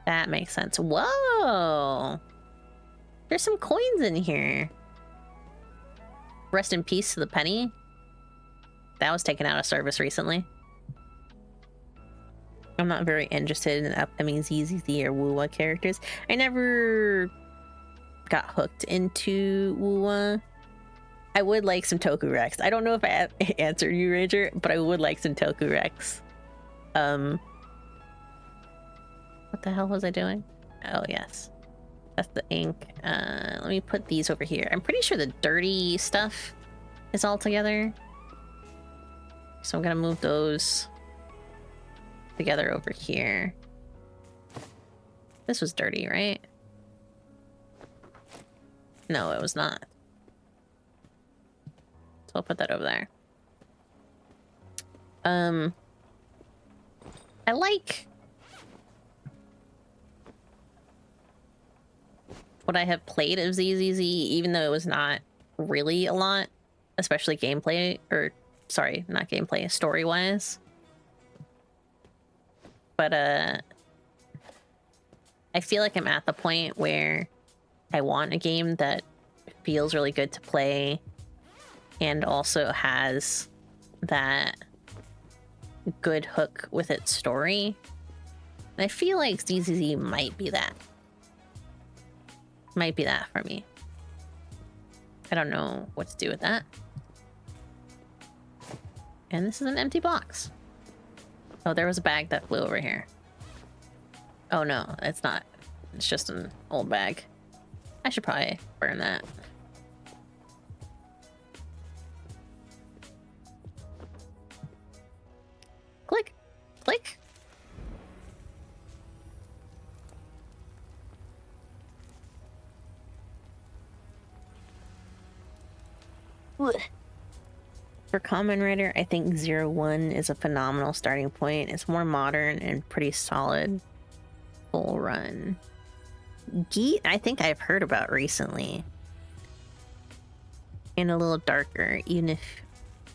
That makes sense. Whoa! There's some coins in here. Rest in peace to the penny. That was taken out of service recently. I'm not very interested in upcoming ZZZ or Wuwa characters. I never got hooked into Wuwa. I would like some Toku Rex. I don't know if I answered you, Ranger, but I would like some Toku Rex. What the hell was I doing? Oh, yes. That's the ink. Let me put these over here. I'm pretty sure the dirty stuff is all together. So I'm gonna move those together over here. This was dirty, right? No, it was not. So I'll put that over there. I like what I have played of ZZZ, even though it was not really a lot, especially gameplay, or sorry, not gameplay, story-wise. But I feel like I'm at the point where I want a game that feels really good to play and also has that good hook with its story. And I feel like ZZZ might be that. Might be that for me. I don't know what to do with that. And this is an empty box. Oh, there was a bag that flew over here. Oh no, it's not. It's just an old bag. I should probably burn that. Click. Click. Ugh. For Common Writer, I think 01 is a phenomenal starting point. It's more modern and pretty solid full run. Geet, I think I've heard about recently. And a little darker, even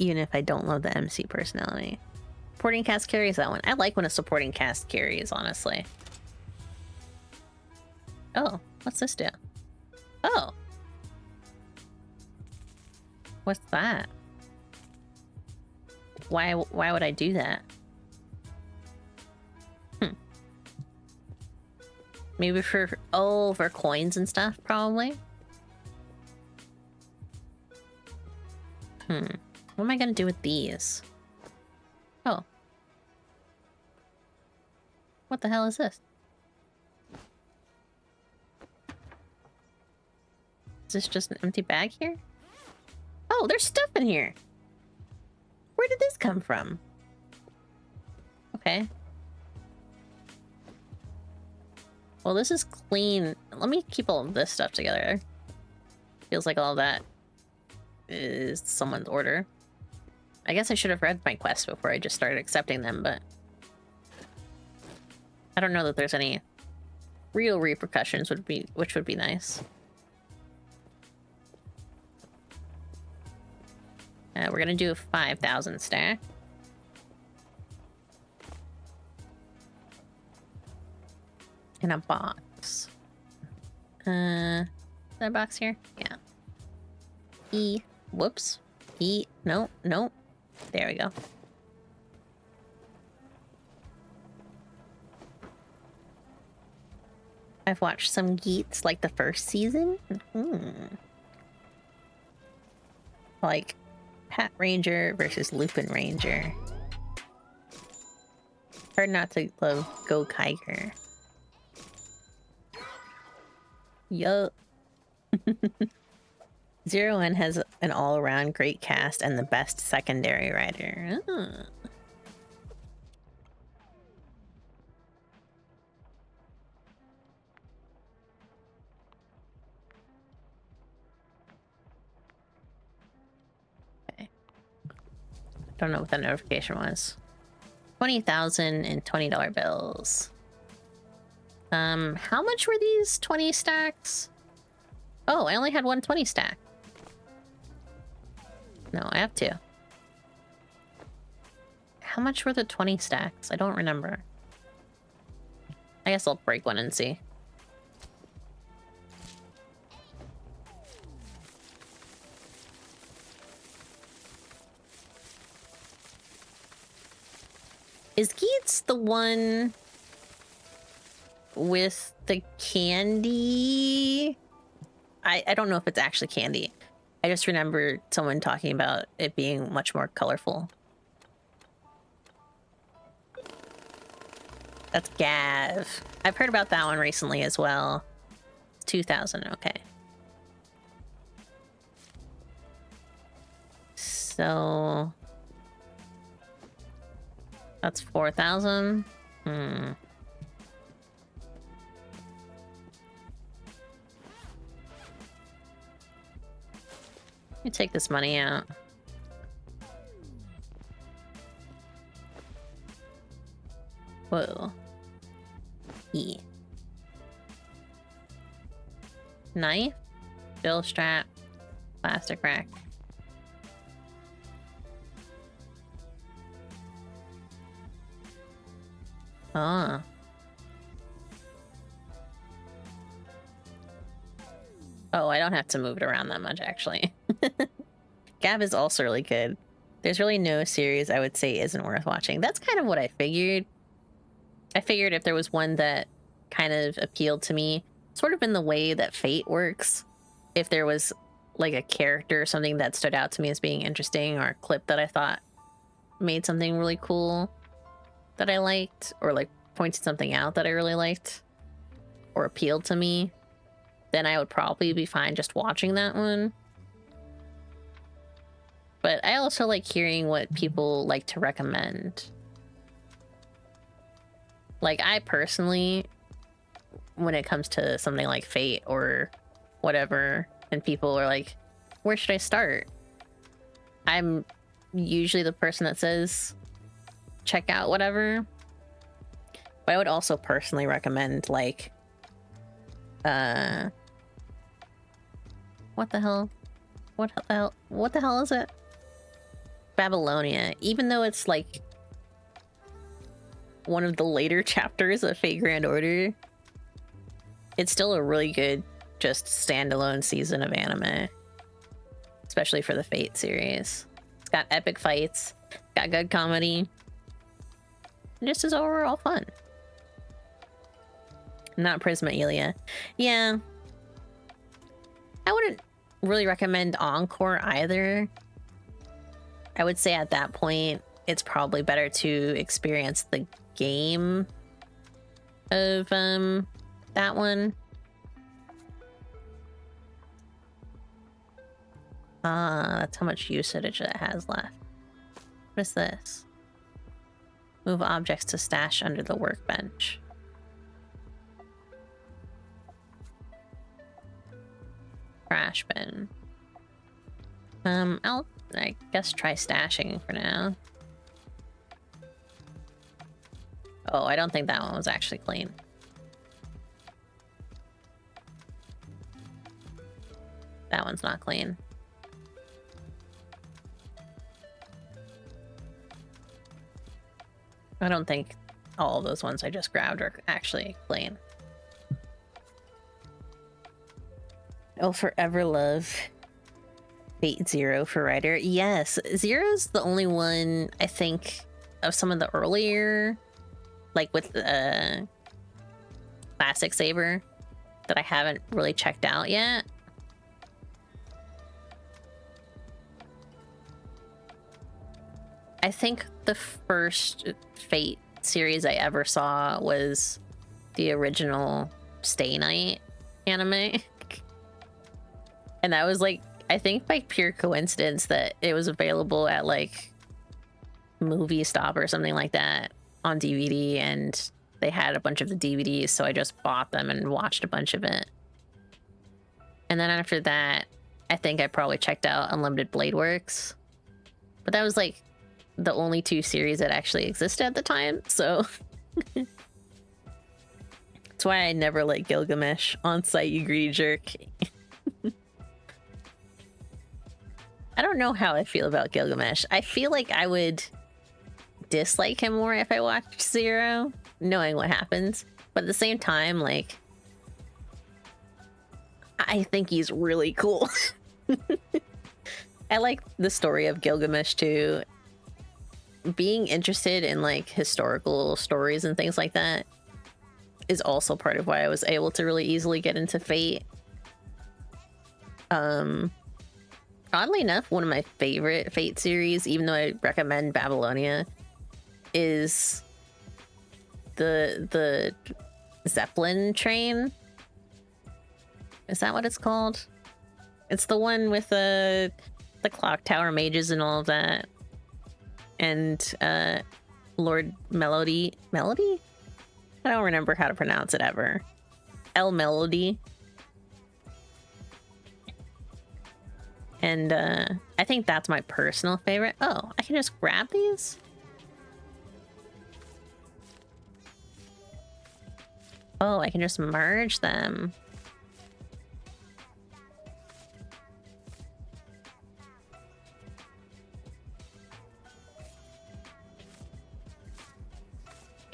if I don't love the MC personality. Supporting cast carries that one. I like when a supporting cast carries, honestly. Oh, what's this do? Oh. What's that? Why would I do that? Maybe for coins and stuff, probably. What am I gonna do with these? Oh. What the hell is this? Is this just an empty bag here? Oh, there's stuff in here! Where did this come from? Okay. Well, this is clean. Let me keep all of this stuff together. Feels like all that is someone's order. I guess I should have read my quests before I just started accepting them, but I don't know that there's any real repercussions, which would be nice. We're gonna do a 5,000 stack. In a box. Is that a box here? Yeah. E. Whoops. E. No, no. There we go. I've watched some Geets, like the first season. Like Pat Ranger versus Lupin Ranger. Hard not to love Go Kiger. Yup. 01 has an all-around great cast and the best secondary writer. Okay. Don't know what the notification was. 20,000 in $20 bills. How much were these 20 stacks? Oh, I only had 120 stack. No, I have two. How much were the 20 stacks? I don't remember. I guess I'll break one and see. Is Geets the one with the candy? I don't know if it's actually candy. I just remember someone talking about it being much more colorful. That's Gav. I've heard about that one recently as well. 2,000, okay. So that's 4,000. Let me take this money out. Whoa. E. Knife, bill strap, plastic rack. Ah. Oh, I don't have to move it around that much, actually. Gab is also really good. There's really no series I would say isn't worth watching. That's kind of what I figured. I figured if there was one that kind of appealed to me, sort of in the way that Fate works, if there was like a character or something that stood out to me as being interesting, or a clip that I thought made something really cool that I liked, or like pointed something out that I really liked or appealed to me, then I would probably be fine just watching that one. But I also like hearing what people like to recommend. Like, I personally, when it comes to something like Fate or whatever, and people are like, where should I start? I'm usually the person that says, check out whatever. But I would also personally recommend, like, what the hell? What the hell is it? Babylonia. Even though it's like one of the later chapters of Fate Grand Order, it's still a really good, just standalone season of anime. Especially for the Fate series. It's got epic fights, got good comedy, and just is overall fun. Not Prisma Ilia. Yeah. I wouldn't really recommend Encore either. I would say at that point, it's probably better to experience the game of that one. That's how much usage it has left. What is this? Move objects to stash under the workbench. Trash bin. I'll, I guess, try stashing for now. Oh, I don't think that one was actually clean. That one's not clean. I don't think all of those ones I just grabbed are actually clean. Oh, forever love Fate Zero for Rider. Yes, Zero's the only one, I think, of some of the earlier, like with Classic Saber, that I haven't really checked out yet. I think the first Fate series I ever saw was the original Stay Night anime. And that was like, I think by pure coincidence that it was available at like Movie Stop or something like that on DVD, and they had a bunch of the DVDs, so I just bought them and watched a bunch of it. And then after that, I think I probably checked out Unlimited Blade Works. But that was like the only two series that actually existed at the time, so that's why I never let Gilgamesh on site, you greedy jerk. I don't know how I feel about Gilgamesh. I feel like I would dislike him more if I watched Zero, knowing what happens. But at the same time, like, I think he's really cool. I like the story of Gilgamesh too. Being interested in like historical stories and things like that is also part of why I was able to really easily get into Fate. Oddly enough, one of my favorite Fate series, even though I recommend Babylonia, is the Zeppelin train. Is that what it's called? It's the one with the clock tower mages and all of that. And Lord Melody? I don't remember how to pronounce it ever. El Melody. And I think that's my personal favorite. Oh, I can just grab these? Oh, I can just merge them.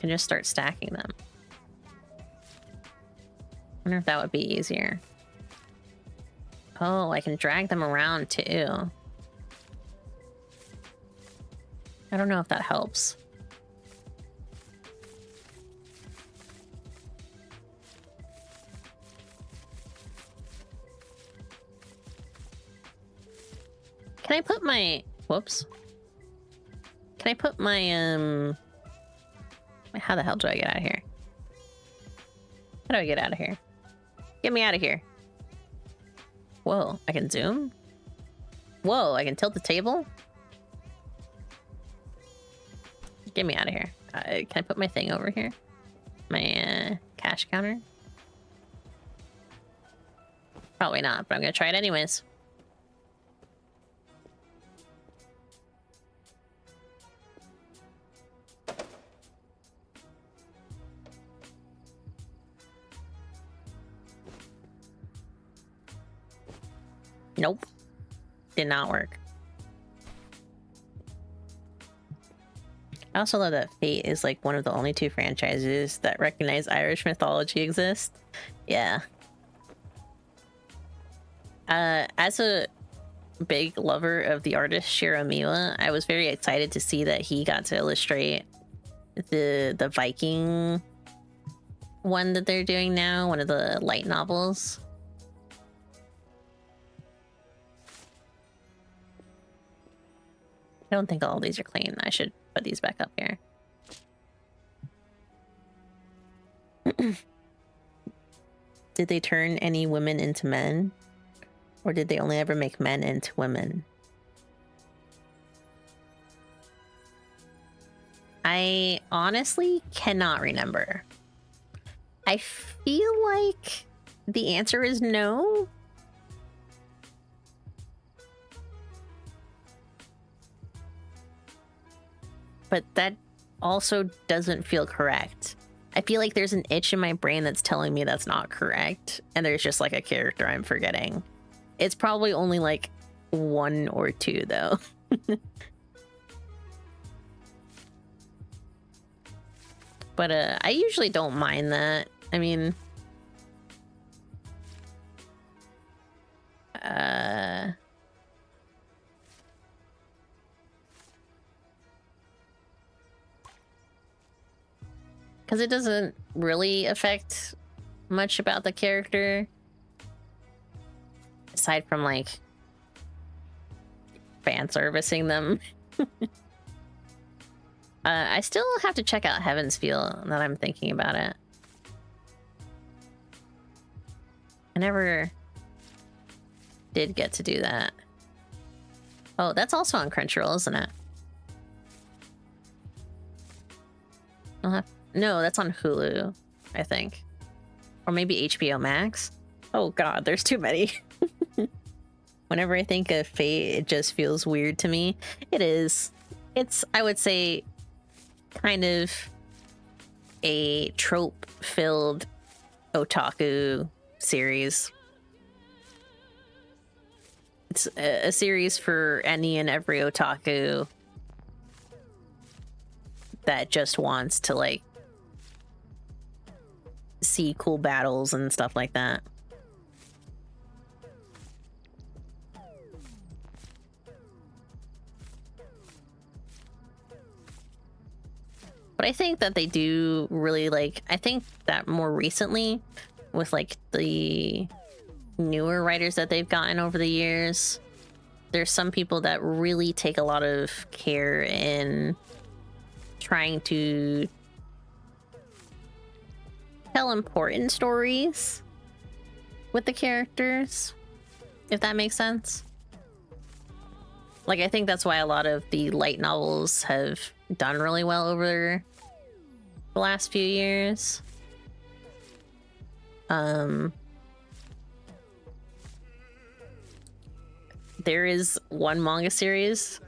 can just start stacking them. Wonder if that would be easier. Oh, I can drag them around too. I don't know if that helps. Can I put my... Whoops. Can I put my, How the hell do I get out of here? How do I get out of here? Get me out of here. Whoa, I can zoom? Whoa, I can tilt the table? Get me out of here. Can I put my thing over here? My, cash counter? Probably not, but I'm gonna try it anyways. Nope. Did not work. I also love that Fate is like one of the only two franchises that recognize Irish mythology exists. Yeah. As a big lover of the artist Shiro Miwa, I was very excited to see that he got to illustrate the Viking one that they're doing now, one of the light novels. I don't think all these are clean. I should put these back up here. Did they turn any women into men? Or did they only ever make men into women? I honestly cannot remember. I feel like the answer is no. But that also doesn't feel correct. I feel like there's an itch in my brain that's telling me that's not correct, and there's just like a character I'm forgetting. It's probably only like 1 or 2 though. But I usually don't mind that. I mean, because it doesn't really affect much about the character. Aside from, like, fan servicing them. I still have to check out Heaven's Feel now that I'm thinking about it. I never did get to do that. Oh, that's also on Crunchyroll, isn't it? No, that's on Hulu, I think. Or maybe HBO Max. Oh god, there's too many. Whenever I think of Fate, it just feels weird to me. It is. It's, I would say, kind of a trope-filled otaku series. It's a series for any and every otaku that just wants to, like, see cool battles and stuff like that. But I think that they do really, like, I think that more recently with, like, the newer writers that they've gotten over the years, there's some people that really take a lot of care in trying to tell important stories with the characters, if that makes sense. Like, I think that's why a lot of the light novels have done really well over the last few years. There is one manga series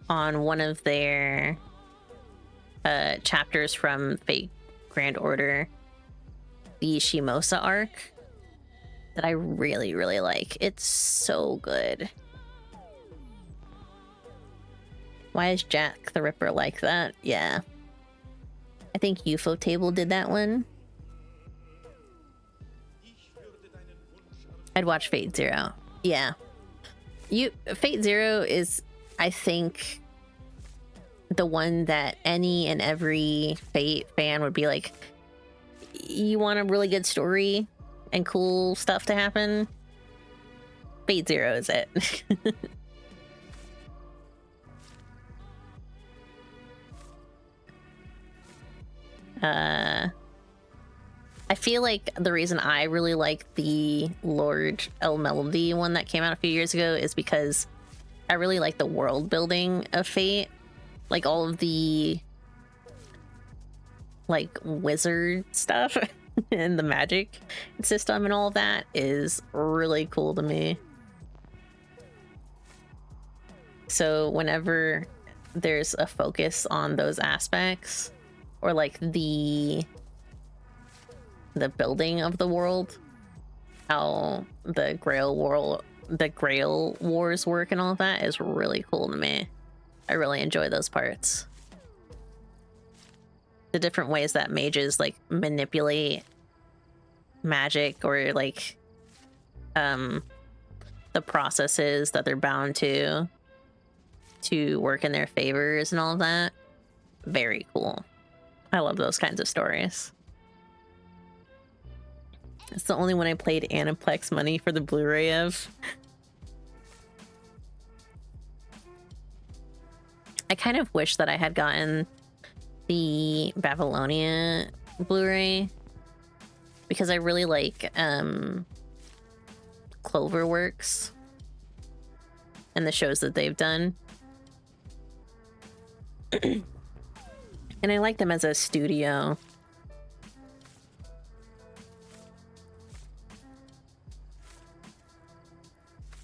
on one of their chapters from Fate Grand Order, the Shimosa arc, that I really, really like. It's so good. Why is Jack the Ripper like that? Yeah. I think UFO Table did that one. I'd watch Fate Zero. Yeah. Fate Zero is, I think, the one that any and every Fate fan would be like, you want a really good story and cool stuff to happen? Fate Zero is it. I feel like the reason I really like the Lord El Melody one that came out a few years ago is because I really like the world building of Fate. Like all of the like wizard stuff and the magic system and all of that is really cool to me. So whenever there's a focus on those aspects, or like the building of the world, how the Grail Wars work and all of that is really cool to me. I really enjoy those parts. The different ways that mages like manipulate magic, or like the processes that they're bound to work in their favors and all of that. Very cool. I love those kinds of stories. It's the only one I played Aniplex money for the Blu-ray of. I kind of wish that I had gotten the Babylonia Blu-ray, because I really like Cloverworks and the shows that they've done. And I like them as a studio.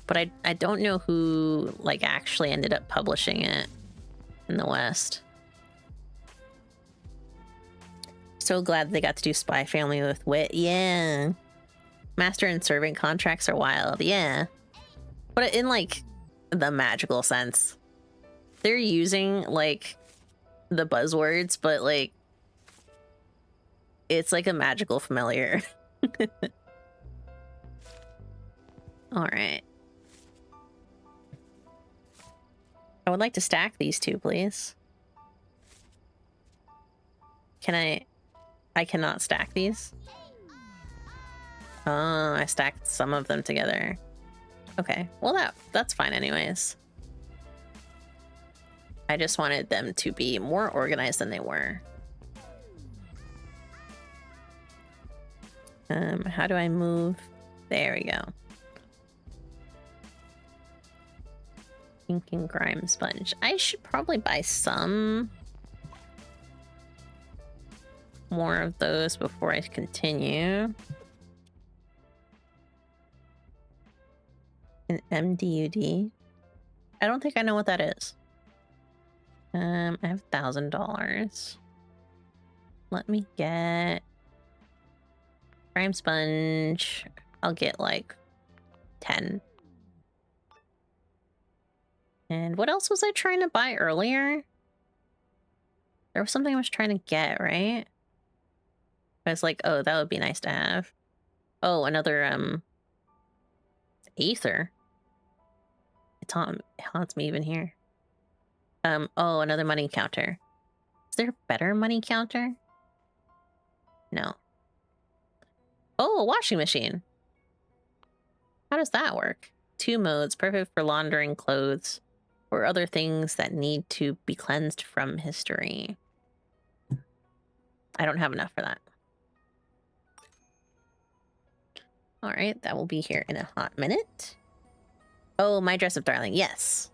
But I don't know who like actually ended up publishing it in the West. So glad they got to do Spy Family with Wit. Yeah. Master and servant contracts are wild. Yeah. But in like the magical sense. They're using like the buzzwords, but like it's like a magical familiar. All right. I would like to stack these two, please. Can I cannot stack these. Oh, I stacked some of them together. Okay, well that's fine anyways. I just wanted them to be more organized than they were. How do I move? There we go. Ink and grime sponge. I should probably buy some more of those before I continue. An MDUD. I don't think I know what that is. I have $1,000. Let me get grime sponge. I'll get like 10. And what else was I trying to buy earlier? There was something I was trying to get, right? I was like, oh, that would be nice to have. Oh, another Aether. It haunts me even here. Oh, another money counter. Is there a better money counter? No. Oh, a washing machine. How does that work? 2 modes, perfect for laundering clothes or other things that need to be cleansed from history. I don't have enough for that. All right, that will be here in a hot minute. Oh, my dress up darling. Yes.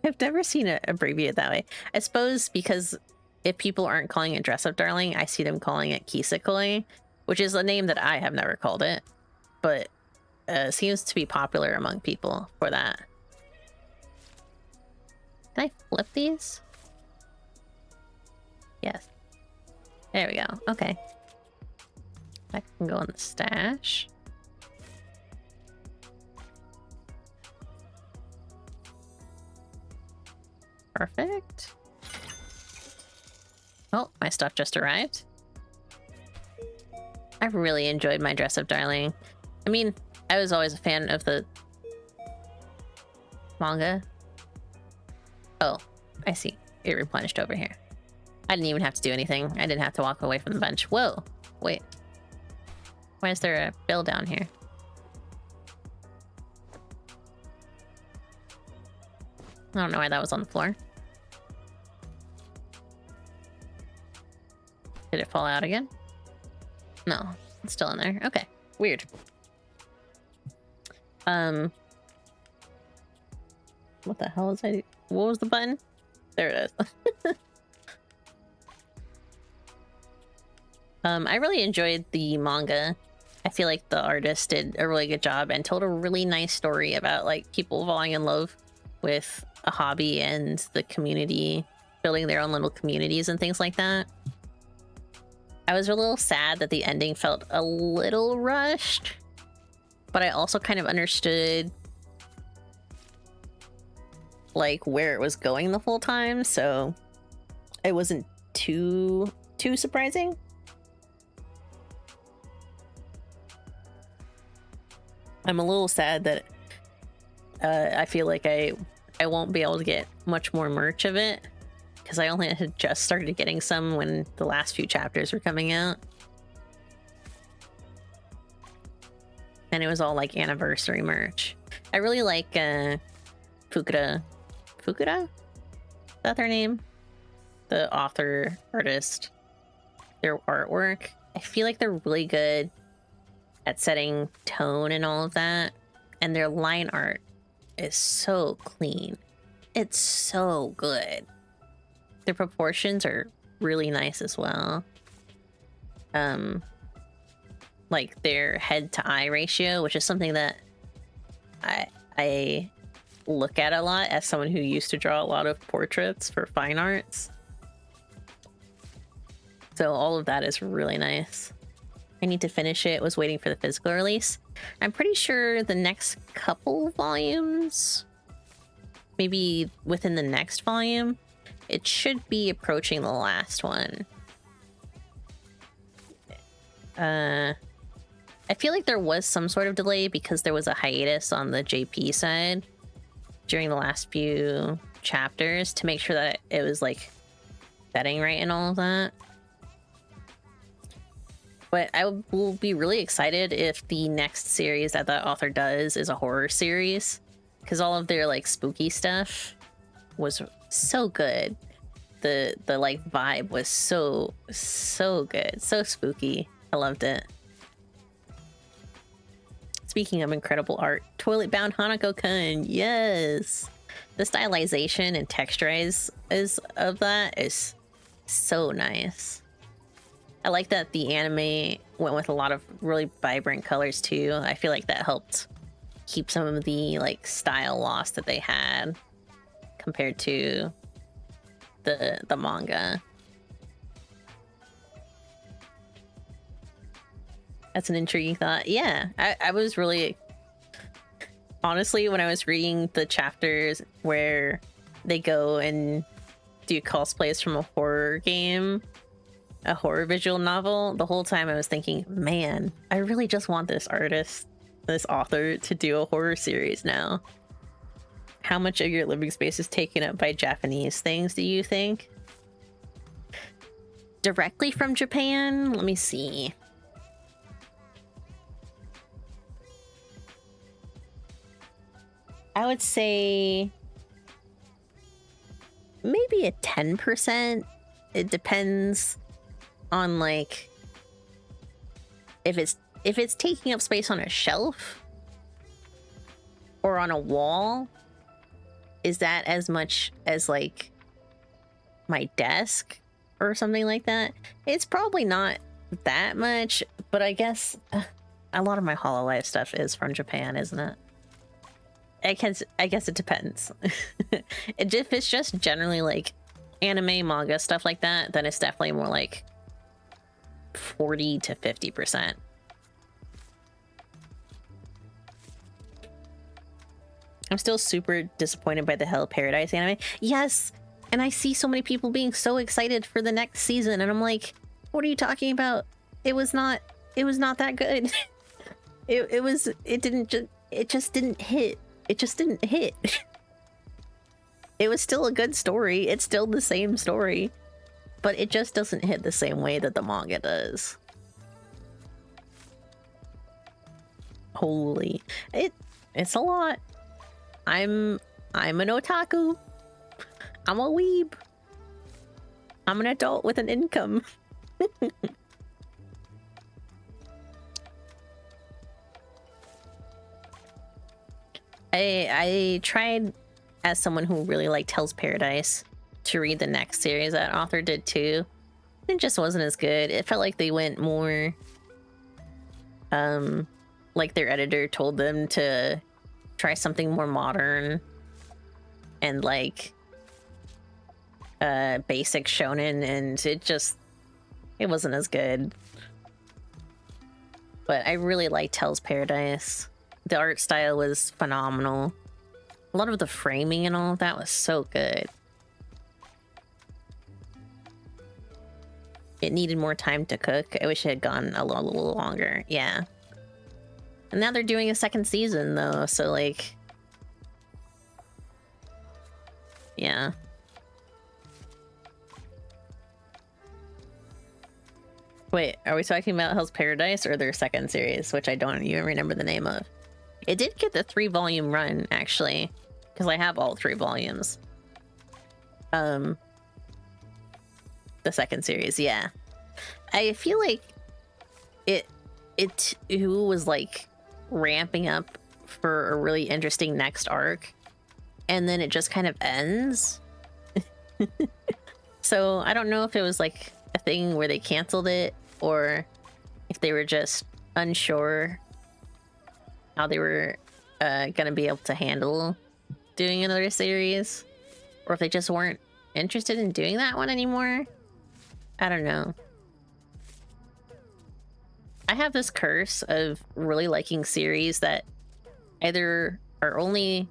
I've never seen it abbreviated that way. I suppose because if people aren't calling it dress up darling, I see them calling it Kisakoi, which is a name that I have never called it, but seems to be popular among people for that. Can I flip these? Yes. There we go. Okay. That can go in the stash. Perfect. Oh, my stuff just arrived. I really enjoyed my Dress Up Darling. I mean, I was always a fan of the manga. Oh, I see. It replenished over here. I didn't even have to do anything. I didn't have to walk away from the bench. Whoa. Wait. Why is there a bill down here? I don't know why that was on the floor. Did it fall out again? No, it's still in there. Okay, weird. What the hell was I? What was the button? There it is. I really enjoyed the manga. I feel like the artist did a really good job and told a really nice story about like people falling in love with a hobby and the community, building their own little communities and things like that. I was a little sad that the ending felt a little rushed, but I also kind of understood like where it was going the whole time, so it wasn't too surprising. I'm a little sad that I feel like I won't be able to get much more merch of it because I only had just started getting some when the last few chapters were coming out. And it was all like anniversary merch. I really like Fukuda? Is that their name? The author, artist, their artwork. I feel like they're really good at setting tone and all of that. And their line art is so clean. It's so good. Their proportions are really nice as well. Like their head to eye ratio, which is something that I look at a lot as someone who used to draw a lot of portraits for fine arts. So all of that is really nice. I need to finish it. Was waiting for the physical release. I'm pretty sure the next couple volumes, maybe within the next volume, it should be approaching the last one. I feel like there was some sort of delay because there was a hiatus on the JP side during the last few chapters to make sure that it was like setting right and all of that. But I will be really excited if the next series that that author does is a horror series, because all of their like spooky stuff was so good. The like vibe was so good, so spooky. I loved it. Speaking of incredible art, Toilet Bound Hanako-kun, yes! The stylization and texturize of that is so nice. I like that the anime went with a lot of really vibrant colors too. I feel like that helped keep some of the like style loss that they had compared to the manga. That's an intriguing thought. Yeah, I was really... Honestly, when I was reading the chapters where they go and do cosplays from a horror game, a horror visual novel, the whole time I was thinking, man, I really just want this artist, this author, to do a horror series now. How much of your living space is taken up by Japanese things, do you think? Directly from Japan? Let me see. I would say maybe a 10%. It depends on like if it's taking up space on a shelf or on a wall. Is that as much as like my desk or something like that? It's probably not that much, but I guess a lot of my Hololive stuff is from Japan, isn't it? I guess it depends. If it's just generally like anime, manga, stuff like that, then it's definitely more like 40 to 50%. I'm still super disappointed by the Hell Paradise anime. Yes, And I see so many people being so excited for the next season, and I'm like, what are you talking about? It was not that good. It just didn't hit. It just didn't hit. It was still a good story. It's still the same story, but it just doesn't hit the same way that the manga does. Holy, it's a lot. I'm an otaku. I'm a weeb. I'm an adult with an income. I tried, as someone who really liked Hell's Paradise, to read the next series that author did too. It just wasn't as good. It felt like they went more like their editor told them to try something more modern and like basic shonen, and it wasn't as good. But I really liked Hell's Paradise. The art style was phenomenal. A lot of the framing and all of that was so good. It needed more time to cook. I wish it had gone a little longer. Yeah. And now they're doing a second season though, so like, yeah. Wait, are we talking about Hell's Paradise or their second series, which I don't even remember the name of? It did get the 3-volume run, actually, because I have all 3 volumes. The second series, yeah. I feel like it was like ramping up for a really interesting next arc, and then it just kind of ends. So I don't know if it was like a thing where they canceled it, or if they were just unsure how they were gonna be able to handle doing another series, or if they just weren't interested in doing that one anymore. I don't know. I have this curse of really liking series that either are only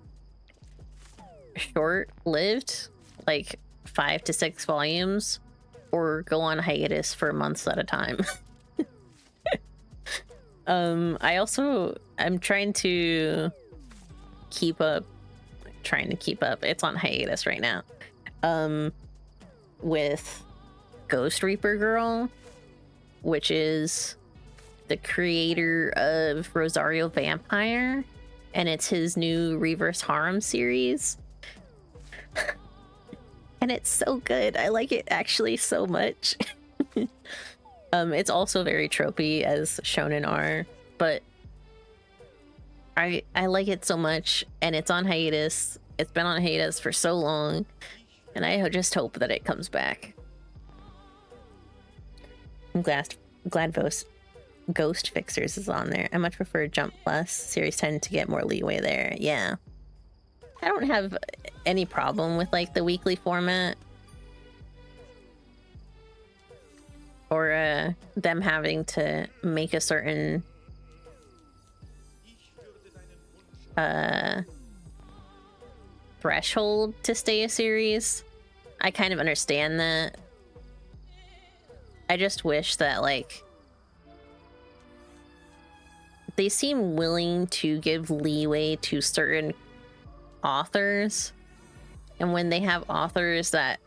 short-lived, like 5 to 6 volumes, or go on hiatus for months at a time. I'm trying to keep up. It's on hiatus right now. With Ghost Reaper Girl, which is the creator of Rosario Vampire, and it's his new Reverse Harem series. And it's so good. I like it actually so much. It's also very tropey, as shonen are, but I like it so much, and it's on hiatus. It's been on hiatus for so long, and I just hope that it comes back. I'm glad Ghost Fixers is on there. I much prefer Jump Plus. Series tend to get more leeway there. Yeah. I don't have any problem with like the weekly format, or them having to make a certain threshold to stay a series. I kind of understand that. I just wish that like they seem willing to give leeway to certain authors, and when they have authors that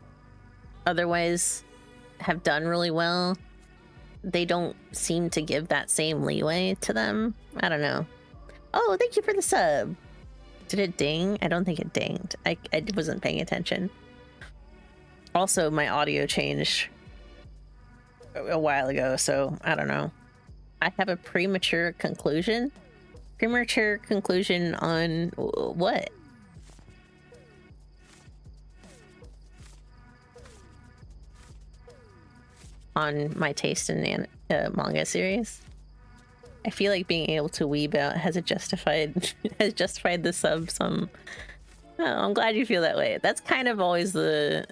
otherwise have done really well, they don't seem to give that same leeway to them. I don't know. Oh, thank you for the sub. Did it ding? I don't think it dinged. I wasn't paying attention. Also, my audio changed a while ago, so I don't know. I have a premature conclusion. Premature conclusion on what? On my taste in manga series. I feel like being able to weeb out has justified the sub some. Oh, I'm glad you feel that way. That's kind of always the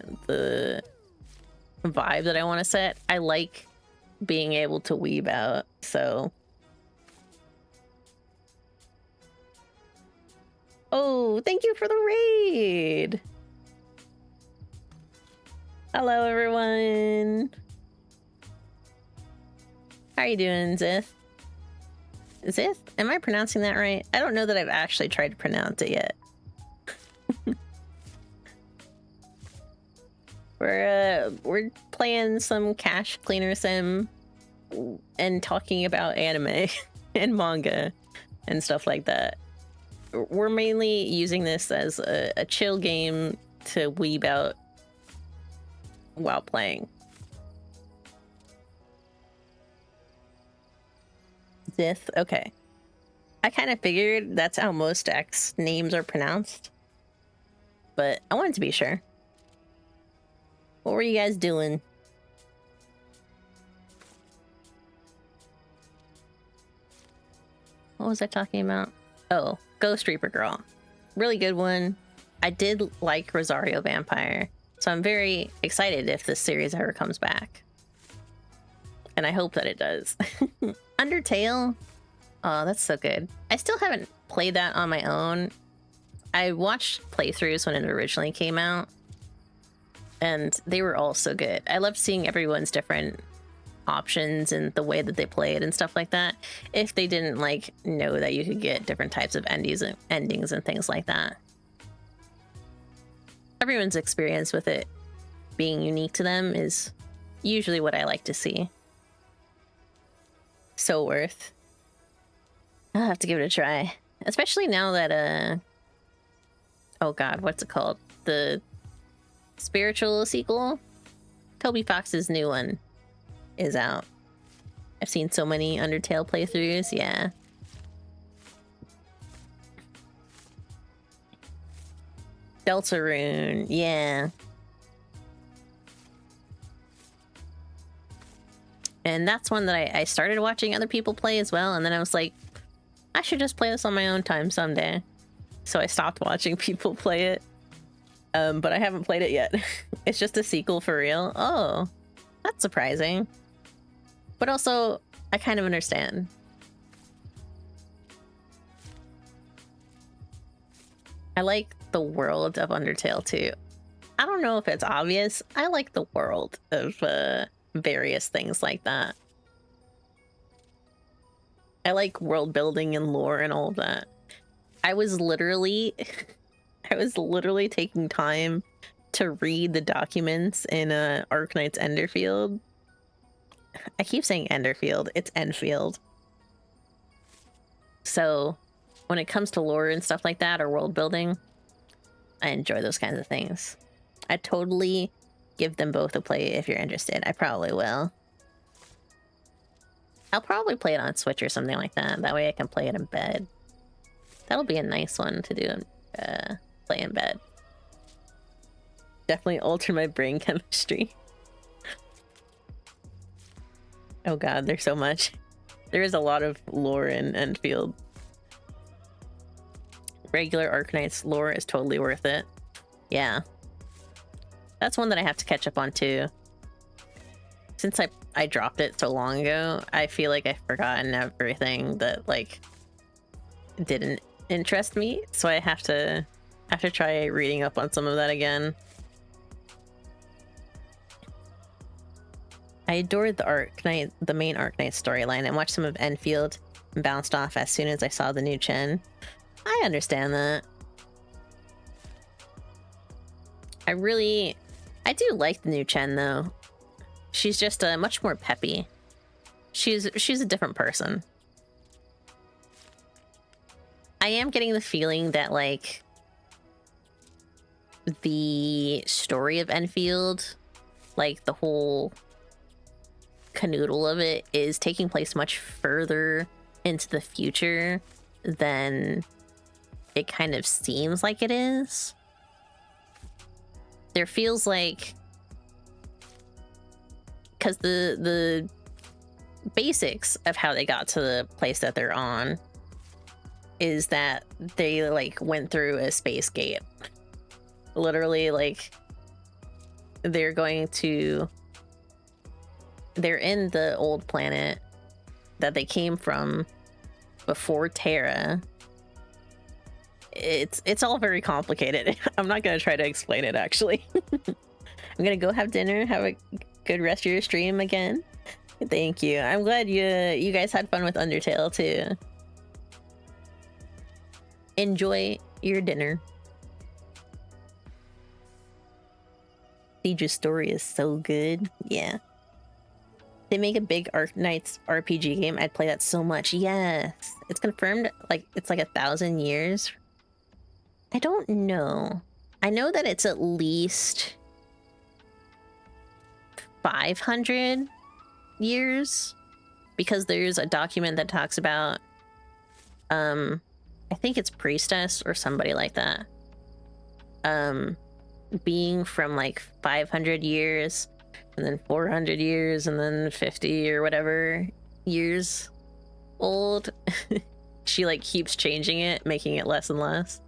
vibe that I want to set. I like being able to weeb out, so. Oh, thank you for the raid. Hello, everyone. How are you doing, Zith? Zith? Am I pronouncing that right? I don't know that I've actually tried to pronounce it yet. We're playing some cache cleaner sim and talking about anime and manga and stuff like that. We're mainly using this as a chill game to weeb out while playing. Zith, okay. I kind of figured that's how most X names are pronounced, but I wanted to be sure. What were you guys doing? What was I talking about? Oh, Ghost Reaper Girl. Really good one. I did like Rosario Vampire, so I'm very excited if this series ever comes back. And I hope that it does. Undertale? Oh, that's so good. I still haven't played that on my own. I watched playthroughs when it originally came out, and they were all so good. I loved seeing everyone's different options and the way that they played and stuff like that. If they didn't like know that you could get different types of endings and things like that. Everyone's experience with it being unique to them is usually what I like to see. So worth. I'll have to give it a try. Especially now that oh god, what's it called? The spiritual sequel? Toby Fox's new one is out. I've seen so many Undertale playthroughs, yeah. Deltarune, yeah. And that's one that I started watching other people play as well, and then I was like, I should just play this on my own time someday. So I stopped watching people play it. But I haven't played it yet. It's just a sequel for real. Oh, that's surprising. But also, I kind of understand. I like the world of Undertale too. I don't know if it's obvious. I like the world of various things like that. I like world building and lore and all of that. I was literally taking time to read the documents in Arknight's Enderfield. I keep saying Enderfield, it's Enfield. So when it comes to lore and stuff like that, or world building, I enjoy those kinds of things. I totally give them both a play if you're interested. I probably will. I'll probably play it on Switch or something like that. That way I can play it in bed. That'll be a nice one to do play in bed. Definitely alter my brain chemistry. Oh god, there's so much. There is a lot of lore in Enfield. Regular Arknight's lore is totally worth it. Yeah. That's one that I have to catch up on too. Since I dropped it so long ago, I feel like I've forgotten everything that like didn't interest me. So I have to try reading up on some of that again. I adored the main Arknight storyline, and watched some of Enfield and bounced off as soon as I saw the new Chen. I understand that. I do like the new Chen though. She's just much more peppy. She's a different person. I am getting the feeling that like the story of Enfield, like the whole canoodle of it, is taking place much further into the future than it kind of seems like it is. There feels like, because the basics of how they got to the place that they're on is that they like went through a space gate. Literally, like they're in the old planet that they came from before Terra. It's all very complicated. I'm not gonna try to explain it actually. I'm gonna go have dinner. Have a good rest of your stream again. Thank you. I'm glad you guys had fun with Undertale too. Enjoy your dinner. Siege's story is so good. Yeah. They make a big Arknights RPG game. I'd play that so much. Yes. It's confirmed like it's like 1,000 years. I don't know. I know that it's at least 500 years because there's a document that talks about I think it's priestess or somebody like that being from like 500 years and then 400 years and then 50 or whatever years old. She like keeps changing it, making it less and less,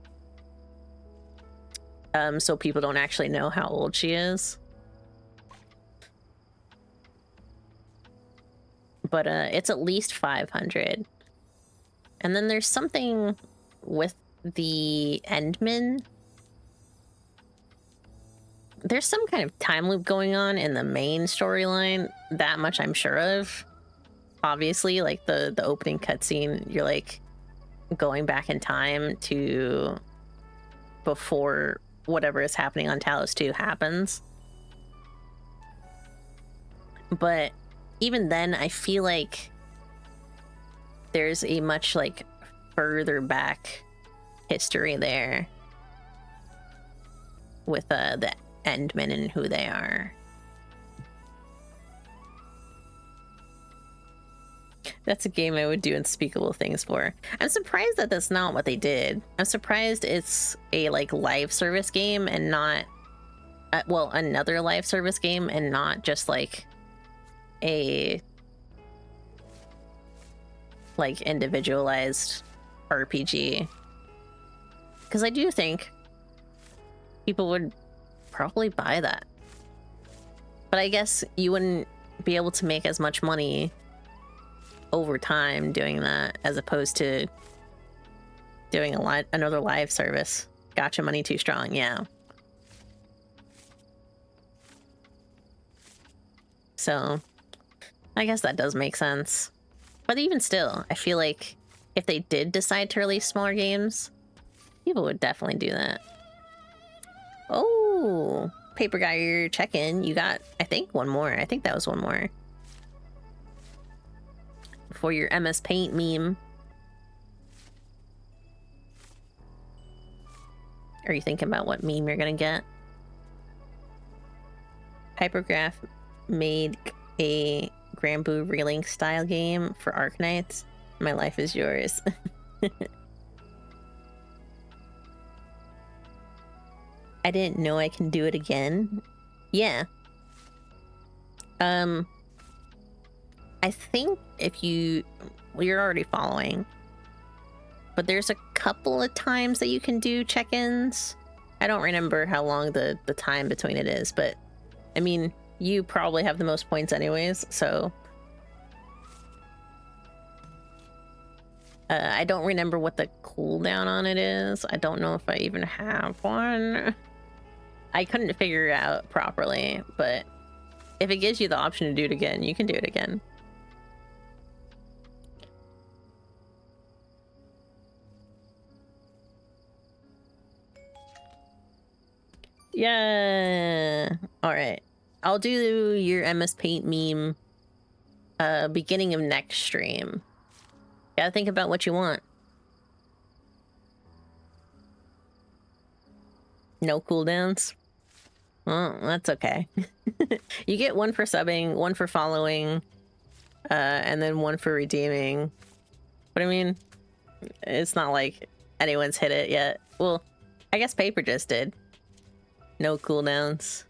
so people don't actually know how old she is. But it's at least 500. And then there's something with the Endmen. There's some kind of time loop going on in the main storyline. That much I'm sure of. Obviously, like the opening cutscene, you're like going back in time to before whatever is happening on Talos 2 happens. But even then, I feel like there's a much like further back history there with the Endmen and who they are. That's a game I would do unspeakable things for. I'm surprised that that's not what they did. I'm surprised it's a like live service game and not well, another live service game and not just like a like individualized RPG, because I do think people would probably buy that, but I guess you wouldn't be able to make as much money over time doing that as opposed to doing another live service. Gotcha, money too strong. Yeah. So I guess that does make sense. But even still, I feel like if they did decide to release smaller games, people would definitely do that. Oh, Paper Guy, your check-in. You got, I think, one more. I think that was one more. For your MS Paint meme. Are you thinking about what meme you're gonna get? Hypergraph made a Granblue Relink style game for Arknights. My life is yours. I didn't know I can do it again. Yeah. I think if you're already following, but there's a couple of times that you can do check-ins. I don't remember how long the time between it is, but I mean, you probably have the most points anyways, so I don't remember what the cooldown on it is. I don't know if I even have one. I couldn't figure it out properly, but if it gives you the option to do it again, you can do it again. Yeah. All right. I'll do your MS Paint meme beginning of next stream. Gotta think about what you want. No cooldowns? Well, that's okay. You get one for subbing, one for following, and then one for redeeming. But I mean, it's not like anyone's hit it yet. Well, I guess Paper just did. No cooldowns.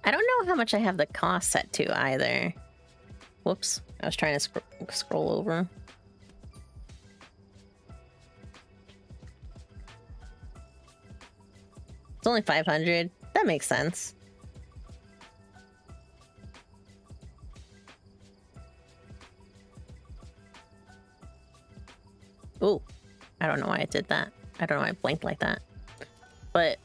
I don't know how much I have the cost set to either. Whoops. I was trying to scroll over. It's only 500. That makes sense. Ooh. I don't know why I did that. I don't know why I blinked like that. But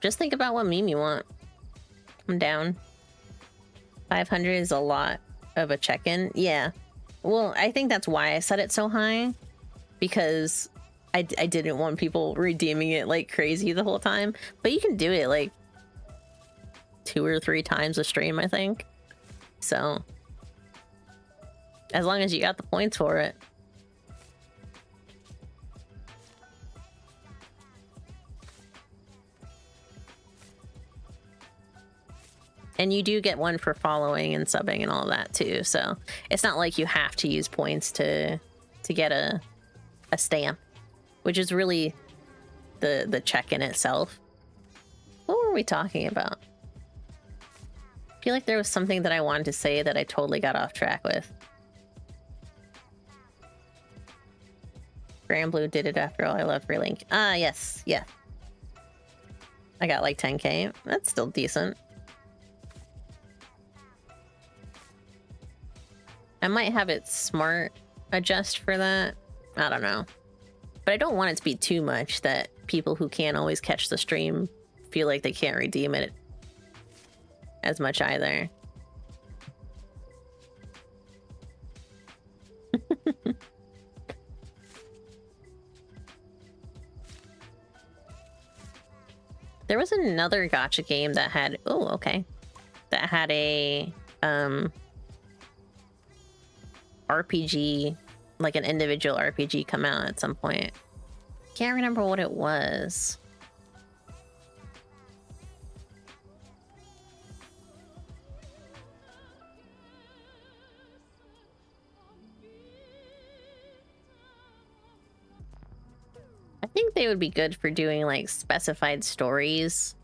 Just think about what meme you want. I'm down. 500 is a lot of a check-in. Yeah. Well, I think that's why I set it so high, because I didn't want people redeeming it like crazy the whole time. But you can do it like 2 or 3 times a stream, I think. So as long as you got the points for it. And you do get one for following and subbing and all that too. So it's not like you have to use points to get a stamp, which is really the check-in itself. What were we talking about? I feel like there was something that I wanted to say that I totally got off track with. Grand Blue did it after all. I love Relink. Ah, yes. Yeah. I got like 10k. That's still decent. I might have it smart adjust for that. I don't know. But I don't want it to be too much that people who can't always catch the stream feel like they can't redeem it as much either. There was another gacha game that had... Oh, okay. That had a... RPG, like an individual RPG come out at some point. Can't remember what it was. I think they would be good for doing like specified stories.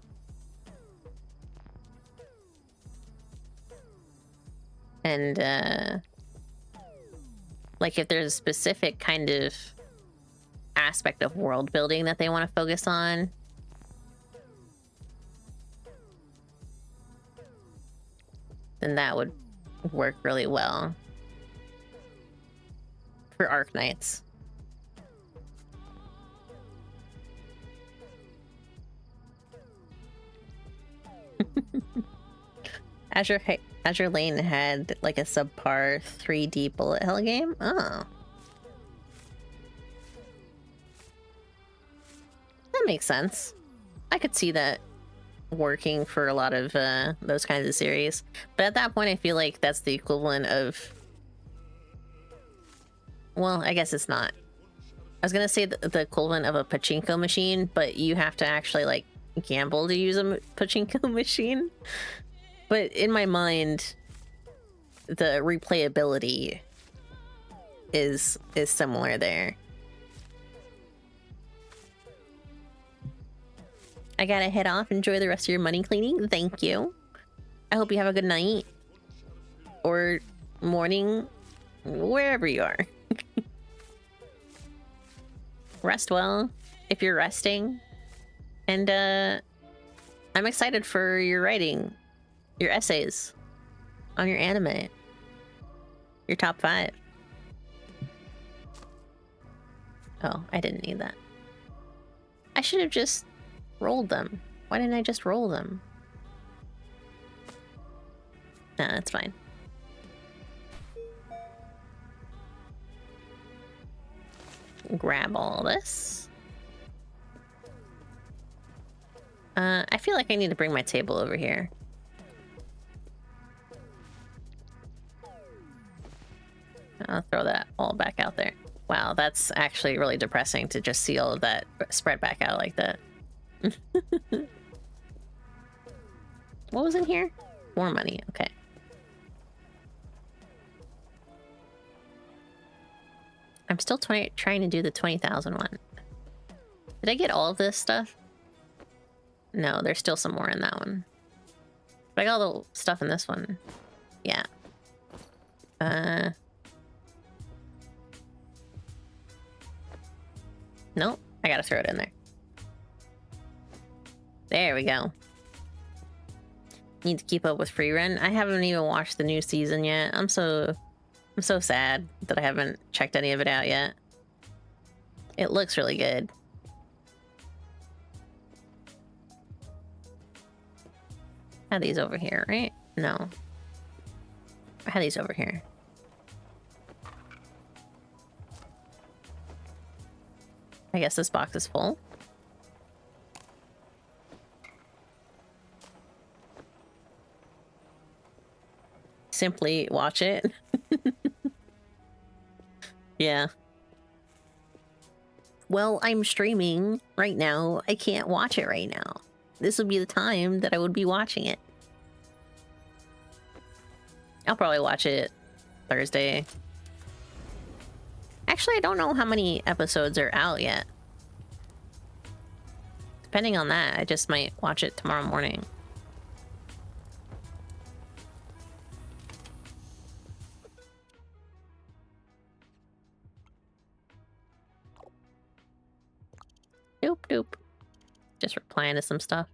And like if there's a specific kind of aspect of world building that they want to focus on, then that would work really well for Arknights. Azure Lane had like a subpar 3D bullet hell game? Oh. That makes sense. I could see that working for a lot of those kinds of series. But at that point, I feel like that's the equivalent of... Well, I guess it's not. I was gonna say the equivalent of a pachinko machine, but you have to actually like gamble to use a pachinko machine. But in my mind, the replayability is similar there. I gotta head off. Enjoy the rest of your money cleaning. Thank you. I hope you have a good night. Or morning. Wherever you are. Rest well if you're resting. And I'm excited for your writing. Your essays. On your anime. Your top 5. Oh, I didn't need that. I should have just rolled them. Why didn't I just roll them? Nah, that's fine. Grab all this. I feel like I need to bring my table over here. I'll throw that all back out there. Wow, that's actually really depressing to just see all of that spread back out like that. What was in here? More money, okay. I'm still trying to do the 20,000 one. Did I get all of this stuff? No, there's still some more in that one. But I got all the stuff in this one. Yeah. Nope, I gotta throw it in there. There we go. Need to keep up with free run. I haven't even watched the new season yet. I'm so sad that I haven't checked any of it out yet. It looks really good. Had these over here, right? No. I had these over here. I guess this box is full. Simply watch it. Yeah. Well, I'm streaming right now. I can't watch it right now. This would be the time that I would be watching it. I'll probably watch it Thursday. Actually, I don't know how many episodes are out yet. Depending on that, I just might watch it tomorrow morning. Doop doop. Just replying to some stuff.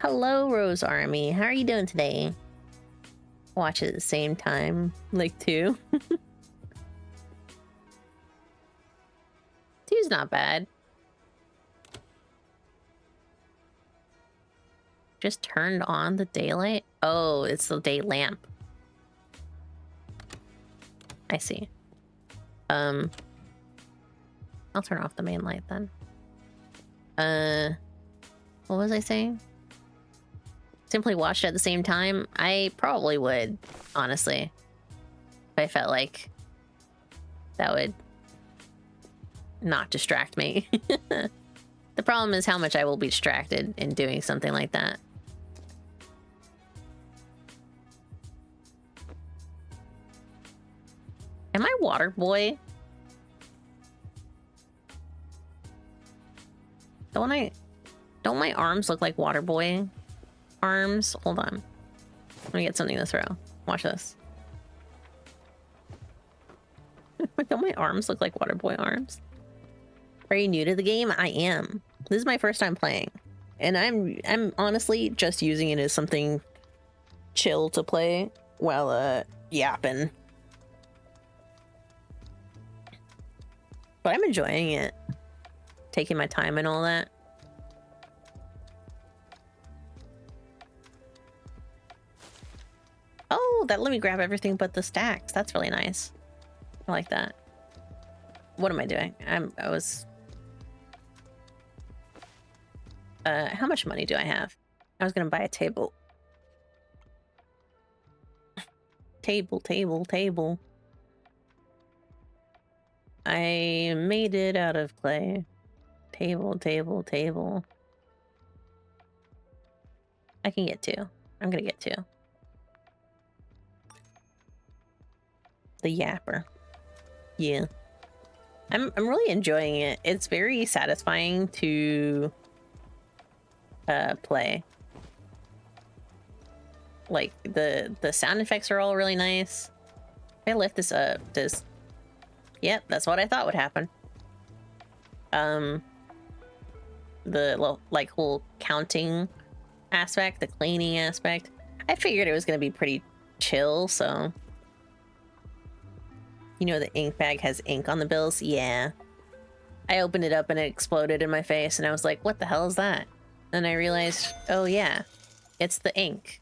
Hello, Rose Army. How are you doing today? Watch it at the same time. Like 2. 2's not bad. Just turned on the daylight? Oh, it's the day lamp. I see. I'll turn off the main light then. What was I saying? Simply watch it at the same time? I probably would, honestly. If I felt like that would not distract me. The problem is how much I will be distracted in doing something like that. Am I water boy? Don't my arms look like water boy arms? Hold on. Let me get something to throw. Watch this. Don't my arms look like water boy arms? Are you new to the game? I am. This is my first time playing. And I'm honestly just using it as something chill to play while yapping. But I'm enjoying it. Taking my time and all that. Oh, that let me grab everything but the stacks. That's really nice. I like that. What am I doing? I was... how much money do I have? I was gonna buy a table. Table. I made it out of clay. Table. I can get 2. I'm gonna get 2. The yapper. Yeah. I'm really enjoying it. It's very satisfying to play. Like the sound effects are all really nice. If I lift this up, yep, that's what I thought would happen. The like whole counting aspect, the cleaning aspect, I figured it was gonna be pretty chill, so you know the ink bag has ink on the bills? Yeah. I opened it up and it exploded in my face and I was like, what the hell is that? And I realized, oh yeah, it's the ink.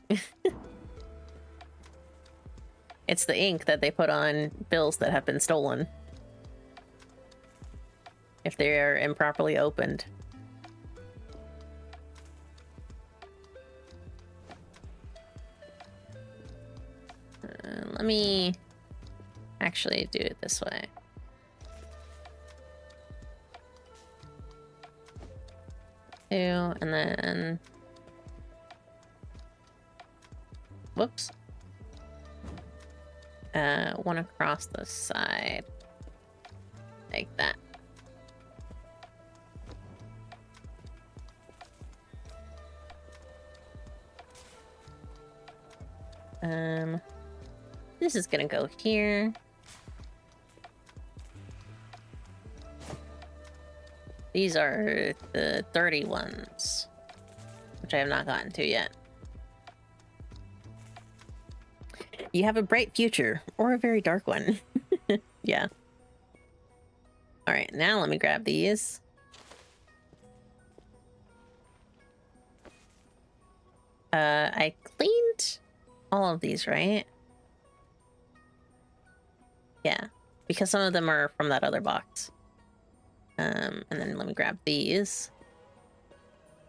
It's the ink that they put on bills that have been stolen. If they are improperly opened. Let me actually do it this way. Two, and then... Whoops. One across the side. Like that. This is gonna go here. These are the dirty ones, which I have not gotten to yet. You have a bright future, or a very dark one. Yeah. All right, now let me grab these. I cleaned all of these, right? Yeah, because some of them are from that other box. And then let me grab these.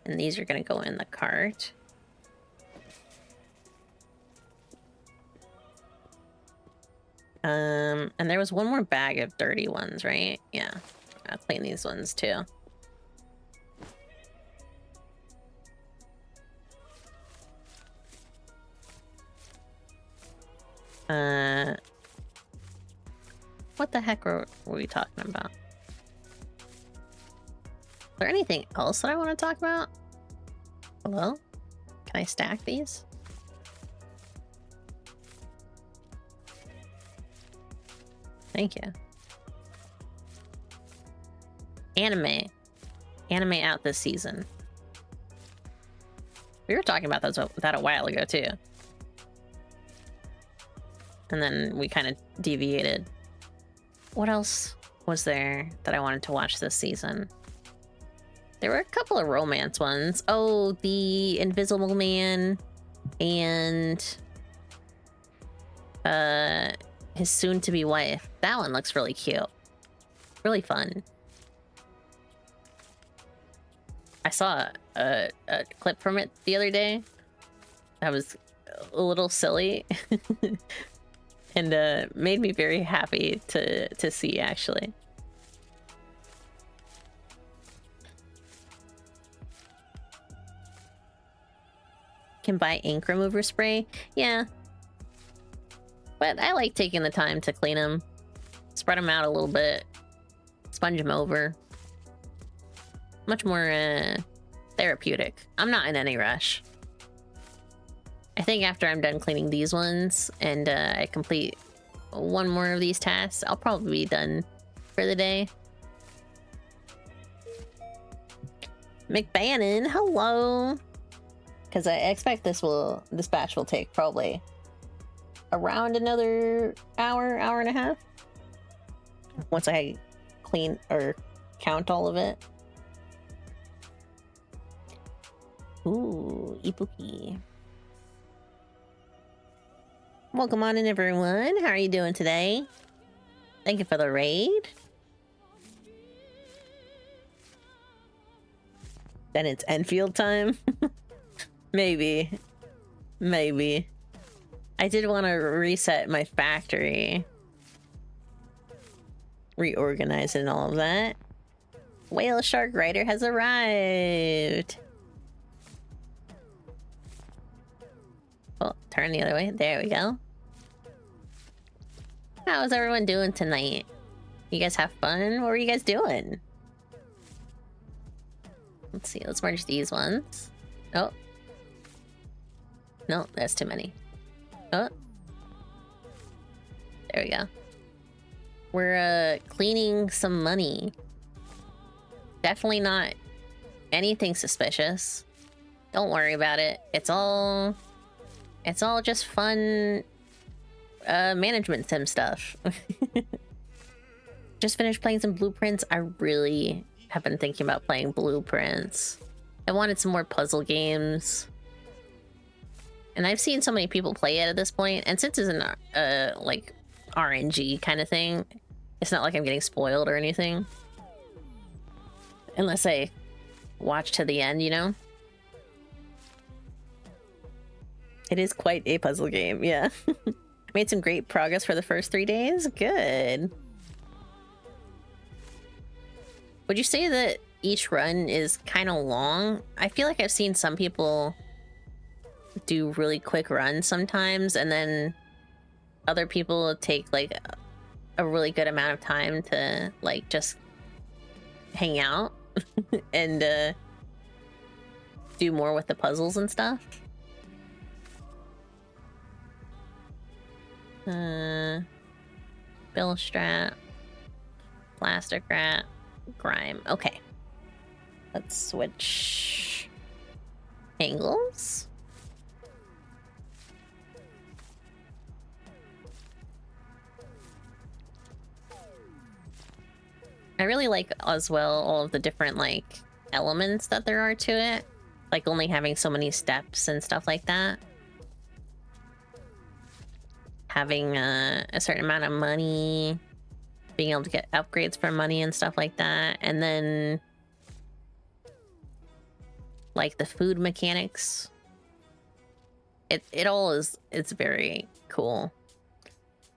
And these are gonna go in the cart. And there was one more bag of dirty ones, right? Yeah, I'll clean these ones too. What the heck were we talking about? Is there anything else that I want to talk about? Hello? Can I stack these? Thank you. Anime. Anime out this season. We were talking about that a while ago, too. And then we kind of deviated. What else was there that I wanted to watch this season? There were a couple of romance ones. Oh, the Invisible Man and his soon-to-be wife. That one looks really cute. Really fun. I saw a clip from it the other day. That was a little silly. And made me very happy to see, actually. Can buy ink remover spray. Yeah. But I like taking the time to clean them. Spread them out a little bit. Sponge them over. Much more therapeutic. I'm not in any rush. I think after I'm done cleaning these ones and I complete one more of these tasks, I'll probably be done for the day. McBannon, hello. Because I expect this batch will take probably around another hour and a half. Once I clean or count all of it. Ooh, Ipuki. Welcome on in, everyone. How are you doing today? Thank you for the raid. Then it's Enfield time. Maybe. Maybe. I did want to reset my factory. Reorganize it and all of that. Whale Shark Rider has arrived. Oh, turn the other way. There we go. How's everyone doing tonight? You guys have fun? What were you guys doing? Let's see. Let's merge these ones. Oh. No, that's too many. Oh. There we go. We're cleaning some money. Definitely not anything suspicious. Don't worry about it. It's all just fun management sim stuff. Just finished playing some Blueprints. I really have been thinking about playing Blueprints. I wanted some more puzzle games. And I've seen so many people play it at this point, and since it's an like RNG kind of thing, it's not like I'm getting spoiled or anything. Unless I watch to the end, you know? It is quite a puzzle game, yeah. Made some great progress for the first 3 days. Good. Would you say that each run is kind of long? I feel like I've seen some people do really quick runs sometimes, and then other people take like a really good amount of time to like just hang out and do more with the puzzles and stuff. Bill Strat, Plastic Rat, Grime. Okay. Let's switch angles. I really like as well all of the different like elements that there are to it. Like only having so many steps and stuff like that. Having a certain amount of money, being able to get upgrades for money and stuff like that. And then like the food mechanics. It all is, it's very cool.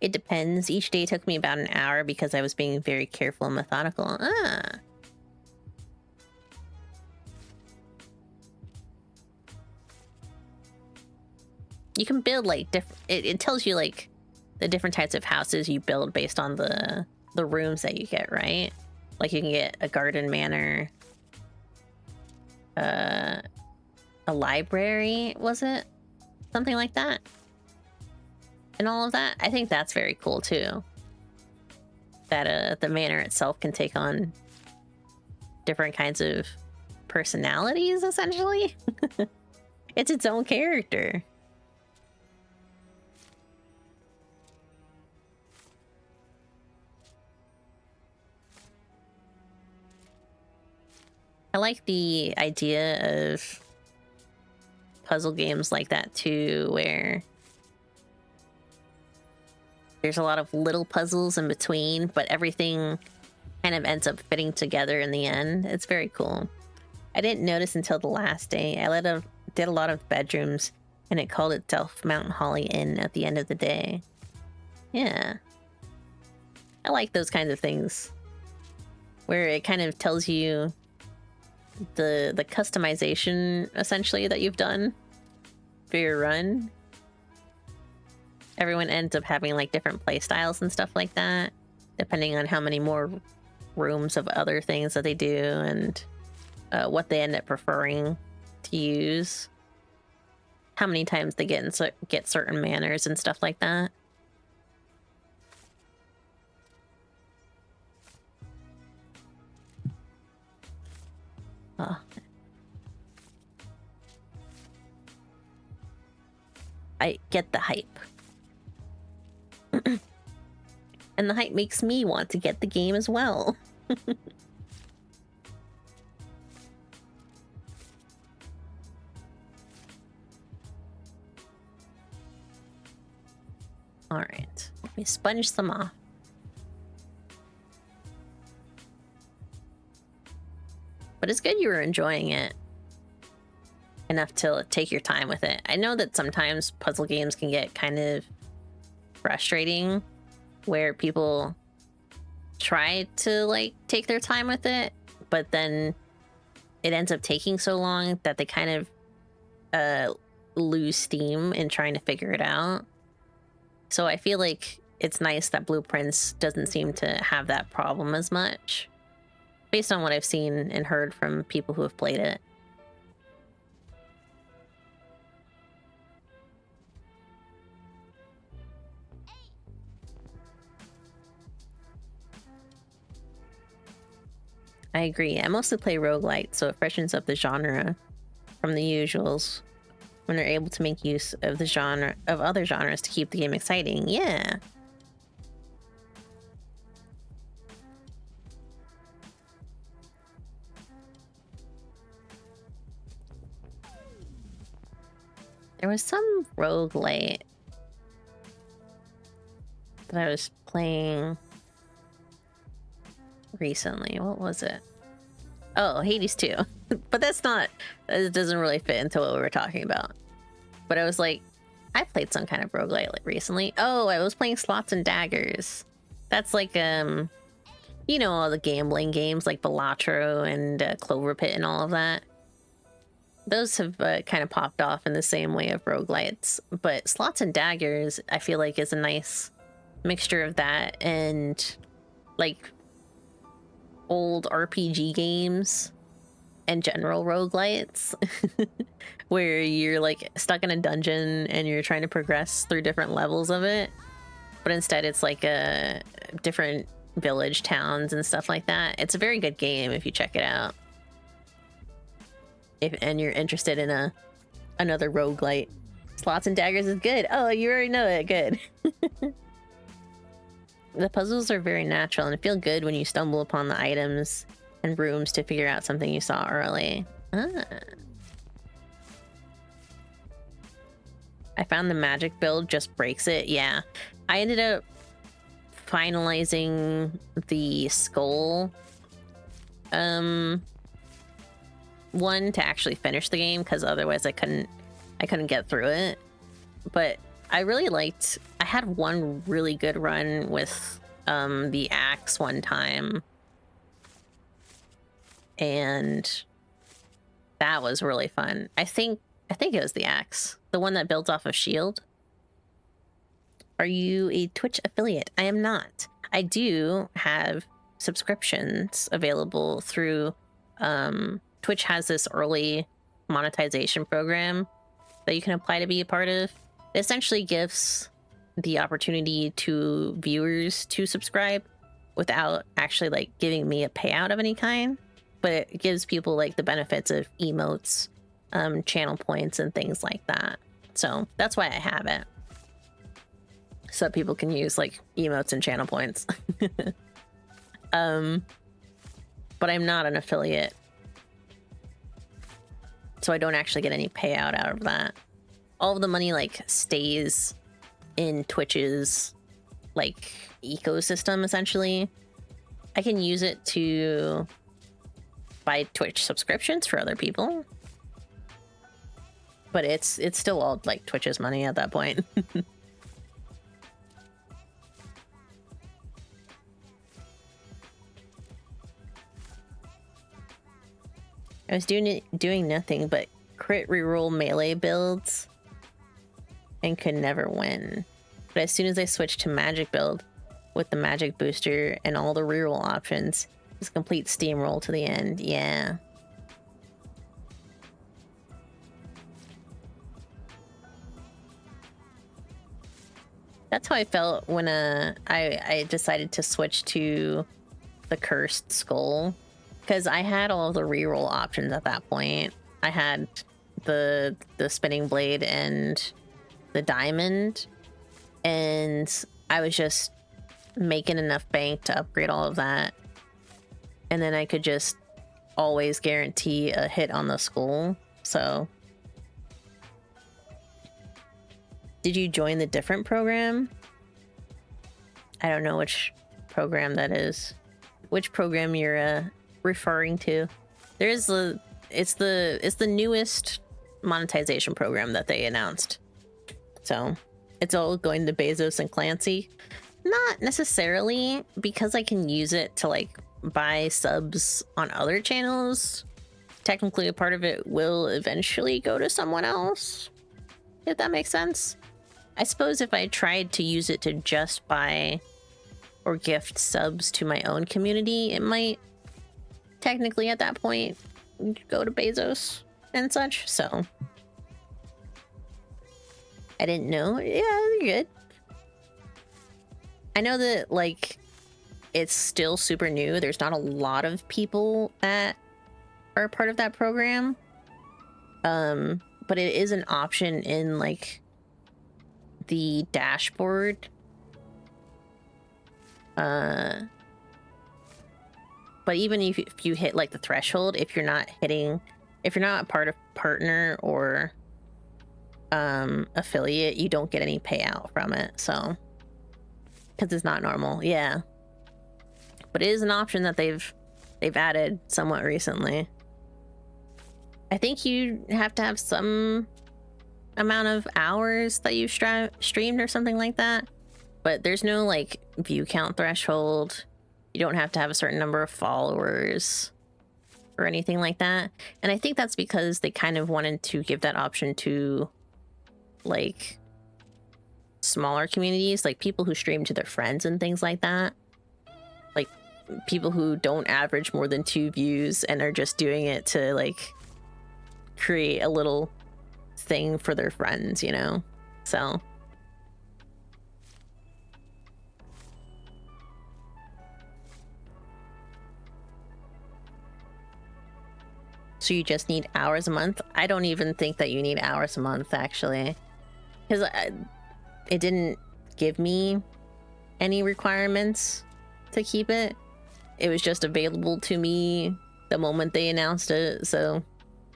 It depends. Each day took me about an hour because I was being very careful and methodical. You can build like different, it tells you like the different types of houses you build based on the rooms that you get, right? Like you can get a garden manor, a library, was it? Something like that. And all of that. I think that's very cool too. That the manor itself can take on different kinds of personalities, essentially. It's its own character. I like the idea of puzzle games like that too, where there's a lot of little puzzles in between, but everything kind of ends up fitting together in the end. It's very cool. I didn't notice until the last day. I did a lot of bedrooms, and it called itself Mountain Holly Inn at the end of the day. Yeah. I like those kinds of things, where it kind of tells you the customization, essentially, that you've done for your run. Everyone ends up having like different play styles and stuff like that, depending on how many more rooms of other things that they do and what they end up preferring to use, how many times they get certain manners and stuff like that. Oh. I get the hype. And the hype makes me want to get the game as well. Alright, let me sponge some off. But it's good you were enjoying it enough to take your time with it. I know that sometimes puzzle games can get kind of frustrating, where people try to like take their time with it, but then it ends up taking so long that they kind of lose steam in trying to figure it out. So I feel like it's nice that Blueprints doesn't seem to have that problem as much, based on what I've seen and heard from people who have played it. I agree. I mostly play roguelite, so it freshens up the genre from the usuals when they're able to make use of the genre of other genres to keep the game exciting. Yeah. There was some roguelite that I was playing recently. What was it? Oh, Hades 2. But that's not, it doesn't really fit into what we were talking about. But I was like, I played some kind of roguelite recently. Oh, I was playing Slots and Daggers. That's like, you know, all the gambling games like Balatro and Clover Pit and all of that. Those have kind of popped off in the same way of roguelites. But Slots and Daggers, I feel like, is a nice mixture of that and like old RPG games and general roguelites where you're like stuck in a dungeon and you're trying to progress through different levels of it, but instead it's like a different village towns and stuff like that. It's a very good game if you check it out, and you're interested in another roguelite. Slots and Daggers is good. Oh, you already know it. Good. The puzzles are very natural and feel good when you stumble upon the items and rooms to figure out something you saw early. Ah. I found the magic build just breaks it. Yeah. I ended up finalizing the skull one to actually finish the game, because otherwise I couldn't get through it. But I really liked, I had one really good run with the axe one time, and that was really fun. I think it was the axe, the one that builds off of shield. Are you a Twitch affiliate? I am not. I do have subscriptions available through Twitch. Has this early monetization program that you can apply to be a part of. It essentially gives the opportunity to viewers to subscribe without actually like giving me a payout of any kind, but it gives people like the benefits of emotes, channel points, and things like that. So that's why I have it, so that people can use like emotes and channel points. But I'm not an affiliate, so I don't actually get any payout out of that. All of the money like stays in Twitch's like ecosystem, essentially. I can use it to buy Twitch subscriptions for other people, but it's still all like Twitch's money at that point. I was doing nothing but crit reroll melee builds and could never win. But as soon as I switched to magic build with the magic booster and all the reroll options, it's a complete steamroll to the end. Yeah. That's how I felt when I decided to switch to the cursed skull, because I had all of the reroll options at that point. I had the spinning blade and the diamond, and I was just making enough bank to upgrade all of that, and then I could just always guarantee a hit on the skull. So did you join the different program? I don't know which program that is. Which program you're referring to? There's it's the newest monetization program that they announced. So it's all going to Bezos and Clancy. Not necessarily, because I can use it to like buy subs on other channels. Technically a part of it will eventually go to someone else, if that makes sense. I suppose if I tried to use it to just buy or gift subs to my own community, it might technically at that point go to Bezos and such. So I didn't know. Yeah, you're good. I know that like it's still super new. There's not a lot of people that are a part of that program. But it is an option in like the dashboard. But even if you hit like the threshold, if you're not a part of partner or affiliate, you don't get any payout from it. So, because it's not normal. Yeah, but it is an option that they've added somewhat recently. I think you have to have some amount of hours that you've streamed or something like that, but there's no like view count threshold. You don't have to have a certain number of followers or anything like that. And I think that's because they kind of wanted to give that option to like smaller communities, like people who stream to their friends and things like that. Like people who don't average more than 2 views and are just doing it to like create a little thing for their friends, you know? So you just need hours a month? I don't even think that you need hours a month, actually, because it didn't give me any requirements to keep it. It was just available to me the moment they announced it. So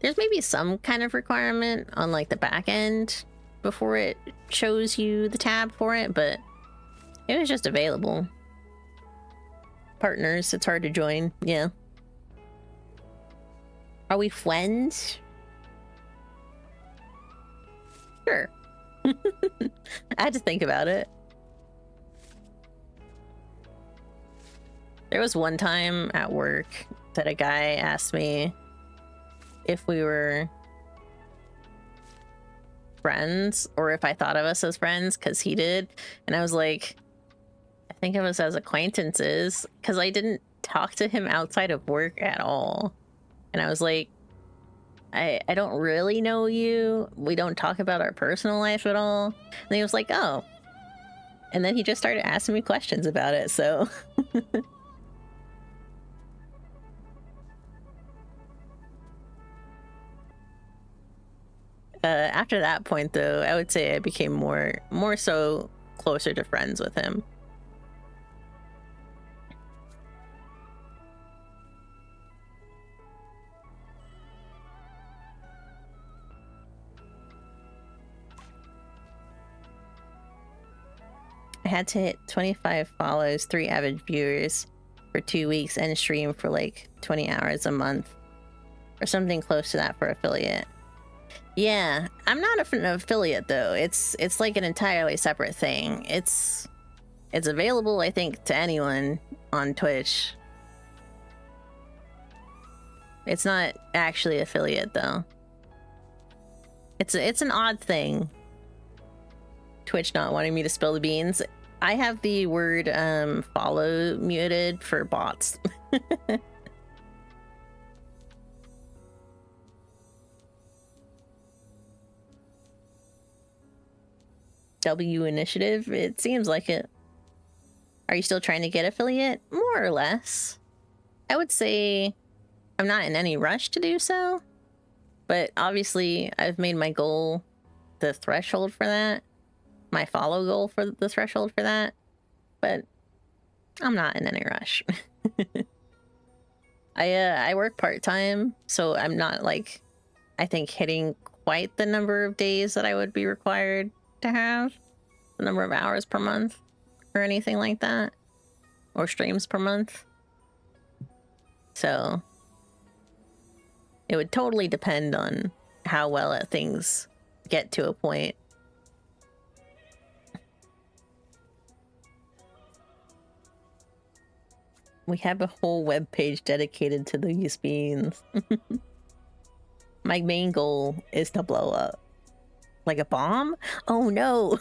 there's maybe some kind of requirement on like the back end, before it shows you the tab for it, but it was just available. Partners, it's hard to join. Yeah. Are we friends? Sure. I had to think about it. There was one time at work that a guy asked me if we were friends or if I thought of us as friends, because he did. And I was like, I think of us as acquaintances, because I didn't talk to him outside of work at all. And I was like, I don't really know you. We don't talk about our personal life at all. And he was like, oh. And then he just started asking me questions about it, so... After that point, though, I would say I became more so closer to friends with him. I had to hit 25 follows, 3 avid viewers for 2 weeks, and stream for like 20 hours a month, or something close to that for affiliate. Yeah, I'm not an affiliate though. It's like an entirely separate thing. It's available, I think, to anyone on Twitch. It's not actually affiliate though. It's an odd thing. Twitch not wanting me to spill the beans. I have the word follow muted for bots. W initiative, it seems like it. Are you still trying to get affiliate? More or less. I would say I'm not in any rush to do so, but obviously I've made my goal the threshold for that, my follow goal for the threshold for that, but I'm not in any rush. I work part-time, so I'm not like, I think, hitting quite the number of days that I would be required to have, the number of hours per month or anything like that, or streams per month. So it would totally depend on how well things get to a point. We have a whole web page dedicated to these beans. My main goal is to blow up. Like a bomb? Oh no!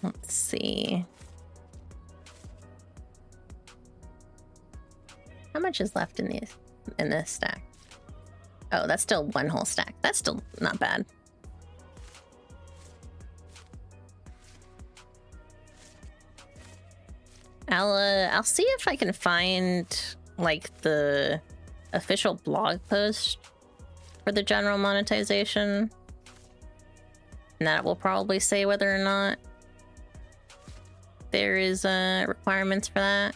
Let's see. How much is left in this stack? Oh, that's still one whole stack. That's still not bad. I'll see if I can find like the official blog post for the general monetization. And that will probably say whether or not there is requirements for that.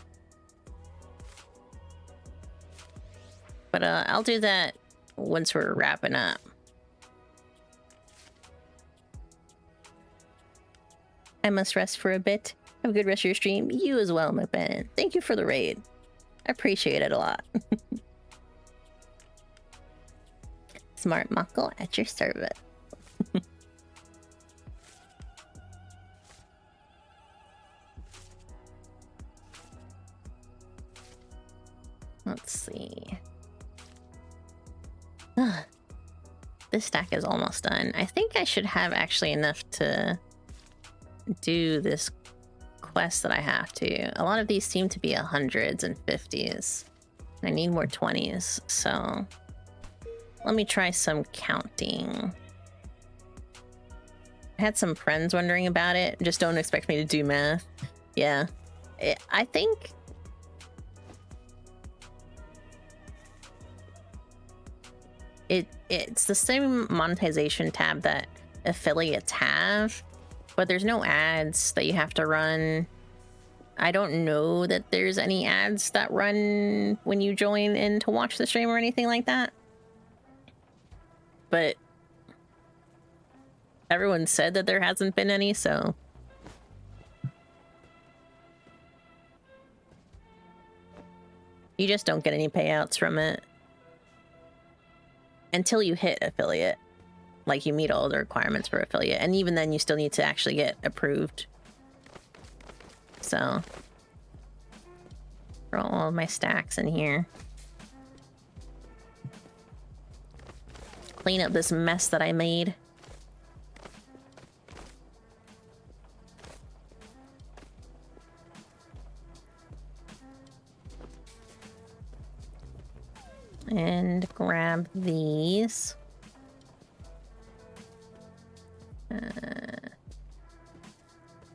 But I'll do that once we're wrapping up. I must rest for a bit. Have a good rest of your stream. You as well, McBennan. Thank you for the raid. I appreciate it a lot. Smart Muckle at your service. Let's see. This stack is almost done. I think I should have actually enough to do this quest that I have to. A lot of these seem to be 100s and 50s. I need more 20s, so let me try some counting. I had some friends wondering about it. Just don't expect me to do math. Yeah. I think it's the same monetization tab that affiliates have, But there's no ads that you have to run. I don't know that there's any ads that run when you join in to watch the stream or anything like that. But everyone said that there hasn't been any, so... You just don't get any payouts from it. Until you hit affiliate. Like, you meet all the requirements for affiliate. And even then, you still need to actually get approved. So... throw all of my stacks in here. Clean up this mess that I made. And grab these. I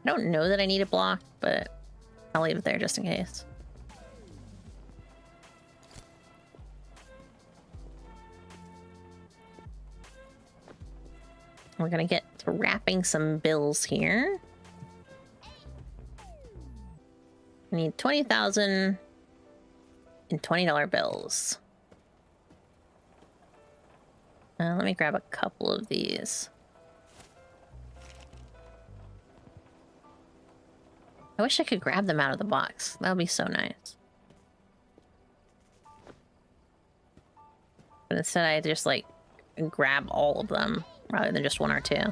don't know that I need a block, but I'll leave it there just in case. We're gonna get to wrapping some bills here. I need 20,000 in $20 bills. Let me grab a couple of these. I wish I could grab them out of the box. That would be so nice. But instead I just like grab all of them rather than just one or two.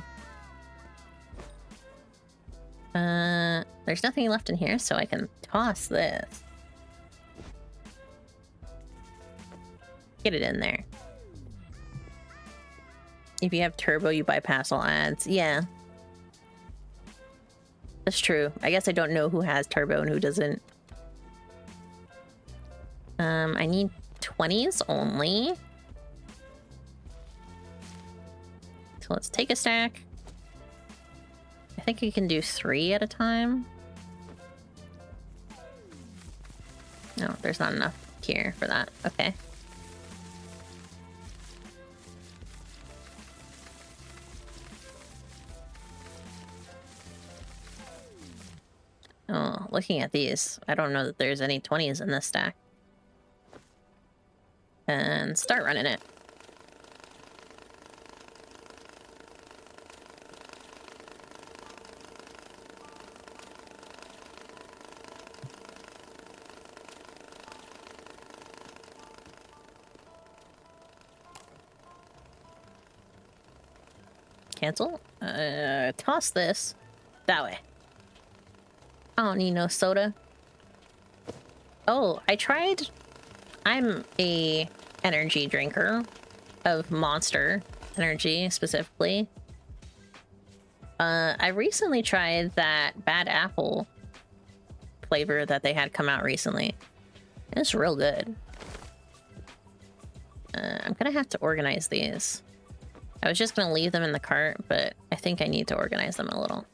There's nothing left in here, so I can toss this. Get it in there. If you have turbo, you bypass all ads. Yeah. That's true. I guess I don't know who has turbo and who doesn't. I need 20s only. So let's take a stack. I think you can do 3 at a time. No, there's not enough here for that. Okay. Oh, looking at these, I don't know that there's any 20s in this stack. And start running it. Cancel? Toss this. That way. I don't need no soda. Oh, I tried... I'm a energy drinker of Monster Energy, specifically. I recently tried that Bad Apple flavor that they had come out recently. It's real good. I'm gonna have to organize these. I was just gonna leave them in the cart, but I think I need to organize them a little.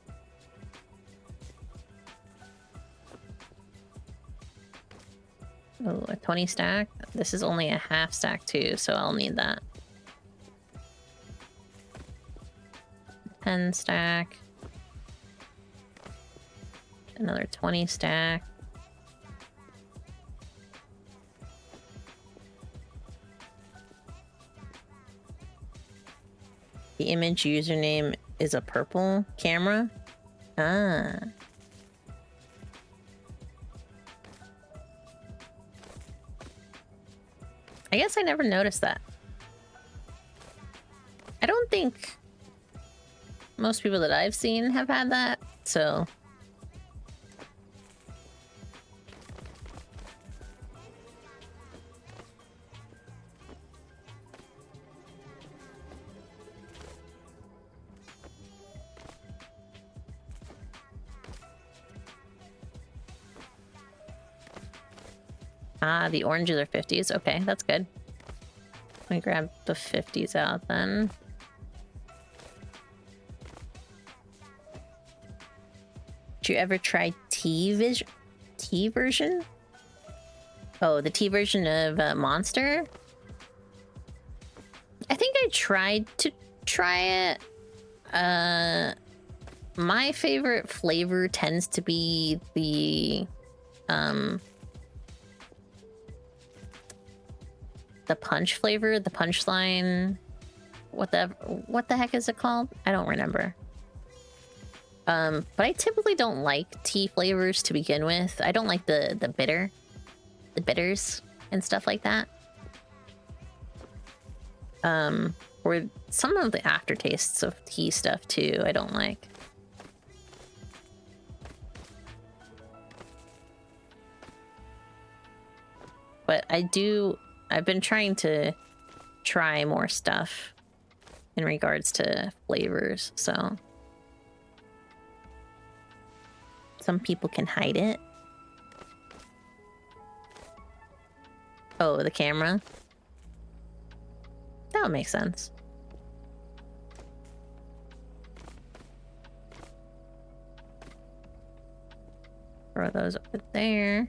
Oh, a 20 stack? This is only a half stack too, so I'll need that. 10 stack. Another 20 stack. The image username is a purple camera? Ah. I guess I never noticed that. I don't think most people that I've seen have had that, so... Ah, the oranges are 50s. Okay, that's good. Let me grab the 50s out then. Did you ever try T version? Oh, the T version of Monster? I think I tried to try it. My favorite flavor tends to be the punch flavor, the punchline. What the heck is it called? I don't remember. But I typically don't like tea flavors to begin with. I don't like the bitters and stuff like that. Or some of the aftertastes of tea stuff too, I don't like. But I've been trying to try more stuff in regards to flavors, so some people can hide it. Oh, the camera? That would make sense. Throw those over there.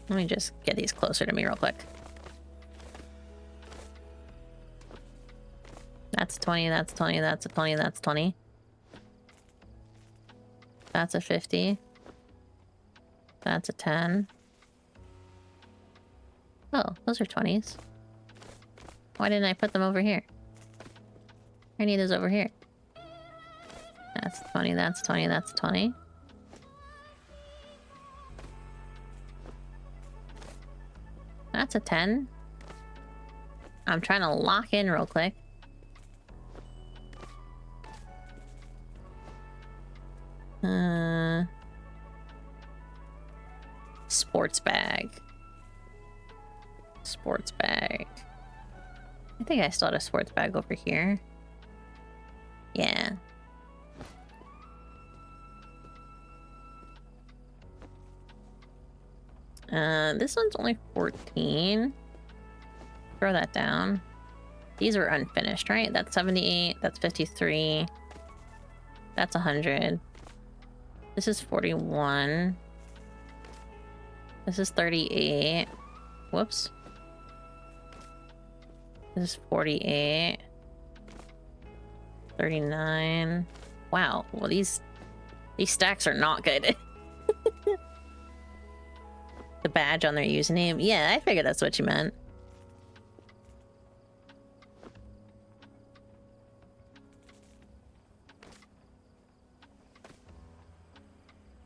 Let me just get these closer to me real quick. That's 20, that's 20, that's a 20, that's 20. That's a 50. That's a 10. Oh, those are 20s. Why didn't I put them over here? I need those over here. That's 20, that's 20, that's 20. That's a 10. I'm trying to lock in real quick. Sports bag. Sports bag. I think I still had a sports bag over here. Yeah. This one's only 14. Throw that down. These are unfinished, right? That's 78. That's 53. That's 100. This is 41. This is 38. Whoops. This is 48. 39. Wow. Well, these stacks are not good. The badge on their username. Yeah, I figured that's what you meant.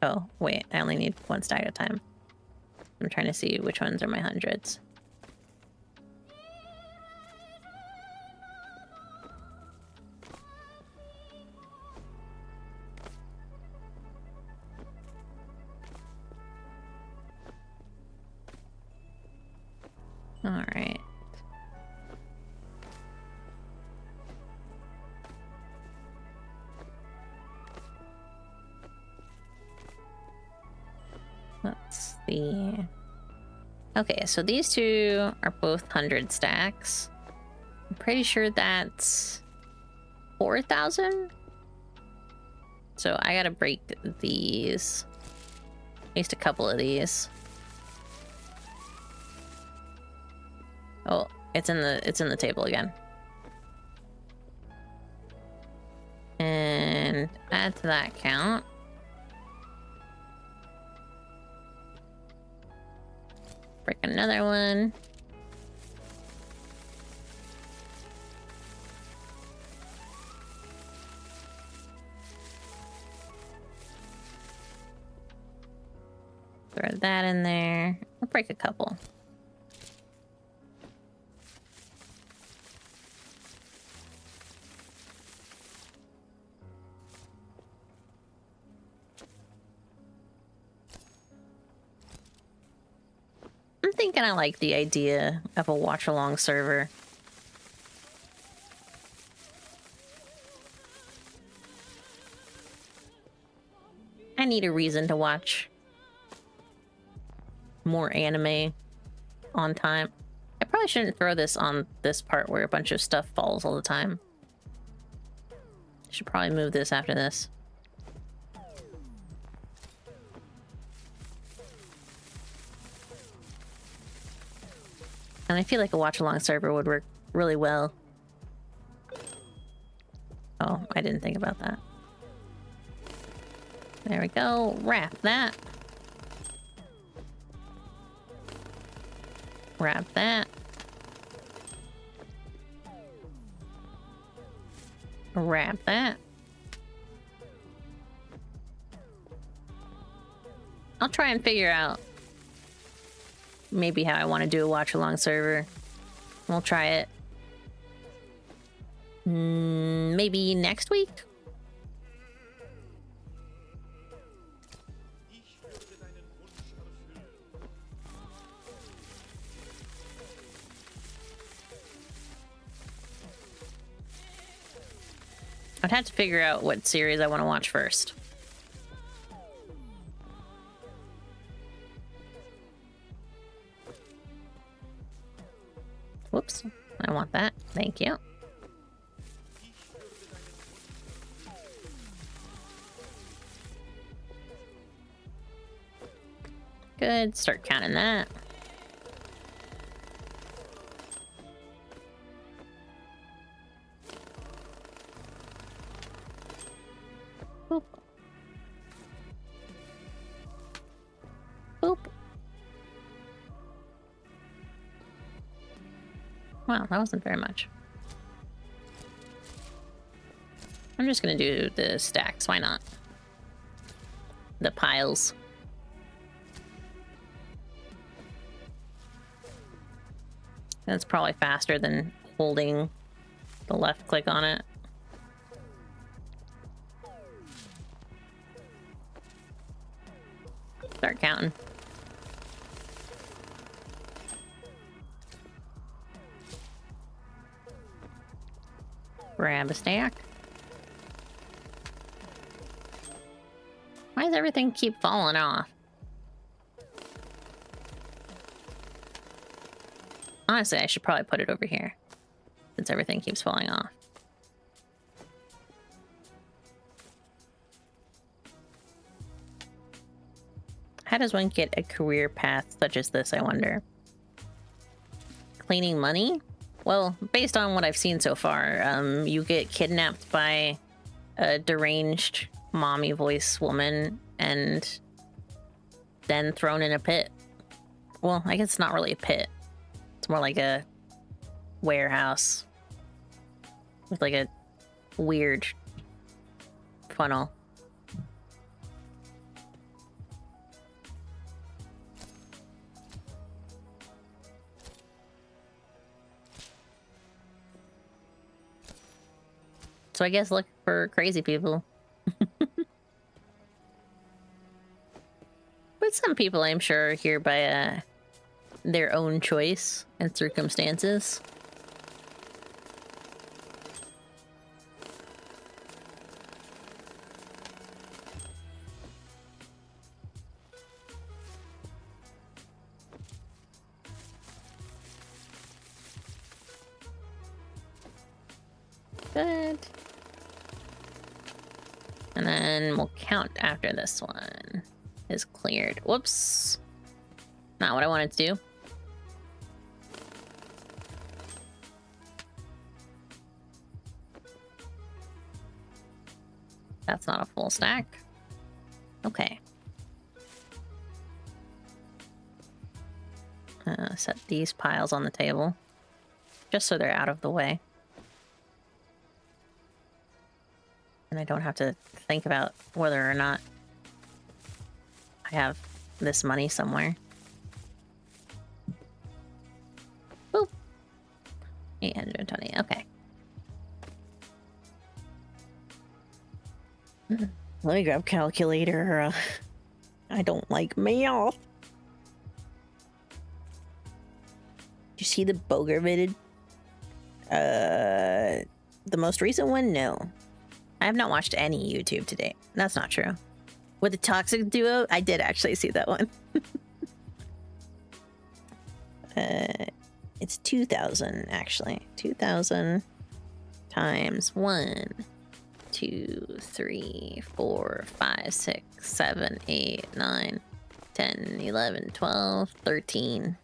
Oh, wait. I only need one stack at a time. I'm trying to see which ones are my hundreds. All right. Let's see. Okay, so these two are both 100 stacks. I'm pretty sure that's 4,000. So I gotta break these. At least a couple of these. Oh, it's in the table again. And add to that count. Break another one. Throw that in there. I'll break a couple. I'm thinking I like the idea of a watch-along server. I need a reason to watch more anime on time. I probably shouldn't throw this on this part where a bunch of stuff falls all the time. Should probably move this after this. And I feel like a watch-along server would work really well. Oh, I didn't think about that. There we go. Wrap that. Wrap that. Wrap that. I'll try and figure out maybe how I want to do a watch-along server. We'll try it. Maybe next week? I'd have to figure out what series I want to watch first. Whoops. I want that. Thank you. Good. Start counting that. Boop. Boop. Wow, that wasn't very much. I'm just gonna do the stacks. Why not? The piles. That's probably faster than holding the left click on it. Start counting. Grab a stack. Why does everything keep falling off? Honestly, I should probably put it over here, since everything keeps falling off. How does one get a career path such as this, I wonder? Cleaning money? Well, based on what I've seen so far, you get kidnapped by a deranged mommy voice woman and then thrown in a pit. Well, I guess it's not really a pit. It's more like a warehouse with like a weird funnel. So I guess look for crazy people. But some people, I'm sure, are here by their own choice and circumstances. Good. And then we'll count after this one is cleared. Whoops. Not what I wanted to do. That's not a full stack. Okay. Set these piles on the table, just so they're out of the way. And I don't have to think about whether or not I have this money somewhere. Boop. 820, okay. Let me grab calculator. I don't like math. Did you see the Boger vid? The most recent one? No. I have not watched any YouTube today. That's not true. With the Toxic Duo, I did actually see that one. It's 2,000, actually. 2,000 times 1, 2, 3, 4, 5, 6, 7, 8, 9, 10, 11, 12, 13.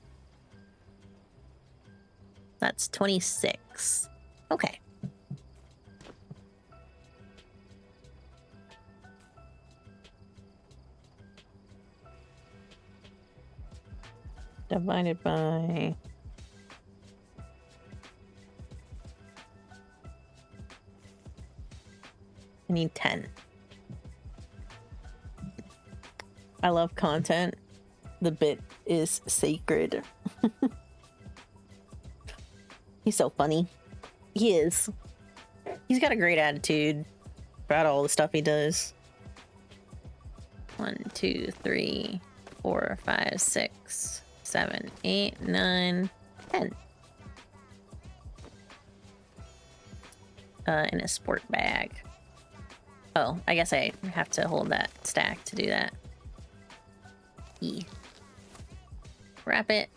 That's 26. Okay. divided by... I need 10. I love content. The bit is sacred. He's so funny. He is. He's got a great attitude about all the stuff he does. 1, 2, 3, 4, 5, 6, 7, 8, 9, 10. In a sport bag. Oh, I guess I have to hold that stack to do that. E. Wrap it.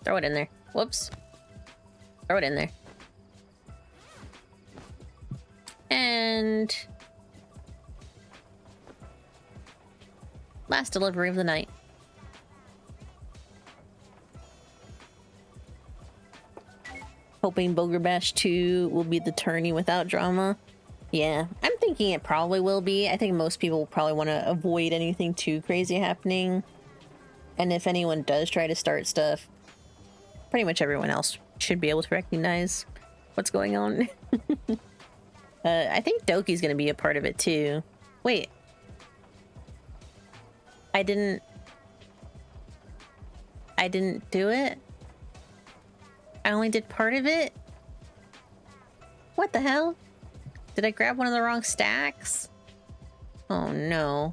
Throw it in there. Whoops. Throw it in there. And... last delivery of the night. Hoping Boulder Bash 2 will be the tourney without drama. Yeah, I'm thinking it probably will be. I think most people will probably want to avoid anything too crazy happening. And if anyone does try to start stuff, pretty much everyone else should be able to recognize what's going on. I think Doki's gonna be a part of it too. Wait. I didn't do it? I only did part of it? What the hell? Did I grab one of the wrong stacks? Oh no.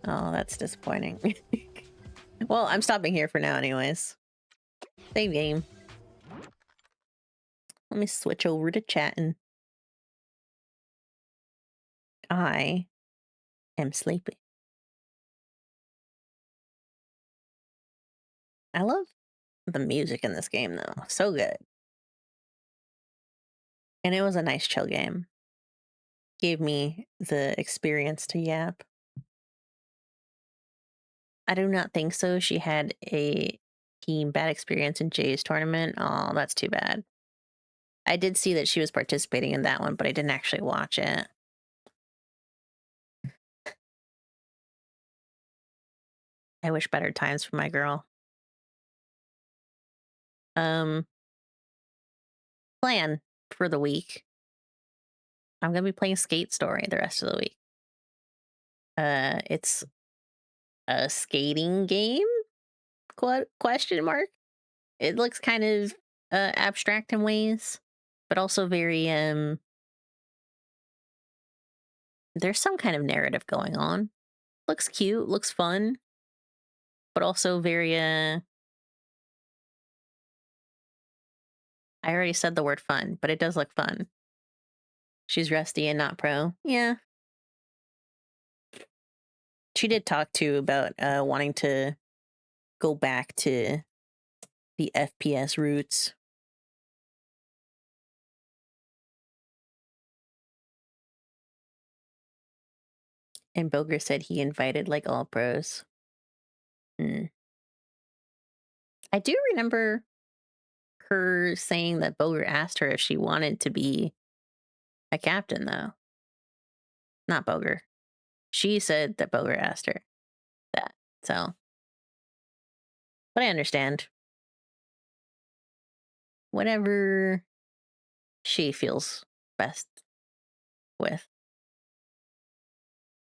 Oh, that's disappointing. Well, I'm stopping here for now anyways. Save game. Let me switch over to chatting. I am sleepy. I love the music in this game though. So good. And it was a nice chill game. Gave me the experience to yap. I do not think so. She had a team bad experience in Jay's tournament. Oh, that's too bad. I did see that she was participating in that one, but I didn't actually watch it. I wish better times for my girl. Plan for the week. I'm gonna be playing Skate Story the rest of the week. It's a skating game? Question mark. It looks kind of abstract in ways, but also very there's some kind of narrative going on. Looks cute, looks fun, but also very I already said the word fun, but it does look fun. She's rusty and not pro. Yeah. She did talk too about wanting to go back to the FPS roots. And Boger said he invited like all pros. I do remember her saying that Boger asked her if she wanted to be a captain, though. Not Boger. She said that Boger asked her that. So, but I understand. Whatever she feels best with.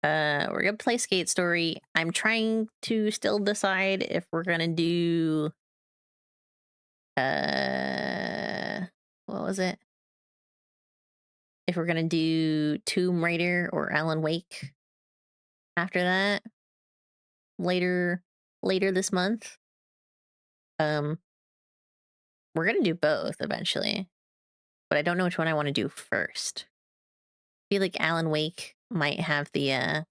We're gonna play Skate Story. I'm trying to still decide if we're gonna do what was it? If we're gonna do Tomb Raider or Alan Wake after that later this month. We're gonna do both eventually, but I don't know which one I want to do first. I feel like Alan Wake might have the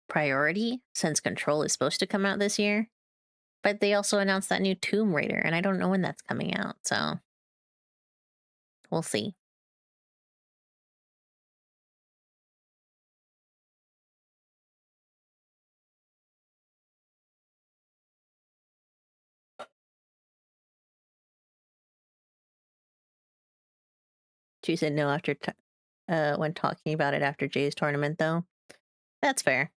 priority since Control is supposed to come out this year. But they also announced that new Tomb Raider, and I don't know when that's coming out, so we'll see. She said no after when talking about it after Jay's tournament, though. That's fair.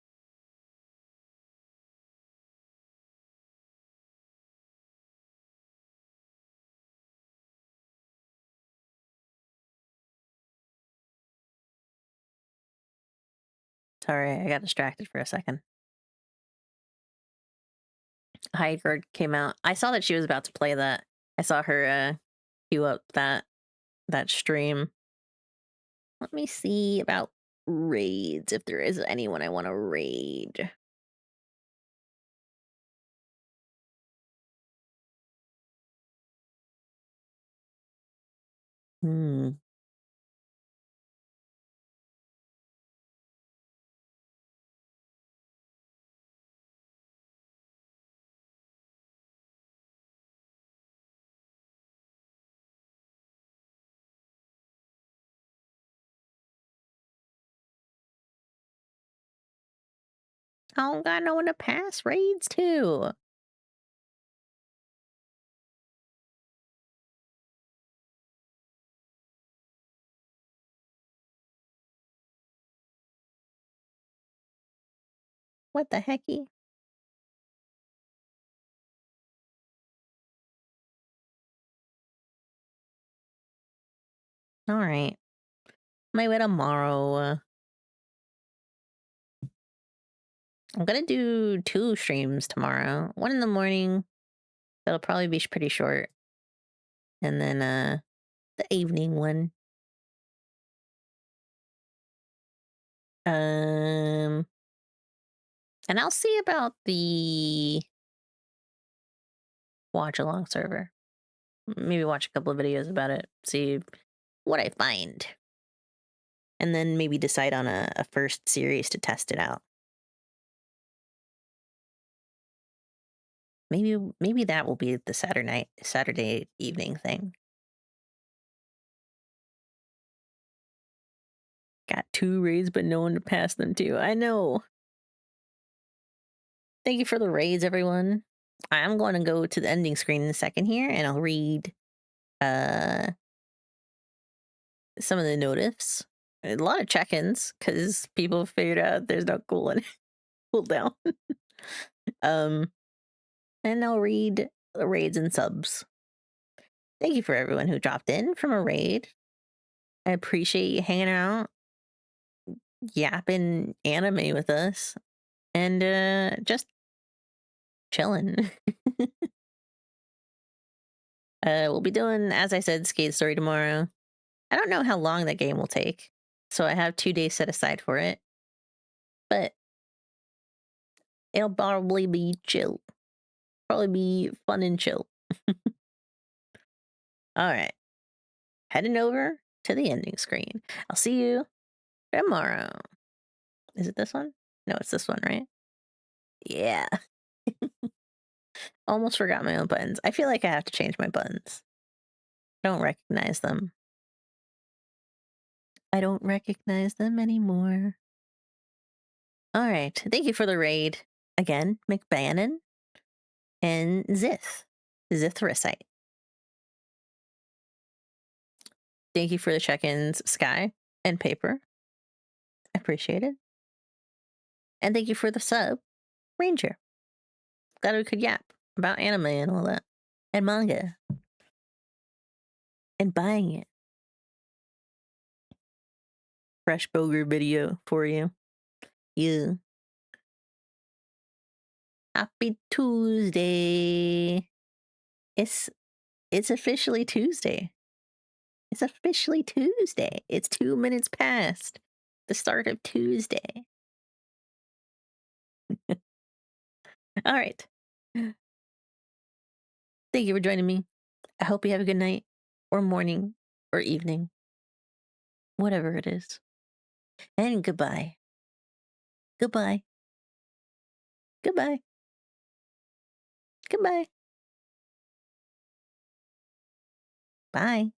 Sorry, I got distracted for a second. Heidegard came out. I saw that she was about to play that. I saw her queue up that stream. Let me see about raids, if there is anyone I want to raid. Hmm. I don't got no one to pass raids to. What the hecky? All right. Maybe tomorrow. I'm gonna do 2 streams tomorrow. One in the morning. That'll probably be pretty short. And then the evening one. Um and I'll see about the watch along server. Maybe watch a couple of videos about it, see what I find. And then maybe decide on a first series to test it out. Maybe that will be the Saturday evening thing. Got 2 raids, but no one to pass them to. I know. Thank you for the raids, everyone. I'm going to go to the ending screen in a second here, and I'll read some of the notifs. A lot of check-ins because people figured out there's no cooldown. And I'll read the raids and subs. Thank you for everyone who dropped in from a raid. I appreciate you hanging out, yapping anime with us, and just chilling. We'll be doing, as I said, Skate Story tomorrow. I don't know how long that game will take, so I have 2 days set aside for it. But it'll probably be chill. Probably be fun and chill. All right. Heading over to the ending screen. I'll see you tomorrow. Is it this one? No, it's this one, right? Yeah. Almost forgot my own buttons. I feel like I have to change my buttons. I don't recognize them. I don't recognize them anymore. All right. Thank you for the raid. Again, McBannon and Zithricite. Thank you for the check-ins, Sky and Paper. I appreciate it. And thank you for the sub, Ranger. Glad we could yap about anime and all that. And manga. And buying it. Fresh Boger video for you. Yeah. Happy Tuesday. It's officially Tuesday. It's officially Tuesday. It's 2 minutes past the start of Tuesday. All right. Thank you for joining me. I hope you have a good night or morning or evening, whatever it is. And goodbye. Goodbye. Goodbye. Goodbye. Bye.